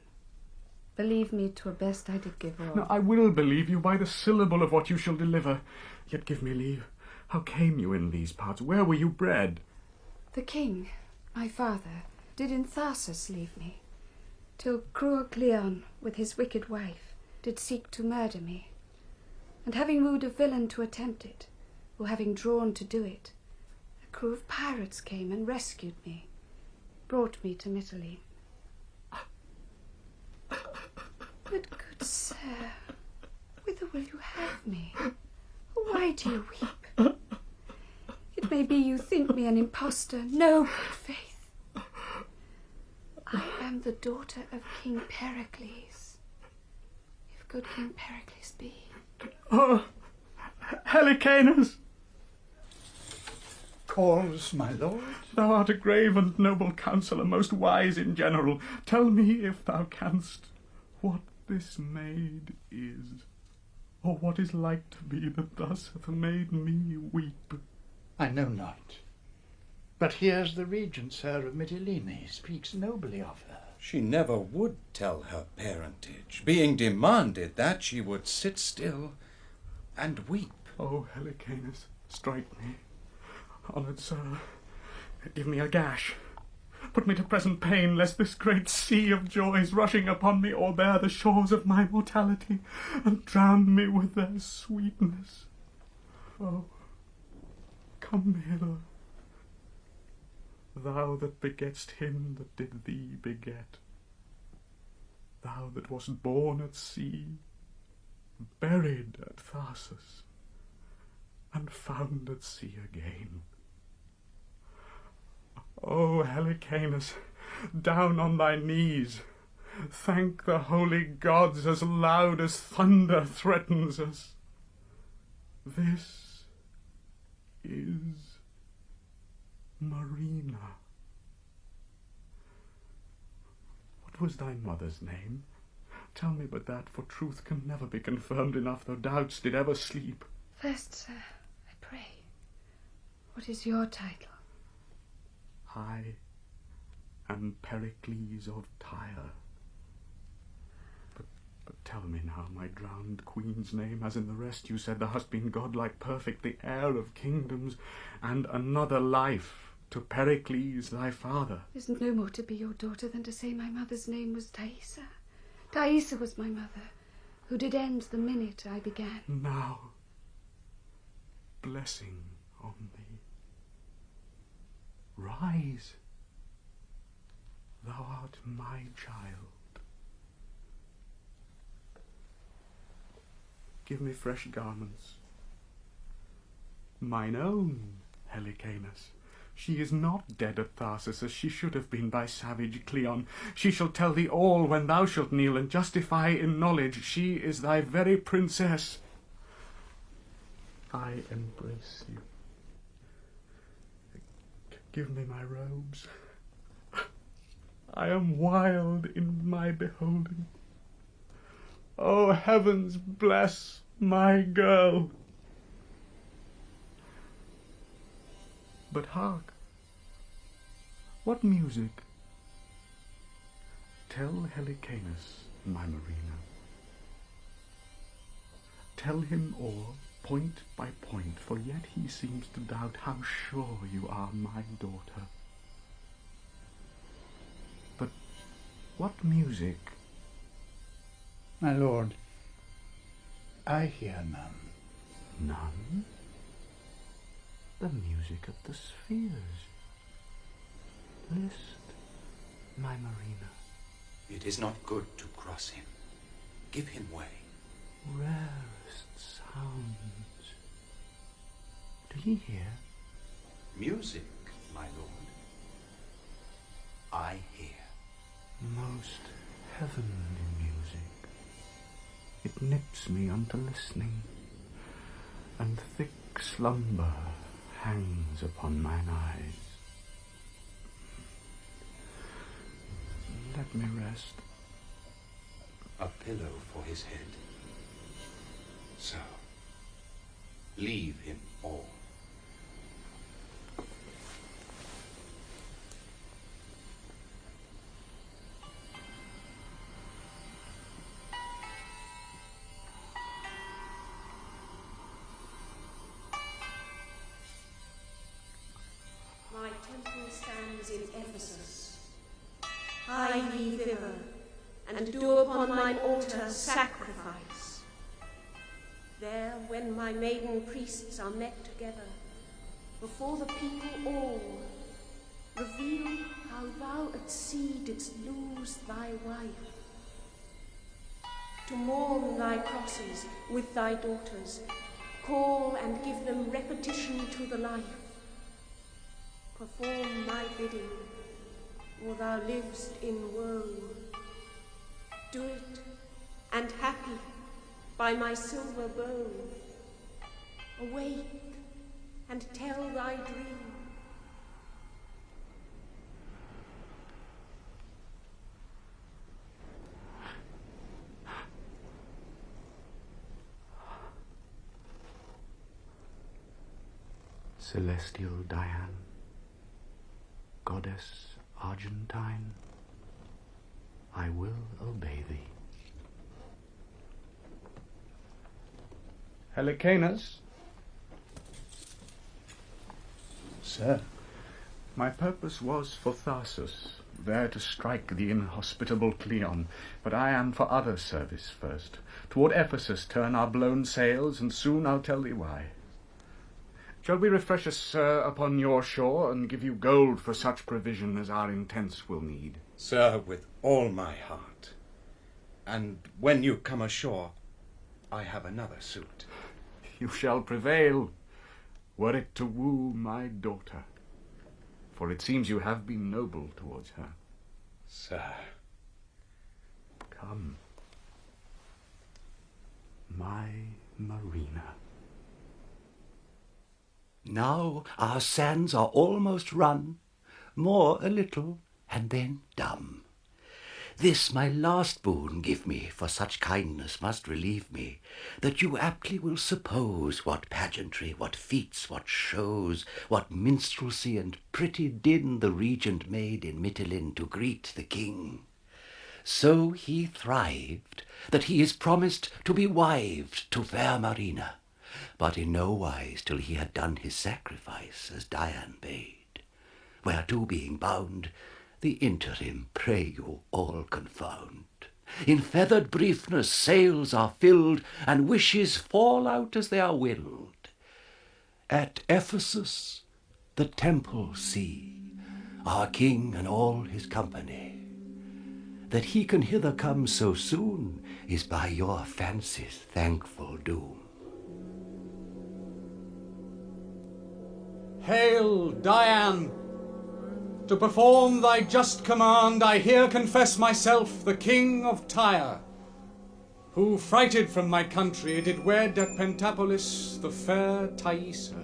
Believe me, 'twere best I did give all. No, I will believe you by the syllable of what you shall deliver. Yet give me leave. How came you in these parts? Where were you bred? The king, my father, did in Tarsus leave me, till cruel Cleon, with his wicked wife, did seek to murder me. And having wooed a villain to attempt it, who having drawn to do it, a crew of pirates came and rescued me, brought me to Mytilene. But, good sir, whither will you have me? Why do you weep? It may be you think me an impostor. No, good faith. I am the daughter of King Pericles, if good King Pericles be. Oh, Helicanus! Cause, my lord? Thou art a grave and noble counsellor, most wise in general. Tell me, if thou canst, what this maid is, or what is like to be that thus hath made me weep. I know not. But here's the regent, sir, of Mytilene, speaks nobly of her. She never would tell her parentage. Being demanded that, she would sit still and weep. Oh, Helicanus, strike me. Honoured sir, give me a gash. Put me to present pain, lest this great sea of joys rushing upon me o'erbear the shores of my mortality, and drown me with their sweetness. Oh, come hither, thou that begett'st him that did thee beget, thou that wast born at sea, buried at Tarsus, and found at sea again. O Helicanus, down on thy knees, thank the holy gods as loud as thunder threatens us. This is Marina. What was thy mother's name? Tell me but that, for truth can never be confirmed enough, though doubts did ever sleep. First, sir, I pray, what is your title? I am Pericles of Tyre. But tell me now, my drowned queen's name, as in the rest you said thou hast been godlike perfect, the heir of kingdoms, and another life to Pericles thy father. Isn't no more to be your daughter than to say my mother's name was Thaisa. Thaisa was my mother, who did end the minute I began. Now, blessing on thee. Rise, thou art my child. Give me fresh garments. Mine own, Helicanus. She is not dead at Tarsus, as she should have been by savage Cleon. She shall tell thee all when thou shalt kneel and justify in knowledge. She is thy very princess. I embrace you. Give me my robes. I am wild in my beholding. O heavens, bless my girl. But hark, what music? Tell Helicanus, my Marina. Tell him all, point by point, for yet he seems to doubt how sure you are my daughter. But what music? My lord, I hear none. None? The music of the spheres. List, my Marina. It is not good to cross him. Give him way. Rarest sounds. Do ye hear? Music, my lord. I hear. Most heavenly music. It nips me unto listening, and thick slumber hangs upon mine eyes. Let me rest. A pillow for his head. So, leave him all. My temple stands in Ephesus. Hie ye thither, and do upon mine altar sacrifice. There, when my maiden priests are met together, before the people all, reveal how thou at sea didst lose thy wife. To mourn thy crosses with thy daughters, call and give them repetition to the life. Perform my bidding, or thou livest in woe. Do it, and happy, by my silver bow. Awake, and tell thy dream. Celestial Diane, goddess Argentine, I will obey thee. Helicanus? Sir, my purpose was for Tarsus, there to strike the inhospitable Cleon, but I am for other service first. Toward Ephesus turn our blown sails, and soon I'll tell thee why. Shall we refresh us, sir, upon your shore, and give you gold for such provision as our intents will need? Sir, with all my heart. And when you come ashore, I have another suit. You shall prevail, were it to woo my daughter. For it seems you have been noble towards her. Sir. Come. My Marina. Now our sands are almost run, more a little, and then dumb. This my last boon give me, for such kindness must relieve me, that you aptly will suppose what pageantry, what feats, what shows, what minstrelsy and pretty din the regent made in Mytilene to greet the king. So he thrived, that he is promised to be wived to fair Marina, but in no wise till he had done his sacrifice as Dian bade, whereto being bound, the interim pray you all confound. In feathered briefness sails are filled, and wishes fall out as they are willed. At Ephesus the temple see, our king and all his company. That he can hither come so soon is by your fancy's thankful doom. Hail, Dian! To perform thy just command, I here confess myself the king of Tyre, who, frighted from my country, did wed at Pentapolis the fair Thaisa.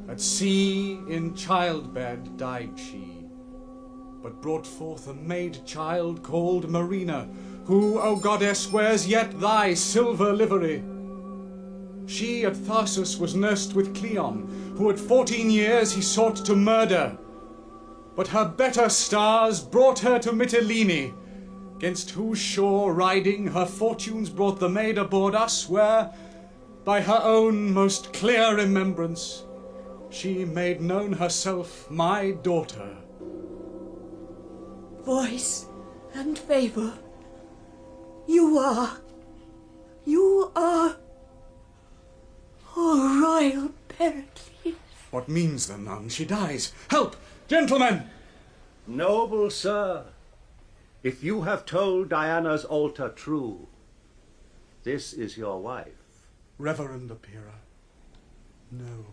At sea in childbed died she, but brought forth a maid child called Marina, who, O goddess, wears yet thy silver livery. She at Tarsus was nursed with Cleon, who at 14 years he sought to murder. But her better stars brought her to Mytilene, 'gainst whose shore riding her fortunes brought the maid aboard us, where, by her own most clear remembrance, she made known herself my daughter. Voice and favour, you are, oh, royal Pericles. What means the nun? She dies. Help! Gentlemen! Noble sir, if you have told Diana's altar true, this is your wife. Reverend Apira, no.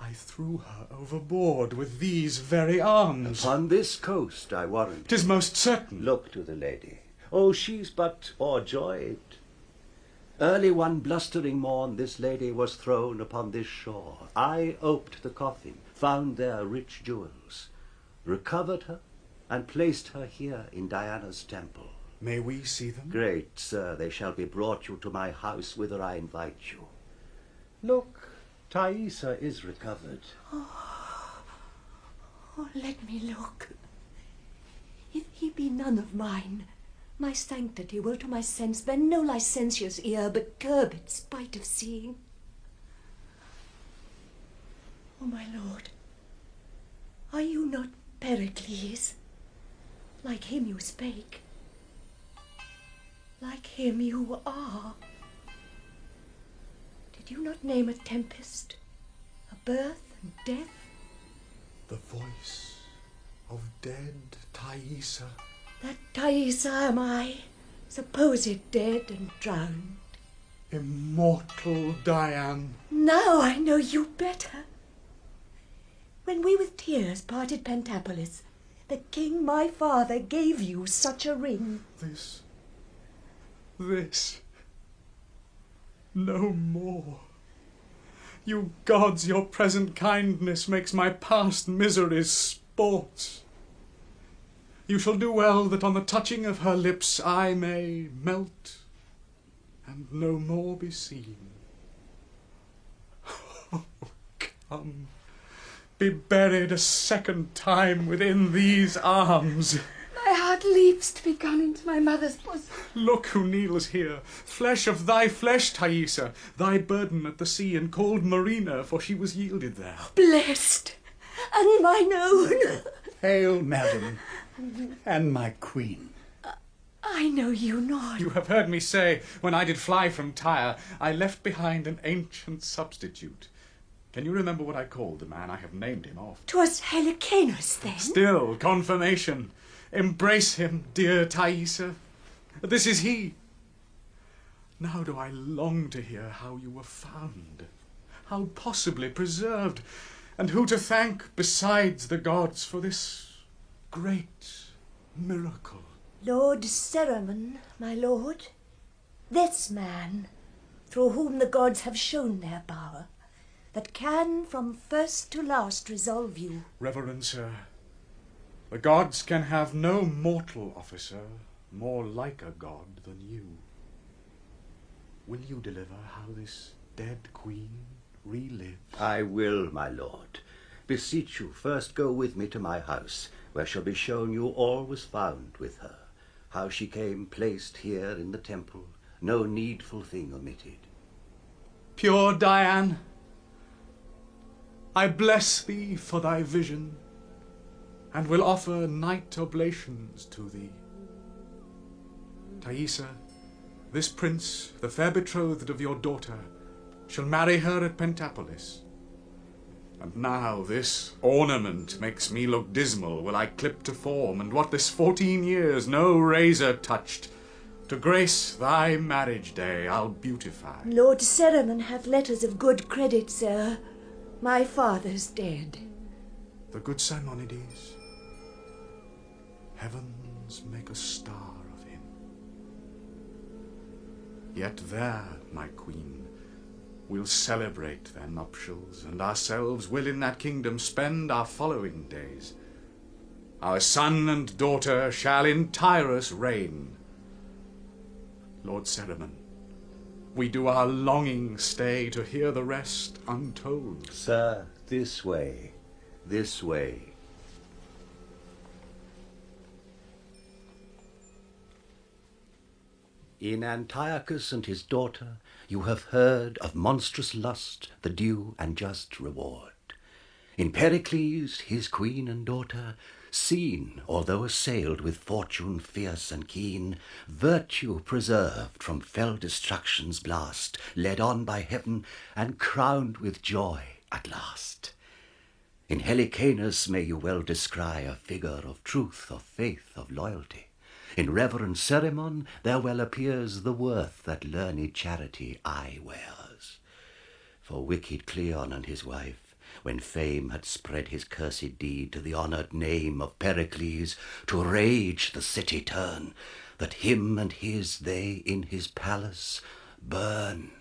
I threw her overboard with these very arms. Upon this coast, I warrant. 'Tis most certain. Look to the lady. Oh, she's but o'erjoyed. Early one blustering morn this lady was thrown upon this shore. I oped the coffin, found there rich jewels, recovered her, and placed her here in Diana's temple. May we see them? Great sir, they shall be brought you to my house, whither I invite you. Look, Thaisa is recovered. Oh, let me look. If he be none of mine, my sanctity will to my sense bend no licentious ear, but curb it, spite of seeing. Oh, my lord, are you not Pericles? Like him you spake. Like him you are. Did you not name a tempest, a birth and death? The voice of dead Thaisa. That Thaisa am I, supposed dead and drowned. Immortal Dian. Now I know you better. When we with tears parted Pentapolis, the king my father gave you such a ring. This. No more. You gods, your present kindness makes my past miseries sports. You shall do well that on the touching of her lips I may melt and no more be seen. Oh, come, be buried a second time within these arms. My heart leaps to be gone into my mother's bosom. Look who kneels here, flesh of thy flesh, Thaisa, thy burden at the sea, and called Marina, for she was yielded there. Blessed and mine own. Hail, madam, and my queen. I know you not. You have heard me say, when I did fly from Tyre, I left behind an ancient substitute. Can you remember what I called the man? I have named him off. 'Twas Helicanus, then? Still, confirmation. Embrace him, dear Thaisa. This is he. Now do I long to hear how you were found, how possibly preserved, and who to thank besides the gods for this great miracle. Lord Cerimon, my lord, this man, through whom the gods have shown their power, that can from first to last resolve you. Reverend sir, the gods can have no mortal officer more like a god than you. Will you deliver how this dead queen relives? I will, my lord. Beseech you, first go with me to my house, where shall be shown you all was found with her, how she came placed here in the temple, no needful thing omitted. Pure Diane, I bless thee for thy vision, and will offer night oblations to thee. Thaisa, this prince, the fair betrothed of your daughter, shall marry her at Pentapolis. And now this ornament makes me look dismal, will I clip to form, and what this 14 years no razor touched, to grace thy marriage day I'll beautify. Lord Cerimon hath letters of good credit, sir. My father's dead. The good Simonides, heavens make a star of him. Yet there, my queen, we'll celebrate their nuptials, and ourselves will in that kingdom spend our following days. Our son and daughter shall in Tyrus reign. Lord Cerimon, we do our longing stay to hear the rest untold. Sir, this way, this way. In Antiochus and his daughter you have heard of monstrous lust, the due and just reward. In Pericles, his queen and daughter, seen, although assailed with fortune fierce and keen, virtue preserved from fell destruction's blast, led on by heaven, and crowned with joy at last. In Helicanus may you well descry a figure of truth, of faith, of loyalty. In reverend Cerimon there well appears the worth that learned charity aye wears. For wicked Cleon and his wife, when fame had spread his cursed deed to the honoured name of Pericles, to rage the city turn, that him and his they in his palace burn.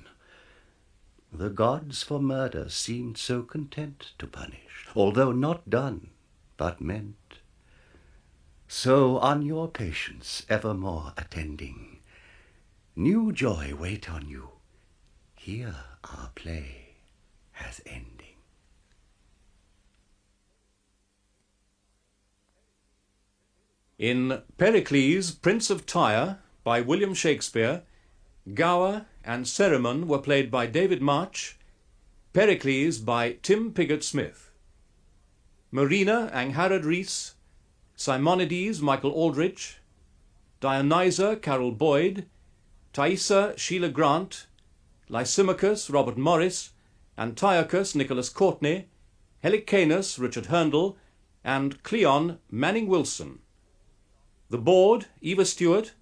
The gods for murder seemed so content to punish, although not done, but meant. So on your patience evermore attending, new joy wait on you, here our play has ending. In Pericles, Prince of Tyre, by William Shakespeare, Gower and Cerimon were played by David March, Pericles by Tim Piggot-Smith. Marina, Angharad Rees, Simonides, Michael Aldridge, Dionyza, Carole Boyd, Thaisa, Sheila Grant, Lysimachus, Robert Morris, Antiochus, Nicholas Courtney, Helicanus, Richard Hurndall, and Cleon, Manning Wilson. The Bawd, Eva Stuart,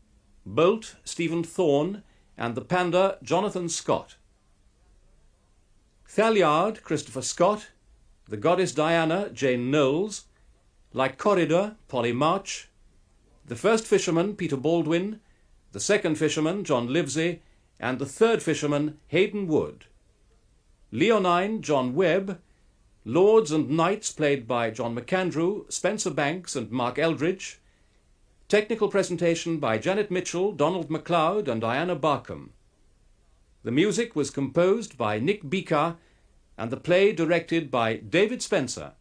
Boult, Stephen Thorne, and the Pandar, Jonathan Scott. Thaliard, Christopher Scott, the goddess Diana, Jane Knowles, Lycorida, Polly March, the first fisherman, Peter Baldwin, the second fisherman, John Livesey, and the third fisherman, Haydn Wood. Leonine, John Webb, lords and knights played by John McAndrew, Spencer Banks, and Mark Aldridge. Technical presentation by Janet Mitchell, Donald MacLeod, and Diana Barkham. The music was composed by Nick Beaker, and the play directed by David Spencer.